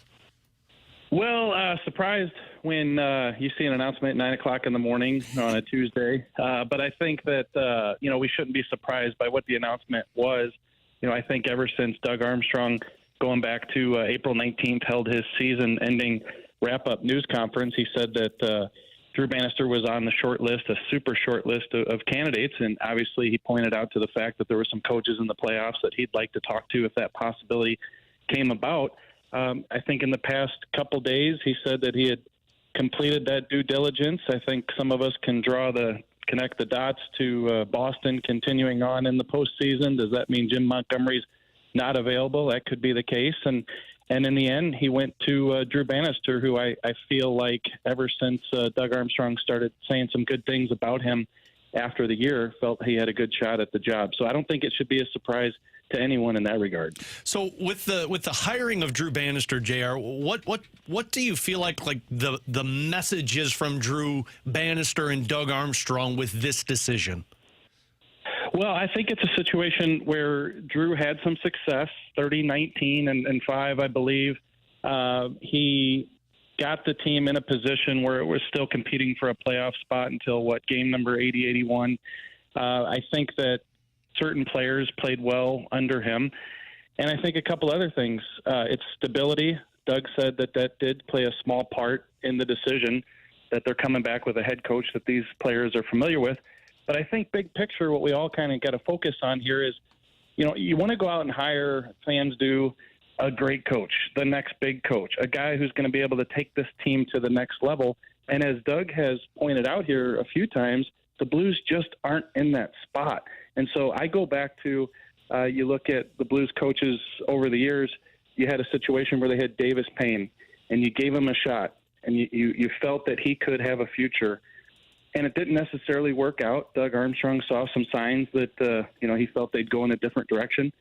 Well, surprised when you see an announcement at 9 o'clock in the morning on a Tuesday. But I think that, we shouldn't be surprised by what the announcement was. I think ever since Doug Armstrong, going back to April 19th, held his season-ending wrap-up news conference, he said that Drew Bannister was on the short list, a super short list of candidates. And obviously he pointed out to the fact that there were some coaches in the playoffs that he'd like to talk to if that possibility came about. I think in the past couple days, he said that he had completed that due diligence. I think some of us can connect the dots to Boston continuing on in the postseason. Does that mean Jim Montgomery's not available? That could be the case. And in the end, he went to Drew Bannister, who I feel like ever since Doug Armstrong started saying some good things about him after the year, felt he had a good shot at the job. So I don't think it should be a surprise to anyone in that regard. So with the hiring of Drew Bannister, JR, what do you feel like the message is from Drew Bannister and Doug Armstrong with this decision? Well, I think it's a situation where Drew had some success, 30-19 and 5, I believe. He got the team in a position where it was still competing for a playoff spot until game number 80-81. I think that certain players played well under him. And I think a couple other things. It's stability. Doug said that did play a small part in the decision, that they're coming back with a head coach that these players are familiar with. But I think big picture, what we all kind of got to focus on here is, you want to go out and hire, fans do, a great coach, the next big coach, a guy who's going to be able to take this team to the next level. And as Doug has pointed out here a few times, the Blues just aren't in that spot. And so I go back to, you look at the Blues coaches over the years, you had a situation where they had Davis Payne, and you gave him a shot, and you felt that he could have a future. And it didn't necessarily work out. Doug Armstrong saw some signs that, he felt they'd go in a different direction.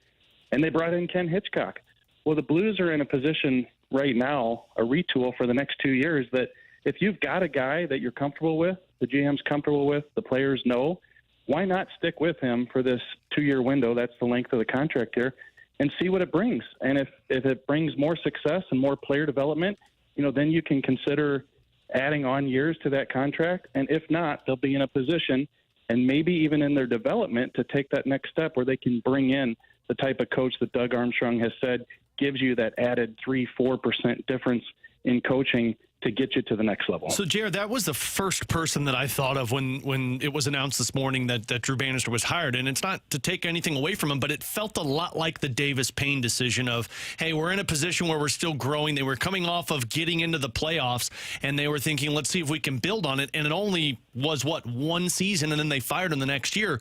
And they brought in Ken Hitchcock. Well, the Blues are in a position right now, a retool for the next 2 years, that if you've got a guy that you're comfortable with, the GM's comfortable with, the players know, why not stick with him for this 2-year window? That's the length of the contract here, and see what it brings. And if it brings more success and more player development, then you can consider adding on years to that contract. And if not, they'll be in a position, and maybe even in their development, to take that next step where they can bring in the type of coach that Doug Armstrong has said gives you that added 3-4% difference in coaching to get you to the next level. So, Jared, that was the first person that I thought of when it was announced this morning that Drew Bannister was hired. And it's not to take anything away from him, but it felt a lot like the Davis Payne decision of, hey, we're in a position where we're still growing. They were coming off of getting into the playoffs, and they were thinking, let's see if we can build on it. And it only was, one season, and then they fired him the next year.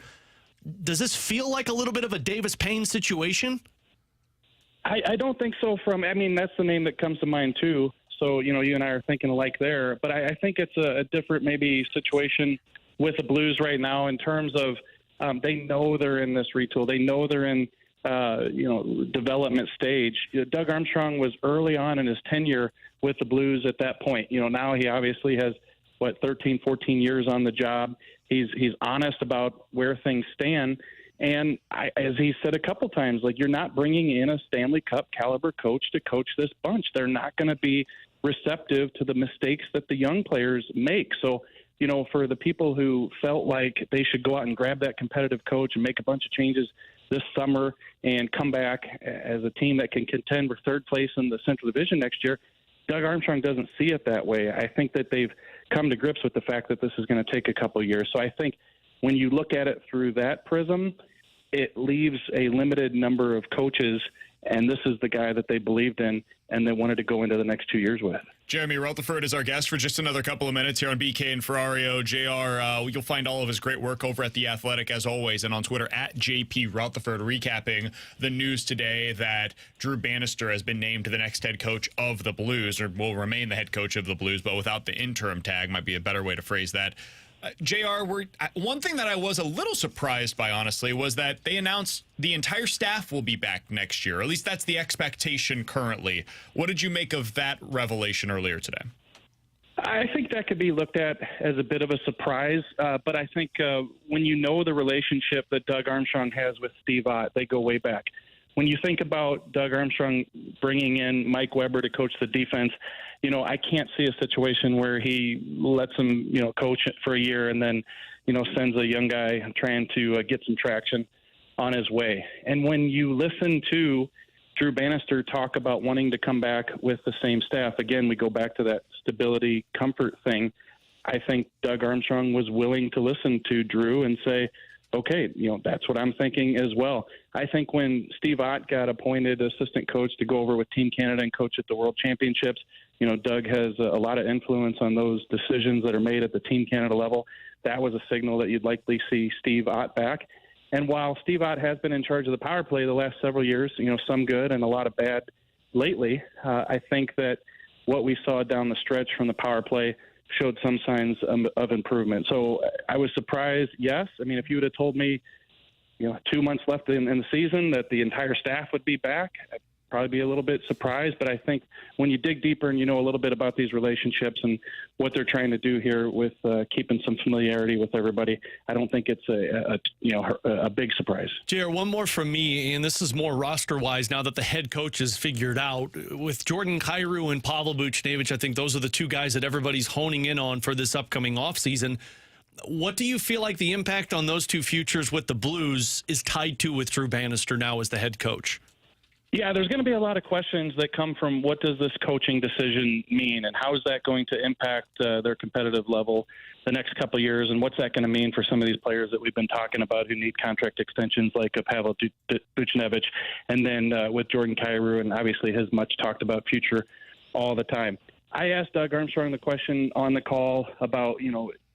Does this feel like a little bit of a Davis Payne situation? I don't think so. That's the name that comes to mind, too. So, you and I are thinking alike there. But I think it's a different maybe situation with the Blues right now in terms of they know they're in this retool. They know they're in, development stage. Doug Armstrong was early on in his tenure with the Blues at that point. Now he obviously has, 13, 14 years on the job. He's honest about where things stand. And as he said a couple times, you're not bringing in a Stanley Cup caliber coach to coach this bunch. They're not going to be receptive to the mistakes that the young players make. So, for the people who felt like they should go out and grab that competitive coach and make a bunch of changes this summer and come back as a team that can contend for third place in the Central Division next year, Doug Armstrong doesn't see it that way. I think that they've come to grips with the fact that this is going to take a couple of years. So I think when you look at it through that prism, it leaves a limited number of coaches, and this is the guy that they believed in and they wanted to go into the next 2 years with. Jeremy Rutherford is our guest for just another couple of minutes here on BK and Ferrario. JR, you'll find all of his great work over at The Athletic, as always, and on Twitter at JP Rutherford, recapping the news today that Drew Bannister has been named the next head coach of the Blues, or will remain the head coach of the Blues, but without the interim tag, might be a better way to phrase that. JR, one thing that I was a little surprised by, honestly, was that they announced the entire staff will be back next year. At least that's the expectation currently. What did you make of that revelation earlier today? I think that could be looked at as a bit of a surprise, but I think when you know the relationship that Doug Armstrong has with Steve Ott, they go way back. When you think about Doug Armstrong bringing in Mike Weber to coach the defense, I can't see a situation where he lets him, coach for a year and then, sends a young guy trying to get some traction on his way. And when you listen to Drew Bannister talk about wanting to come back with the same staff, again, we go back to that stability, comfort thing. I think Doug Armstrong was willing to listen to Drew and say, okay, that's what I'm thinking as well. I think when Steve Ott got appointed assistant coach to go over with Team Canada and coach at the World Championships, Doug has a lot of influence on those decisions that are made at the Team Canada level. That was a signal that you'd likely see Steve Ott back. And while Steve Ott has been in charge of the power play the last several years, some good and a lot of bad lately, I think that what we saw down the stretch from the power play showed some signs of improvement. So I was surprised, yes. I mean, if you would have told me, 2 months left in the season that the entire staff would be back, I'd probably be a little bit surprised. But I think when you dig deeper and you know a little bit about these relationships and what they're trying to do here with keeping some familiarity with everybody, I don't think it's a big surprise. JR, one more from me, and this is more roster-wise now that the head coach is figured out. With Jordan Kyrou and Pavel Buchnevich, I think those are the two guys that everybody's honing in on for this upcoming offseason. What do you feel like the impact on those two futures with the Blues is tied to with Drew Bannister now as the head coach? Yeah, there's going to be a lot of questions that come from what does this coaching decision mean and how is that going to impact their competitive level the next couple of years, and what's that going to mean for some of these players that we've been talking about who need contract extensions like Pavel Buchnevich, and then with Jordan Kyrou and obviously his much talked about future all the time. I asked Doug Armstrong the question on the call about,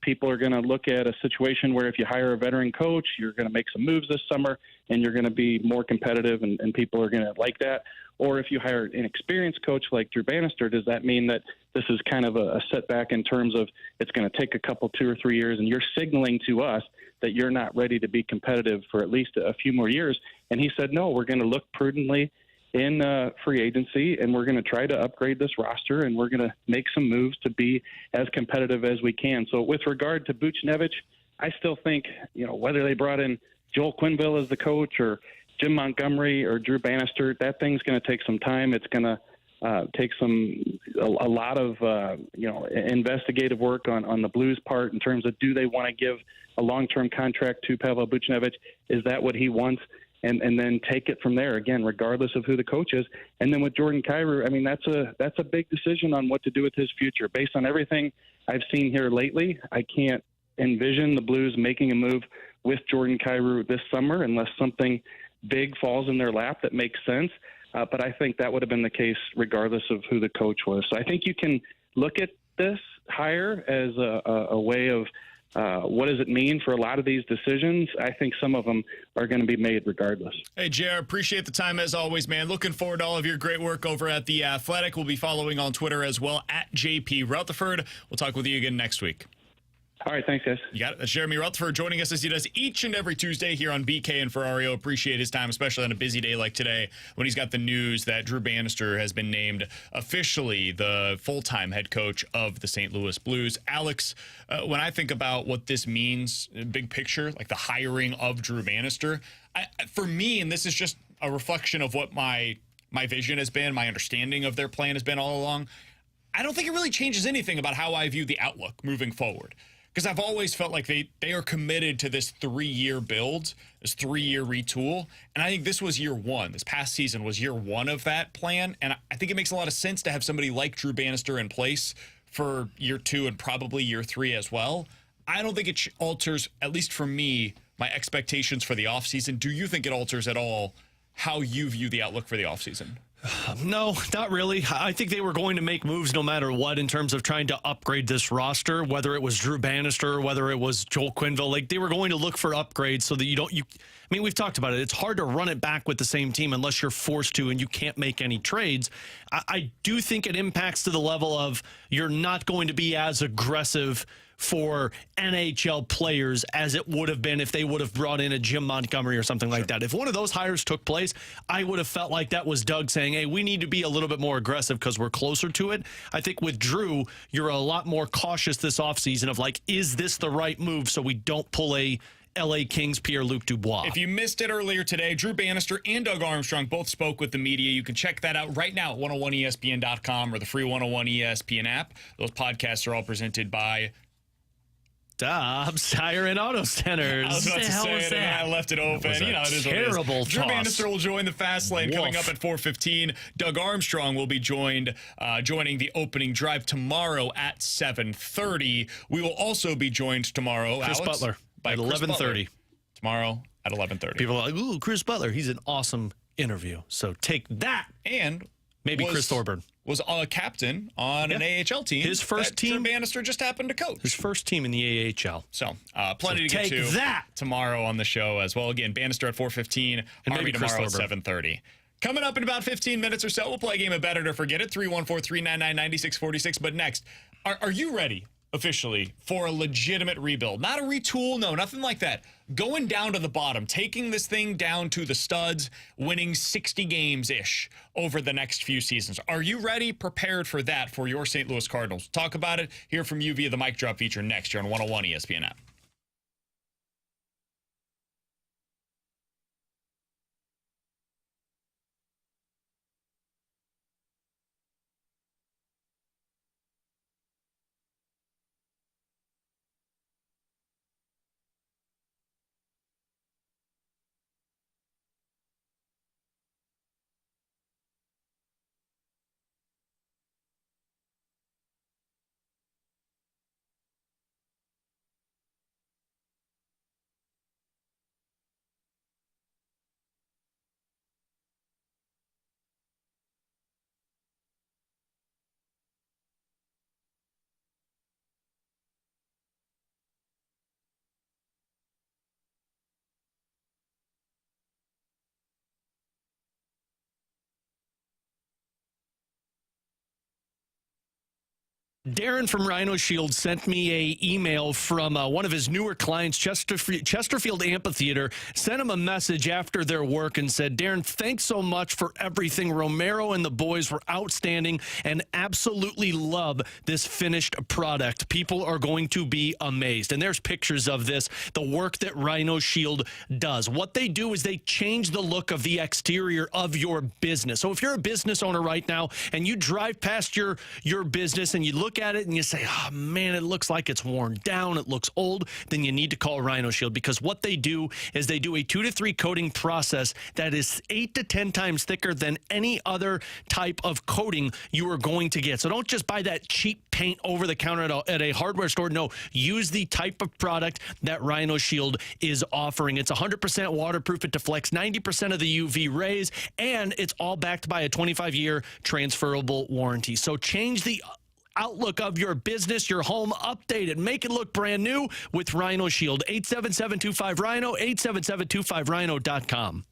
people are going to look at a situation where if you hire a veteran coach, you're going to make some moves this summer and you're going to be more competitive and people are going to like that. Or if you hire an experienced coach like Drew Bannister, does that mean that this is kind of a setback in terms of it's going to take a couple, 2 or 3 years and you're signaling to us that you're not ready to be competitive for at least a few more years? And he said, no, we're going to look prudently in free agency, and we're going to try to upgrade this roster, and we're going to make some moves to be as competitive as we can. So with regard to Buchnevich, I still think, whether they brought in Joel Quenneville as the coach or Jim Montgomery or Drew Bannister, that thing's going to take some time. It's going to take a lot of, investigative work on the Blues' part in terms of do they want to give a long-term contract to Pavel Buchnevich? Is that what he wants? And then take it from there, again, regardless of who the coach is. And then with Jordan Kyrou, I mean, that's a big decision on what to do with his future. Based on everything I've seen here lately, I can't envision the Blues making a move with Jordan Kyrou this summer unless something big falls in their lap that makes sense. But I think that would have been the case regardless of who the coach was. So I think you can look at this hire as a way of what does it mean for a lot of these decisions? I think some of them are going to be made regardless. Hey, JR, appreciate the time as always, man. Looking forward to all of your great work over at The Athletic. We'll be following on Twitter as well, at JP Rutherford. We'll talk with you again next week. All right, thanks, guys. You got it. That's Jeremy Rutherford joining us as he does each and every Tuesday here on BK and Ferrario. Appreciate his time, especially on a busy day like today when he's got the news that Drew Bannister has been named officially the full-time head coach of the St. Louis Blues. Alex, when I think about what this means, big picture, like the hiring of Drew Bannister, for me, and this is just a reflection of what my vision has been, my understanding of their plan has been all along, I don't think it really changes anything about how I view the outlook moving forward. Because I've always felt like they are committed to this 3-year build, this 3-year retool. And I think this was year one. This past season was year one of that plan. And I think it makes a lot of sense to have somebody like Drew Bannister in place for year 2 and probably year 3 as well. I don't think it alters, at least for me, my expectations for the offseason. Do you think it alters at all how you view the outlook for the offseason? No, not really. I think they were going to make moves no matter what in terms of trying to upgrade this roster, whether it was Drew Bannister, whether it was Joel Quenneville. Like, they were going to look for upgrades so that I mean, we've talked about it. It's hard to run it back with the same team unless you're forced to and you can't make any trades. I do think it impacts to the level of you're not going to be as aggressive for NHL players as it would have been if they would have brought in a Jim Montgomery or something like that. If one of those hires took place, I would have felt like that was Doug saying, hey, we need to be a little bit more aggressive because we're closer to it. I think with Drew, you're a lot more cautious this offseason of like, is this the right move so we don't pull a LA Kings Pierre-Luc Dubois. If you missed it earlier today, Drew Bannister and Doug Armstrong both spoke with the media. You can check that out right now at 101ESPN.com or the free 101 ESPN app. Those podcasts are all presented by Dobbs Tire and Auto Centers. I was about to say it, and I left it open. It is terrible. Toss. Drew Bannister will join the fast lane coming up at 4:15. Doug Armstrong will be joining the opening drive tomorrow at 7:30. We will also be joined tomorrow, Chris Alex, Butler by at Chris 11:30 Butler. Tomorrow at 11:30. People are like, ooh, Chris Butler. He's an awesome interview. So take that. And maybe Chris Thorburn was a captain on an AHL team. His first team. Drew Bannister just happened to coach. His first team in the AHL. So plenty to get to that tomorrow on the show as well. Again, Bannister at 4:15, and Army maybe Chris tomorrow at Thorburn. 7:30. Coming up in about 15 minutes or so, we'll play a game of Bet It or Forget It, 314-399-9646. But next, are you ready officially for a legitimate rebuild? Not a retool, no, nothing like that. Going down to the bottom, taking this thing down to the studs, winning 60 games-ish over the next few seasons. Are you ready, prepared for that for your St. Louis Cardinals? Talk about it, hear from you via the Mic Drop feature next year on 101 ESPN app. Darren from Rhino Shield sent me a email from one of his newer clients, Chesterfield Amphitheater, sent him a message after their work and said, Darren, thanks so much for everything. Romero and the boys were outstanding and absolutely love this finished product. People are going to be amazed. And there's pictures of this, the work that Rhino Shield does. What they do is they change the look of the exterior of your business. So if you're a business owner right now and you drive past your business and you look at it and you say, oh man, it looks like it's worn down, it looks old, then you need to call Rhino Shield, because what they do is they do a 2 to 3 coating process that is 8 to 10 times thicker than any other type of coating you are going to get. So don't just buy that cheap paint over the counter at a hardware store. No, use the type of product that Rhino Shield is offering. It's 100% waterproof. It deflects 90% of the UV rays, and it's all backed by a 25-year transferable warranty. So change the outlook of your business, your home, update it, make it look brand new with Rhino Shield. 877-25-RHINO, 877-25rhino.com.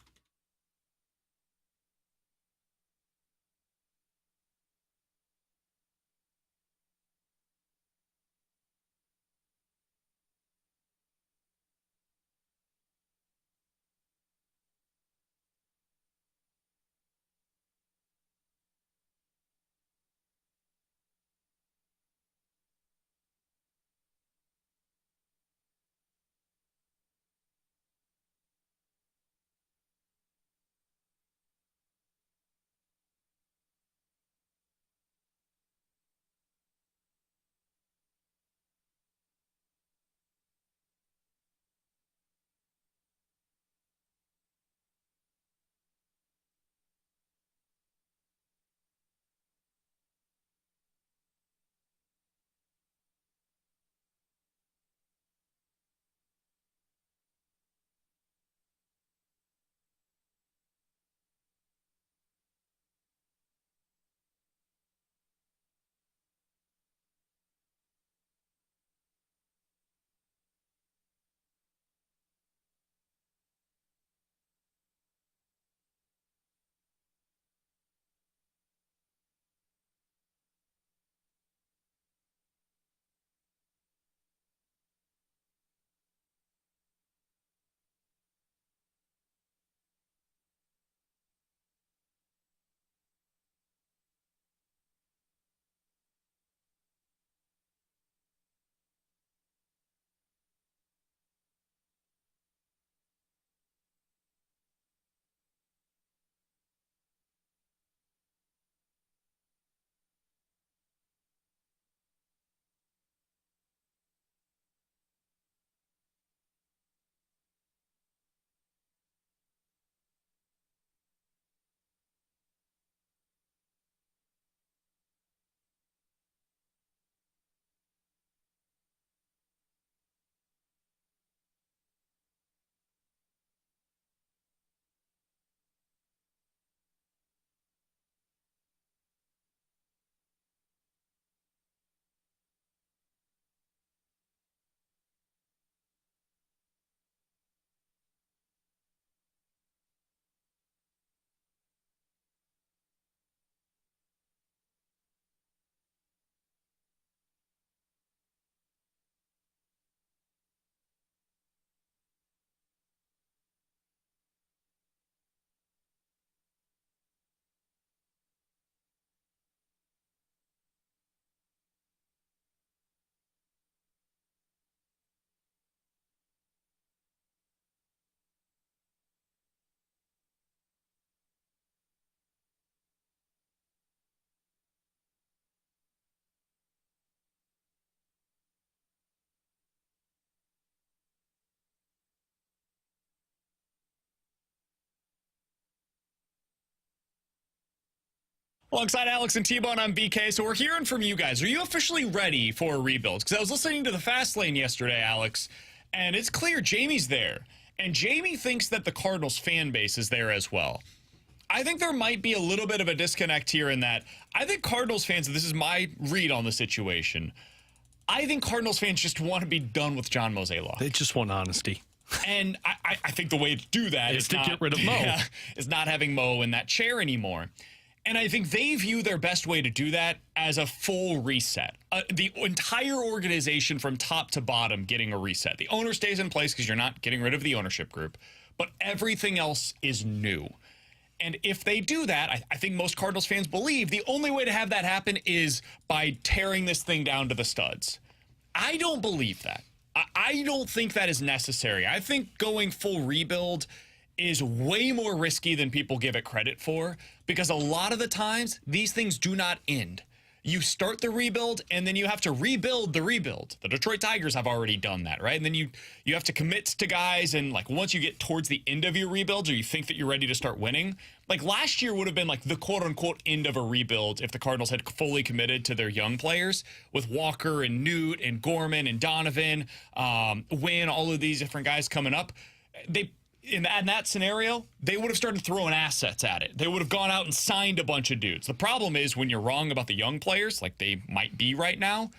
Alongside Alex and T-Bone, I'm BK. So we're hearing from you guys. Are you officially ready for a rebuild? Because I was listening to the Fast Lane yesterday, Alex, and it's clear Jamie's there. And Jamie thinks that the Cardinals fan base is there as well. I think there might be a little bit of a disconnect here in that I think Cardinals fans, this is my read on the situation, I think Cardinals fans just want to be done with John Mozeliak. They just want honesty. And I think the way to do that is to get rid of Mo. Yeah, is not having Mo in that chair anymore. And I think they view their best way to do that as a full reset. The entire organization from top to bottom getting a reset. The owner stays in place because you're not getting rid of the ownership group, but everything else is new. And if they do that, I think most Cardinals fans believe the only way to have that happen is by tearing this thing down to the studs. I don't believe that. I don't think that is necessary. I think going full rebuild is way more risky than people give it credit for, because a lot of the times these things do not end. You start the rebuild and then you have to rebuild the rebuild. The Detroit Tigers have already done that, right? And then you have to commit to guys, and like once you get towards the end of your rebuild or you think that you're ready to start winning, like last year would have been like the quote unquote end of a rebuild if the Cardinals had fully committed to their young players with Walker and Newt and Gorman and Donovan, Wynn, all of these different guys coming up. In that scenario, they would have started throwing assets at it. They would have gone out and signed a bunch of dudes. The problem is when you're wrong about the young players, like they might be right now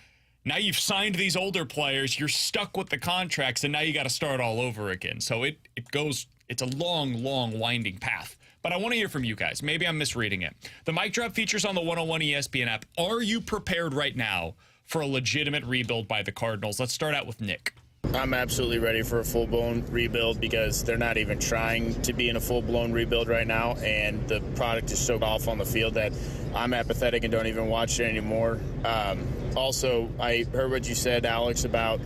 you've signed these older players, you're stuck with the contracts, and now you got to start all over again. So it's a long, winding path. But I want to hear from you guys. Maybe I'm misreading it. The Mic Drop features on the 101 ESPN app. Are you prepared right now for a legitimate rebuild by the Cardinals? Let's start out with Nick. I'm absolutely ready for a full-blown rebuild because they're not even trying to be in a full-blown rebuild right now, and the product is so off on the field that I'm apathetic and don't even watch it anymore. Also, I heard what you said, Alex, about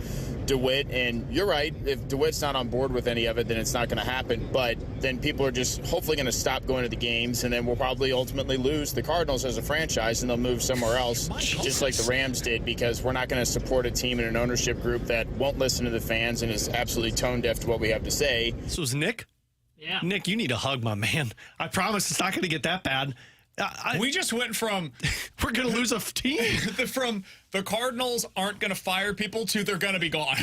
DeWitt, and you're right. If DeWitt's not on board with any of it, then it's not going to happen. But then people are just hopefully going to stop going to the games, and then we'll probably ultimately lose the Cardinals as a franchise, and they'll move somewhere else, just like the Rams did, because we're not going to support a team and an ownership group that won't listen to the fans and is absolutely tone deaf to what we have to say. This was Nick? Yeah. Nick, you need a hug, my man. I promise it's not going to get that bad. We just went from we're going to lose a team from the Cardinals aren't going to fire people to they're going to be gone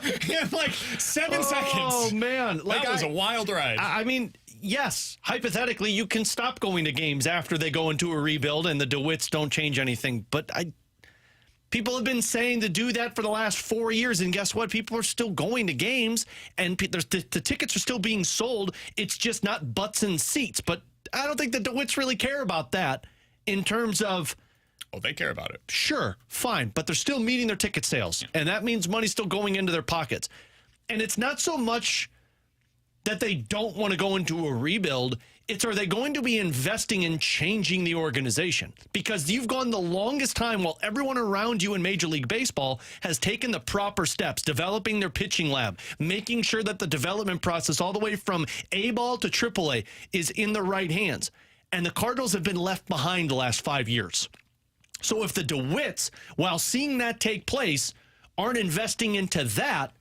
in like 7 seconds. Oh, man. That was a wild ride. I mean, yes, hypothetically, you can stop going to games after they go into a rebuild and the DeWitts don't change anything. But people have been saying to do that for the last 4 years, and guess what? People are still going to games, and the tickets are still being sold. It's just not butts and seats. But I don't think the DeWitts really care about that in terms of... Oh, they care about it. Sure, fine, but they're still meeting their ticket sales, and that means money's still going into their pockets. And it's not so much that they don't want to go into a rebuild, it's are they going to be investing in changing the organization? Because you've gone the longest time while everyone around you in Major League Baseball has taken the proper steps, developing their pitching lab, making sure that the development process all the way from A-ball to AAA is in the right hands. And the Cardinals have been left behind the last 5 years. So if the DeWitts, while seeing that take place, aren't investing into that,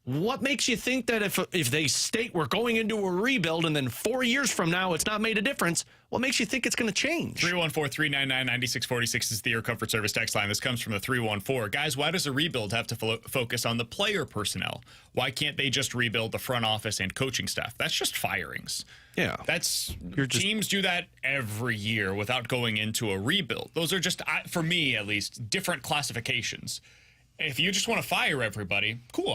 what makes you think that if they state we're going into a rebuild and then 4 years from now it's not made a difference, what makes you think it's going to change? 314-399-9646 is the Air Comfort Service text line. This comes from the 314. Guys, why does a rebuild have to focus on the player personnel? Why can't they just rebuild the front office and coaching staff? That's just firings. Yeah. Teams do that every year without going into a rebuild. Those are just, for me at least, different classifications. If you just want to fire everybody, cool.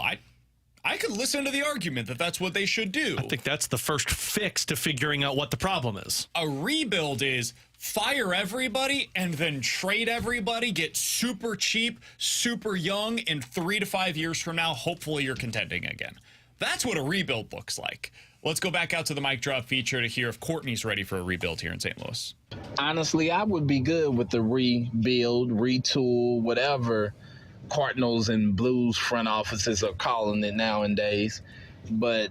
I could listen to the argument that that's what they should do. I think that's the first fix to figuring out what the problem is. A rebuild is fire everybody and then trade everybody, get super cheap, super young, and 3 to 5 years from now, hopefully you're contending again. That's what a rebuild looks like. Let's go back out to the Mic Drop feature to hear if Courtney's ready for a rebuild here in St. Louis. Honestly, I would be good with the rebuild, retool, whatever Cardinals and Blues front offices are calling it nowadays. But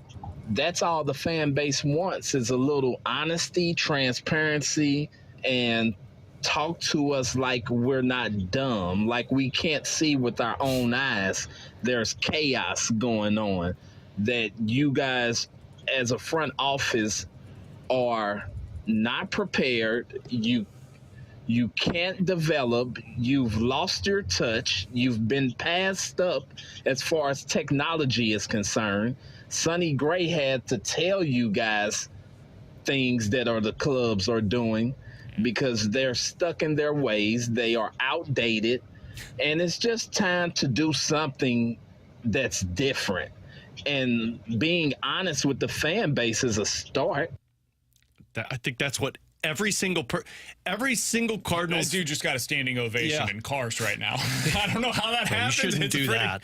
that's all the fan base wants is a little honesty, transparency, and talk to us like we're not dumb, like we can't see with our own eyes there's chaos going on, that you guys as a front office are not prepared. You You can't develop. You've lost your touch. You've been passed up as far as technology is concerned. Sonny Gray had to tell you guys things that the clubs are doing because they're stuck in their ways. They are outdated. And it's just time to do something that's different. And being honest with the fan base is a start. I think that's what every single Cardinals that dude just got a standing ovation in cars right now. I don't know how that happens. You shouldn't do that.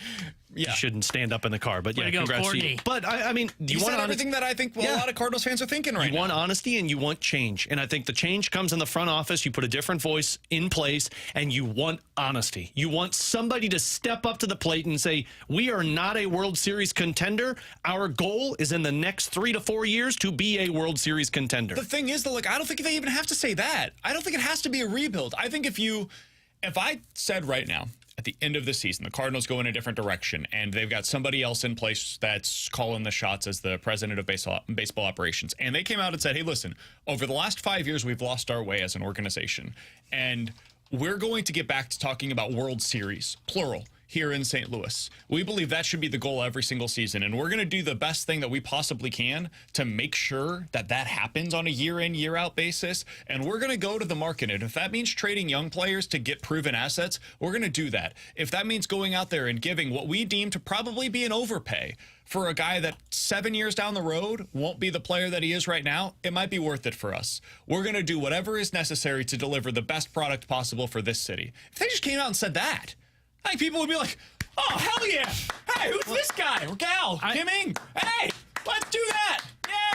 Yeah. You shouldn't stand up in the car. But Way to go, congrats to Courtney. you. But I mean, you want everything that I think a lot of Cardinals fans are thinking right now. You want honesty and you want change. And I think the change comes in the front office. You put a different voice in place and you want honesty. You want somebody to step up to the plate and say, we are not a World Series contender. Our goal is in the next 3 to 4 years to be a World Series contender. The thing is, though, like, I don't think they even have to say that. I don't think it has to be a rebuild. I think if I said right now, at the end of the season, the Cardinals go in a different direction, and they've got somebody else in place that's calling the shots as the president of baseball operations. And they came out and said, hey, listen, over the last 5 years, we've lost our way as an organization. And we're going to get back to talking about World Series, plural, here in St. Louis. We believe that should be the goal every single season. And we're going to do the best thing that we possibly can to make sure that that happens on a year-in, year-out basis. And we're going to go to the market. And if that means trading young players to get proven assets, we're going to do that. If that means going out there and giving what we deem to probably be an overpay for a guy that 7 years down the road won't be the player that he is right now, it might be worth it for us. We're going to do whatever is necessary to deliver the best product possible for this city. If they just came out and said that, I think people would be like, oh, hell yeah. Hey, who's this guy? Or gal? Kim Ng. Hey, let's do that.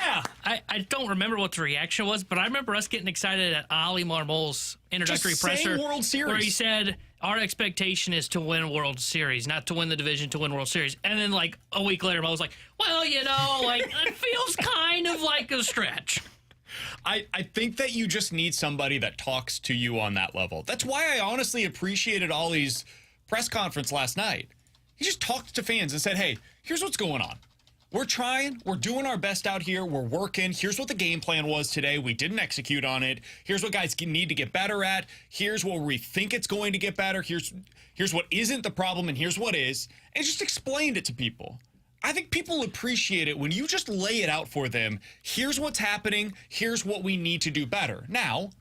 Yeah. I don't remember what the reaction was, but I remember us getting excited at Ili Marmol's introductory presser. World Series. Where he said, our expectation is to win World Series, not to win the division, to win World Series. And then, like, a week later, I was like, well, like, it feels kind of like a stretch. I think that you just need somebody that talks to you on that level. That's why I honestly appreciated Ollie's press conference last night. He just talked to fans and said, hey, here's what's going on. We're trying. We're doing our best out here. We're working. Here's what the game plan was today. We didn't execute on it. Here's what guys need to get better at. Here's where we think it's going to get better. Here's what isn't the problem, and here's what is. And just explained it to people. I think people appreciate it when you just lay it out for them. Here's what's happening. Here's what we need to do better. Now,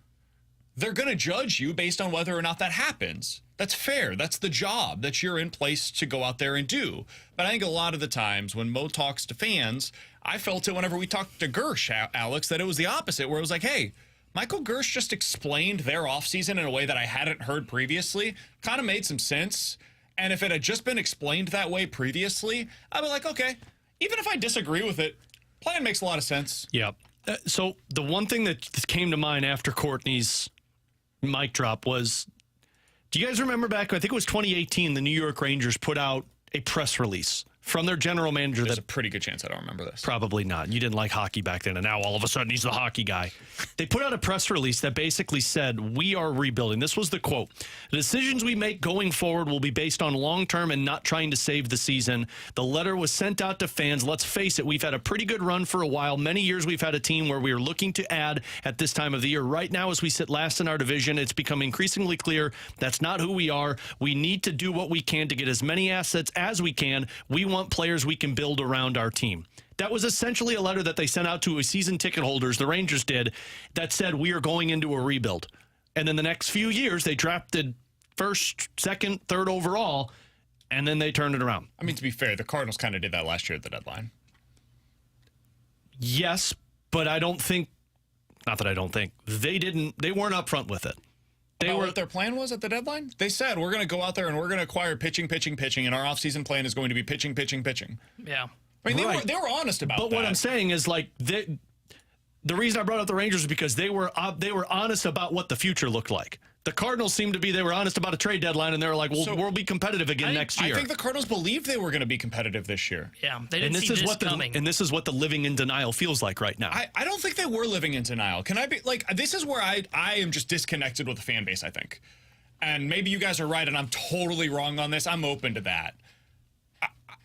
they're going to judge you based on whether or not that happens. That's fair. That's the job that you're in place to go out there and do. But I think a lot of the times when Mo talks to fans, I felt it whenever we talked to Gersh, Alex, that it was the opposite, where it was like, hey, Michael Gersh just explained their offseason in a way that I hadn't heard previously. Kind of made some sense. And if it had just been explained that way previously, I'd be like, okay, even if I disagree with it, plan makes a lot of sense. Yeah. So the one thing that came to mind after Courtney's mic drop was, do you guys remember back, I think it was 2018, the New York Rangers put out a press release from their general manager. There's a pretty good chance I don't remember this. Probably not. You didn't like hockey back then, and now all of a sudden he's the hockey guy. They put out a press release that basically said, we are rebuilding. This was the quote. The decisions we make going forward will be based on long-term and not trying to save the season. The letter was sent out to fans. Let's face it, we've had a pretty good run for a while. Many years we've had a team where we are looking to add at this time of the year. Right now, as we sit last in our division, it's become increasingly clear that's not who we are. We need to do what we can to get as many assets as we can. We want players we can build around our team. That was essentially a letter that they sent out to season ticket holders, the Rangers did, that said we are going into a rebuild. And then the next few years, they drafted first, second, third overall, and then they turned it around. I mean, to be fair, the Cardinals kind of did that last year at the deadline. Yes, but I don't think, not that I don't think, they weren't upfront with it. What their plan was at the deadline? They said, we're going to go out there and we're going to acquire pitching, and our offseason plan is going to be pitching. Yeah. I mean, they were honest about that. But what I'm saying is, like, the reason I brought up the Rangers is because they were honest about what the future looked like. The Cardinals seemed to be, they were honest about a trade deadline, and they were like, we'll be competitive again next year. I think the Cardinals believed they were going to be competitive this year. Yeah, they didn't see this coming. And this is what the living in denial feels like right now. I don't think they were living in denial. Can I be, like, this is where I am just disconnected with the fan base, I think. And maybe you guys are right, and I'm totally wrong on this. I'm open to that.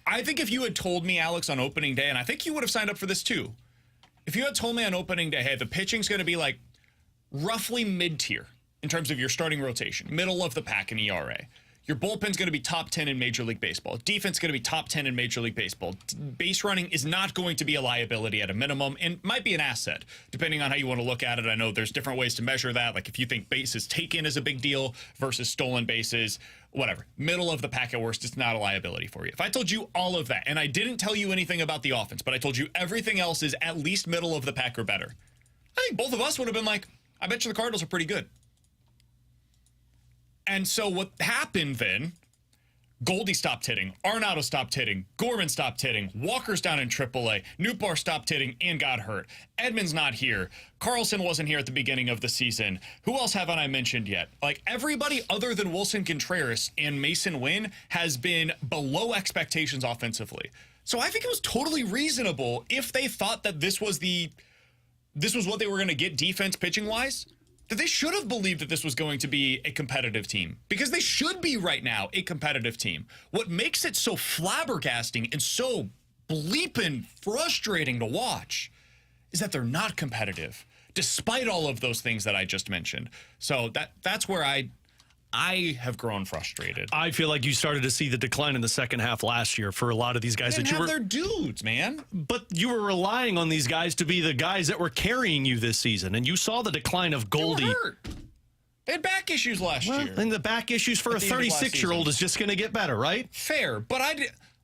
I think if you had told me, Alex, on opening day, and I think you would have signed up for this too, if you had told me on opening day, hey, the pitching's going to be like roughly mid-tier, in terms of your starting rotation, middle of the pack in ERA. Your bullpen's going to be top 10 in Major League Baseball. Defense going to be top 10 in Major League Baseball. Base running is not going to be a liability at a minimum and might be an asset, depending on how you want to look at it. I know there's different ways to measure that. Like if you think bases taken is a big deal versus stolen bases, whatever. Middle of the pack at worst, it's not a liability for you. If I told you all of that, and I didn't tell you anything about the offense, but I told you everything else is at least middle of the pack or better, I think both of us would have been like, I bet you the Cardinals are pretty good. And so what happened then, Goldie stopped hitting, Arenado stopped hitting, Gorman stopped hitting, Walker's down in AAA, Nootbaar stopped hitting and got hurt. Edman's not here. Carlson wasn't here at the beginning of the season. Who else haven't I mentioned yet? Like everybody other than Wilson Contreras and Mason Wynn has been below expectations offensively. So I think it was totally reasonable if they thought that this was what they were going to get defense pitching wise, that they should have believed that this was going to be a competitive team, because they should be right now a competitive team. What makes it so flabbergasting and so bleeping frustrating to watch is that they're not competitive, despite all of those things that I just mentioned. So that's where I have grown frustrated. I feel like you started to see the decline in the second half last year for a lot of these guys that you were. They're dudes, man. But you were relying on these guys to be the guys that were carrying you this season, and you saw the decline of Goldie. They were hurt. They had back issues last year. And the back issues for a 36-year-old is just going to get better, right? Fair, but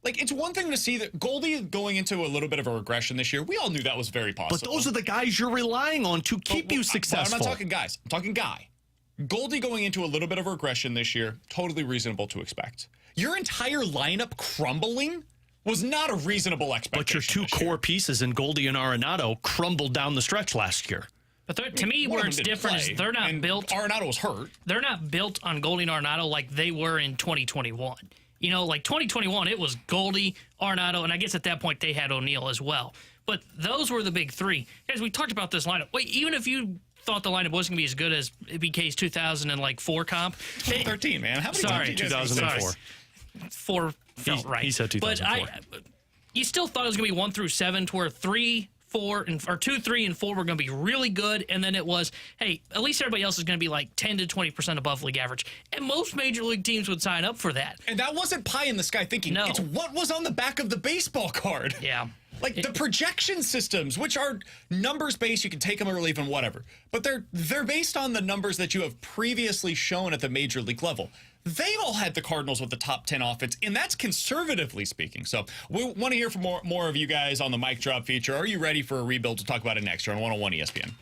it's one thing to see that Goldie going into a little bit of a regression this year. We all knew that was very possible. But those are the guys you're relying on to keep you successful. I'm not talking guys. I'm talking guy. Goldie going into a little bit of regression this year, totally reasonable to expect. Your entire lineup crumbling was not a reasonable expectation. But your two core pieces in Goldie and Arenado crumbled down the stretch last year. But to me, where it's different is they're not built. Arenado was hurt. They're not built on Goldie and Arenado like they were in 2021. You know, like 2021, it was Goldie, Arenado, and I guess at that point they had O'Neill as well. But those were the big three. Guys, we talked about this lineup. Wait, even if you thought the lineup wasn't going to be as good as BK's 2004 comp. 13, man. How many times 2004. 4 felt right. He said 2004. But you still thought it was going to be 1 through 7, to where 3, 4, or 2, 3, and 4 were going to be really good, and then it was, hey, at least everybody else is going to be like 10 to 20% above league average. And most major league teams would sign up for that. And that wasn't pie in the sky thinking. No. It's what was on the back of the baseball card. Yeah. Like the projection systems, which are numbers based, you can take them or leave them, whatever. But they're based on the numbers that you have previously shown at the major league level. They all had the Cardinals with the top 10 offense, and that's conservatively speaking. So we want to hear from more of you guys on the mic drop feature. Are you ready for a rebuild? We'll talk about it next year on 101 ESPN.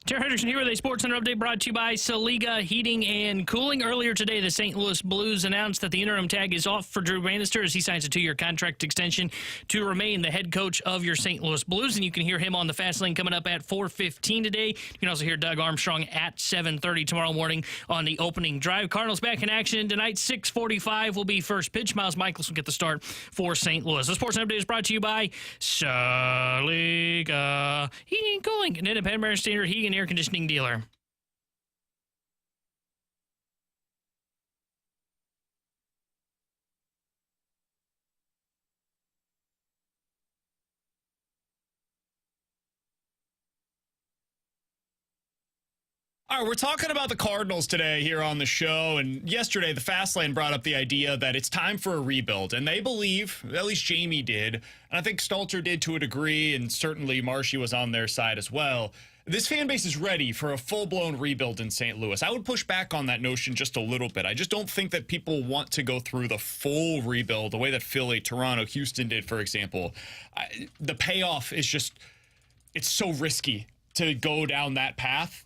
Terry Henderson here with a Sports Center update brought to you by Saliga Heating and Cooling. Earlier today, the St. Louis Blues announced that the interim tag is off for Drew Bannister as he signs a 2-year contract extension to remain the head coach of your St. Louis Blues. And you can hear him on the Fast Lane coming up at 4:15 today. You can also hear Doug Armstrong at 7:30 tomorrow morning on the opening drive. Cardinals back in action tonight. 6:45 will be first pitch. Miles Michaels will get the start for St. Louis. The Sports Center update is brought to you by Saliga Heating and Cooling, an independent standard heating and air conditioning dealer. All right, we're talking about the Cardinals today here on the show, and yesterday the Fast Lane brought up the idea that it's time for a rebuild, and they believe, at least Jamie did, and I think Stalter did to a degree, and certainly Marshy was on their side as well. This fan base is ready for a full-blown rebuild in St. Louis. I would push back on that notion just a little bit. I just don't think that people want to go through the full rebuild the way that Philly, Toronto, Houston did, for example. The payoff is just, it's so risky to go down that path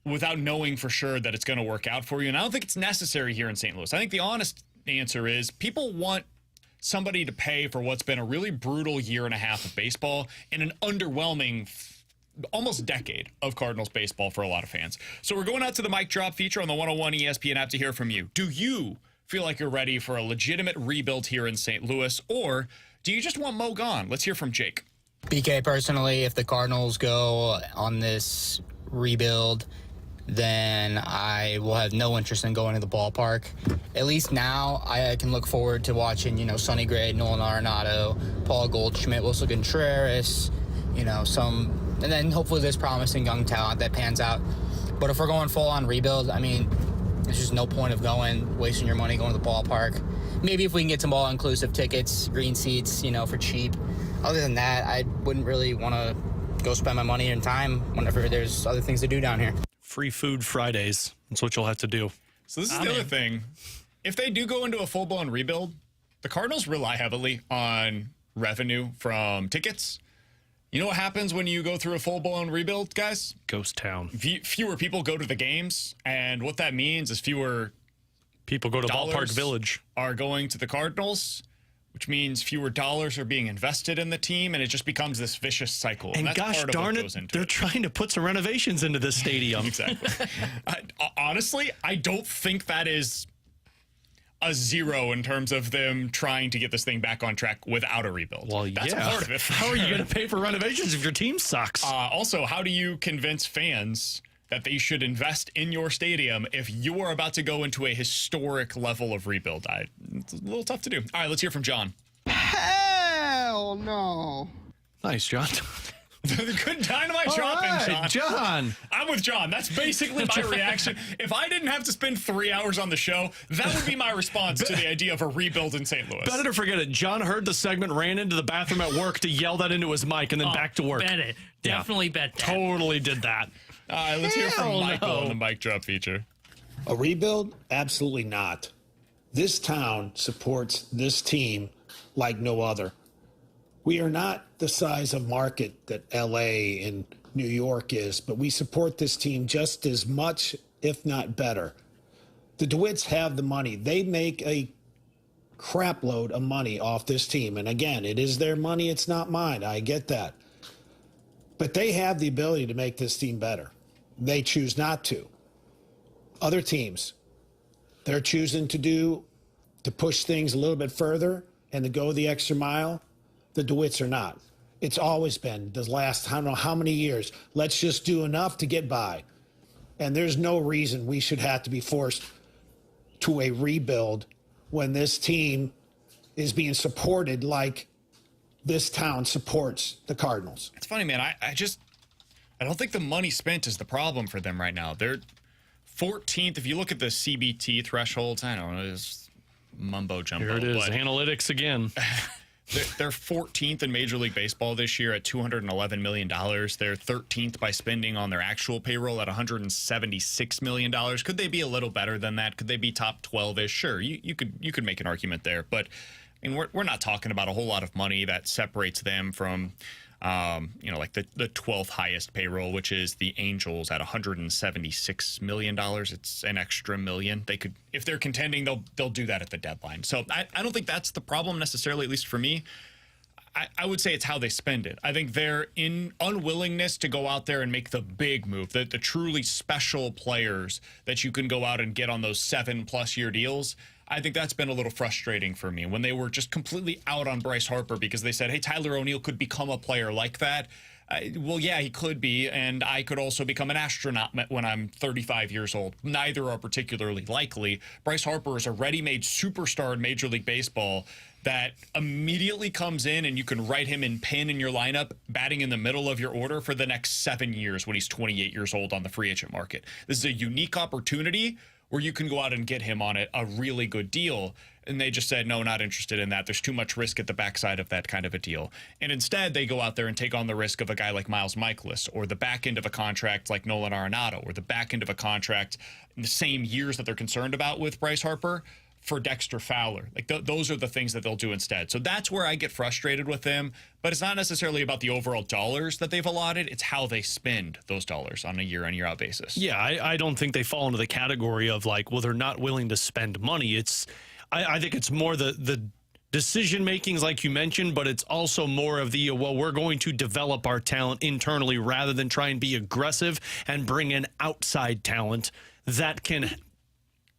without knowing for sure that it's going to work out for you. And I don't think it's necessary here in St. Louis. I think the honest answer is people want somebody to pay for what's been a really brutal year and a half of baseball and an underwhelming almost decade of Cardinals baseball for a lot of fans. So we're going out to the mic drop feature on the 101 ESPN app to hear from you. Do you feel like you're ready for a legitimate rebuild here in St. Louis, or do you just want Mo gone? Let's hear from Jake. BK, personally, if the Cardinals go on this rebuild, then I will have no interest in going to the ballpark. At least now I can look forward to watching, Sonny Gray, Nolan Arenado, Paul Goldschmidt, Wilson Contreras, and then hopefully there's promising young talent that pans out. But if we're going full on rebuild, there's just no point of wasting your money going to the ballpark. Maybe if we can get some all-inclusive tickets, green seats, for cheap. Other than that, I wouldn't really want to go spend my money and time whenever there's other things to do down here. Free food Fridays. That's what you'll have to do. So this is the other thing. If they do go into a full-blown rebuild, the Cardinals rely heavily on revenue from tickets. You know what happens when you go through a full-blown rebuild, guys? Ghost town. Fewer people go to the games, and what that means is fewer people go to Ballpark Village. Are going to the Cardinals, which means fewer dollars are being invested in the team, and it just becomes this vicious cycle. And that's gosh part darn of what it, they're trying to put some renovations into this stadium. Exactly. Honestly, I don't think that is a zero in terms of them trying to get this thing back on track without a rebuild. Well, that's a part of it. How are you going to pay for renovations if your team sucks? Also, how do you convince fans that they should invest in your stadium if you are about to go into a historic level of rebuild? It's a little tough to do. All right, let's hear from John. Hell no. Nice, John. Good dynamite dropping, right, John. I'm with John. That's basically my reaction. If I didn't have to spend 3 hours on the show, that would be my response to the idea of a rebuild in St. Louis. Better to forget it. John heard the segment, ran into the bathroom at work to yell that into his mic, and then back to work. Bet it. Definitely bet that. Totally did that. All right, let's hear from Michael in the mic drop feature. A rebuild? Absolutely not. This town supports this team like no other. We are not the size of market that LA and New York is, but we support this team just as much, if not better. The DeWitts have the money. They make a crap load of money off this team. And again, it is their money. It's not mine. I get that. But they have the ability to make this team better. They choose not to. Other teams, they're choosing to push things a little bit further and to go the extra mile. The DeWitts are not. It's always been the last, I don't know how many years. Let's just do enough to get by. And there's no reason we should have to be forced to a rebuild when this team is being supported like this town supports the Cardinals. It's funny, man. I don't think the money spent is the problem for them right now. They're 14th. If you look at the CBT thresholds, I don't know, it's mumbo jumbo. Here it is, analytics again. They're 14th in Major League Baseball this year at $211 million. They're 13th by spending on their actual payroll at $176 million. Could they be a little better than that? Could they be top 12-ish? Sure, you could make an argument there. But we're not talking about a whole lot of money that separates them from like the 12th highest payroll, which is the Angels at $176 million. It's an extra million. They could, if they're contending, they'll do that at the deadline. So I don't think that's the problem necessarily, at least for me. I would say it's how they spend it. I think their unwillingness to go out there and make the big move, the truly special players that you can go out and get on those 7+ year deals. I think that's been a little frustrating for me when they were just completely out on Bryce Harper because they said, hey, Tyler O'Neill could become a player like that. Well, yeah, he could be, and I could also become an astronaut when I'm 35 years old. Neither are particularly likely. Bryce Harper is a ready-made superstar in Major League Baseball that immediately comes in and you can write him in pin in your lineup, batting in the middle of your order for the next 7 years when he's 28 years old on the free agent market. This is a unique opportunity where you can go out and get him on a really good deal. And they just said, no, not interested in that. There's too much risk at the backside of that kind of a deal. And instead, they go out there and take on the risk of a guy like Miles Michaelis, or the back end of a contract like Nolan Arenado, or the back end of a contract in the same years that they're concerned about with Bryce Harper for Dexter Fowler. Like those are the things that they'll do instead. So that's where I get frustrated with them. But it's not necessarily about the overall dollars that they've allotted. It's how they spend those dollars on a year-in, year-out basis. Yeah, I don't think they fall into the category of like, well, they're not willing to spend money. I think it's more the decision makings like you mentioned, but it's also more of the, well, we're going to develop our talent internally rather than try and be aggressive and bring in outside talent that can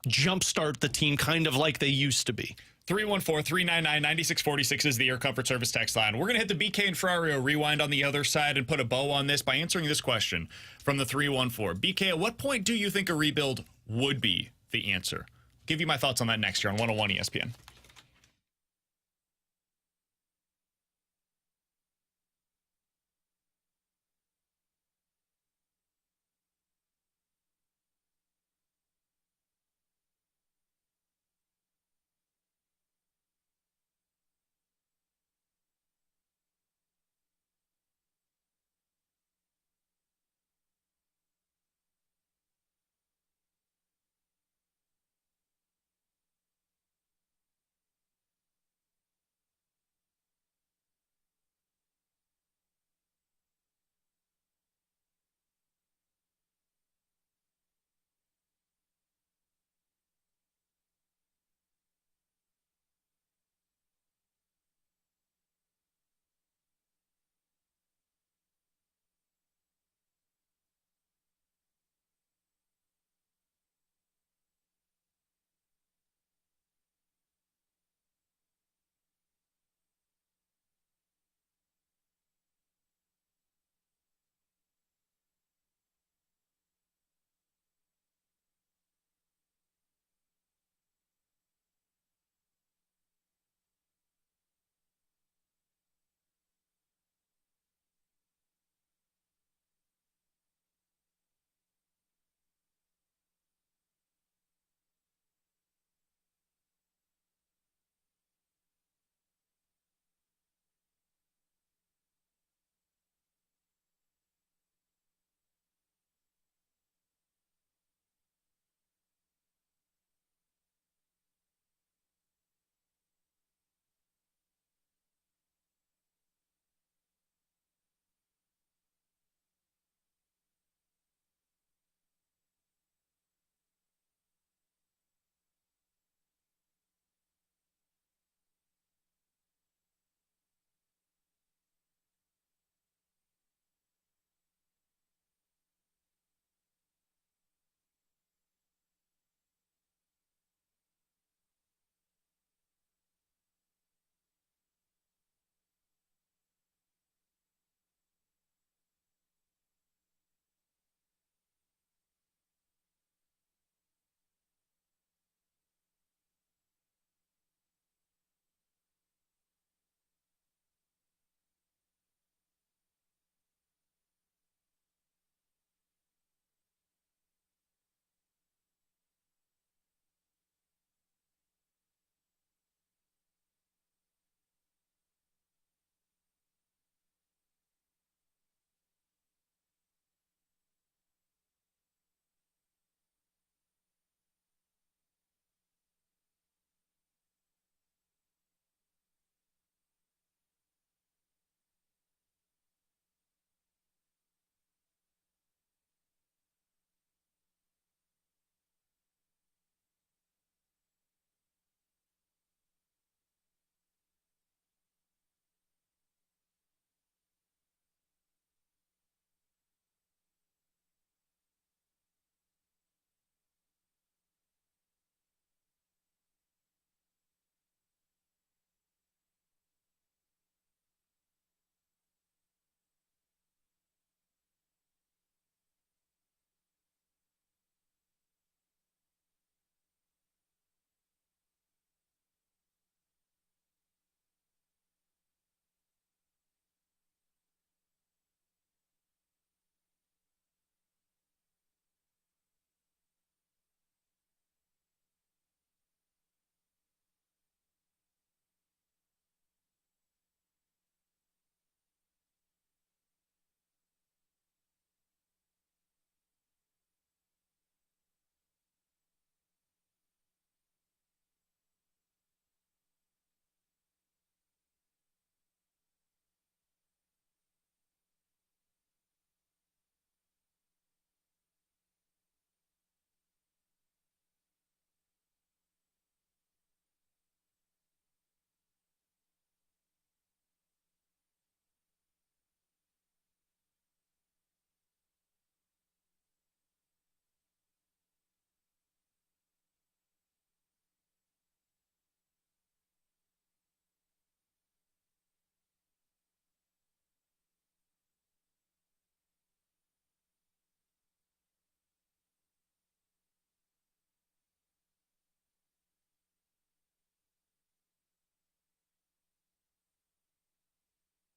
jumpstart the team kind of like they used to be. 314-399-9646 is the Air Comfort Service text line. We're going to hit the BK and Ferrario Rewind on the other side and put a bow on this by answering this question from the 314. BK, at what point do you think a rebuild would be the answer? Give you my thoughts on that next year on 101 ESPN.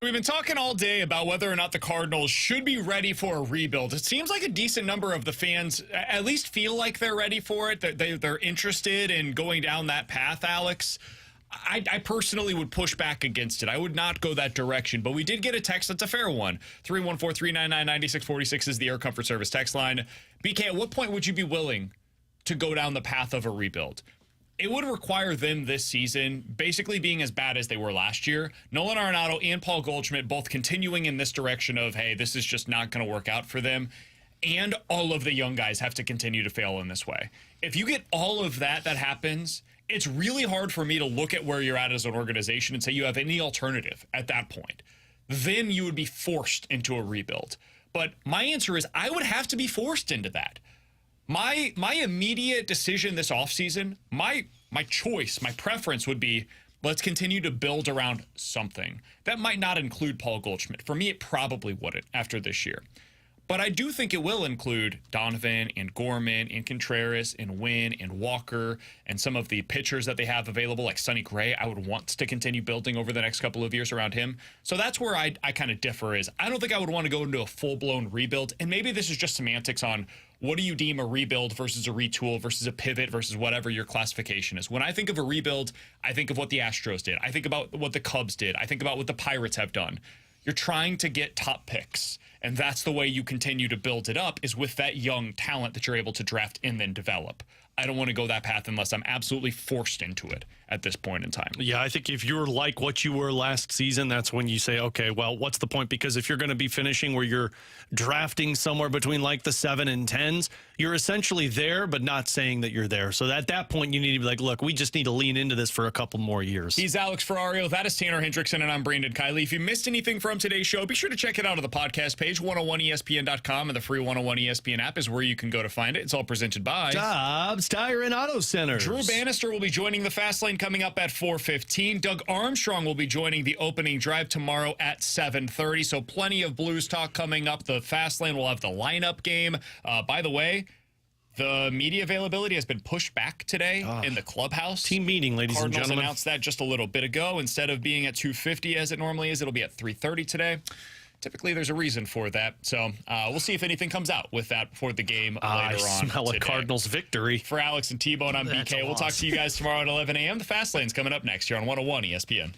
We've been talking all day about whether or not the Cardinals should be ready for a rebuild. It seems like a decent number of the fans at least feel like they're ready for it, that they're interested in going down that path, Alex. I personally would push back against it. I would not go that direction, but we did get a text that's a fair one. 314-399-9646 is the Air Comfort Service text line. BK, at what point would you be willing to go down the path of a rebuild? It would require them this season basically being as bad as they were last year. Nolan Arenado and Paul Goldschmidt both continuing in this direction of, hey, this is just not going to work out for them. And all of the young guys have to continue to fail in this way. If you get all of that happens, it's really hard for me to look at where you're at as an organization and say you have any alternative at that point. Then you would be forced into a rebuild. But my answer is I would have to be forced into that. My immediate decision this offseason, my choice, my preference would be let's continue to build around something. That might not include Paul Goldschmidt. For me, it probably wouldn't after this year. But I do think it will include Donovan and Gorman and Contreras and Wynn and Walker and some of the pitchers that they have available, like Sonny Gray. I would want to continue building over the next couple of years around him. So that's where I kind of differ is I don't think I would want to go into a full-blown rebuild. And maybe this is just semantics on what do you deem a rebuild versus a retool versus a pivot versus whatever your classification is. When I think of a rebuild, I think of what the Astros did. I think about what the Cubs did. I think about what the Pirates have done. You're trying to get top picks. And that's the way you continue to build it up is with that young talent that you're able to draft and then develop. I don't want to go that path unless I'm absolutely forced into it at this point in time. Yeah, I think if you're like what you were last season, that's when you say, okay, well, what's the point? Because if you're going to be finishing where you're drafting somewhere between like the 7 and 10s, you're essentially there, but not saying that you're there. So at that point, you need to be like, look, we just need to lean into this for a couple more years. He's Alex Ferrario. That is Tanner Hendrickson, and I'm Brandon Kiley. If you missed anything from today's show, be sure to check it out on the podcast page, 101ESPN.com, and the free 101 ESPN app is where you can go to find it. It's all presented by Dobbs Tire and Auto Centers. Drew Bannister will be joining the Fast Lane coming up at 4:15. Doug Armstrong will be joining the opening drive tomorrow at 7:30. So plenty of Blues talk coming up. The Fast Lane will have the lineup game. By the way, the media availability has been pushed back today in the clubhouse. Team meeting, ladies and Cardinals gentlemen. announced that just a little bit ago. Instead of being at 2:50 as it normally is, it'll be at 3:30 today. Typically, there's a reason for that. So we'll see if anything comes out with that before the game later on. I smell today. a Cardinals victory. For Alex and T-Bone, I'm BK. We'll talk to you guys tomorrow at 11 a.m. The Fast Lane's coming up next here on 101 ESPN.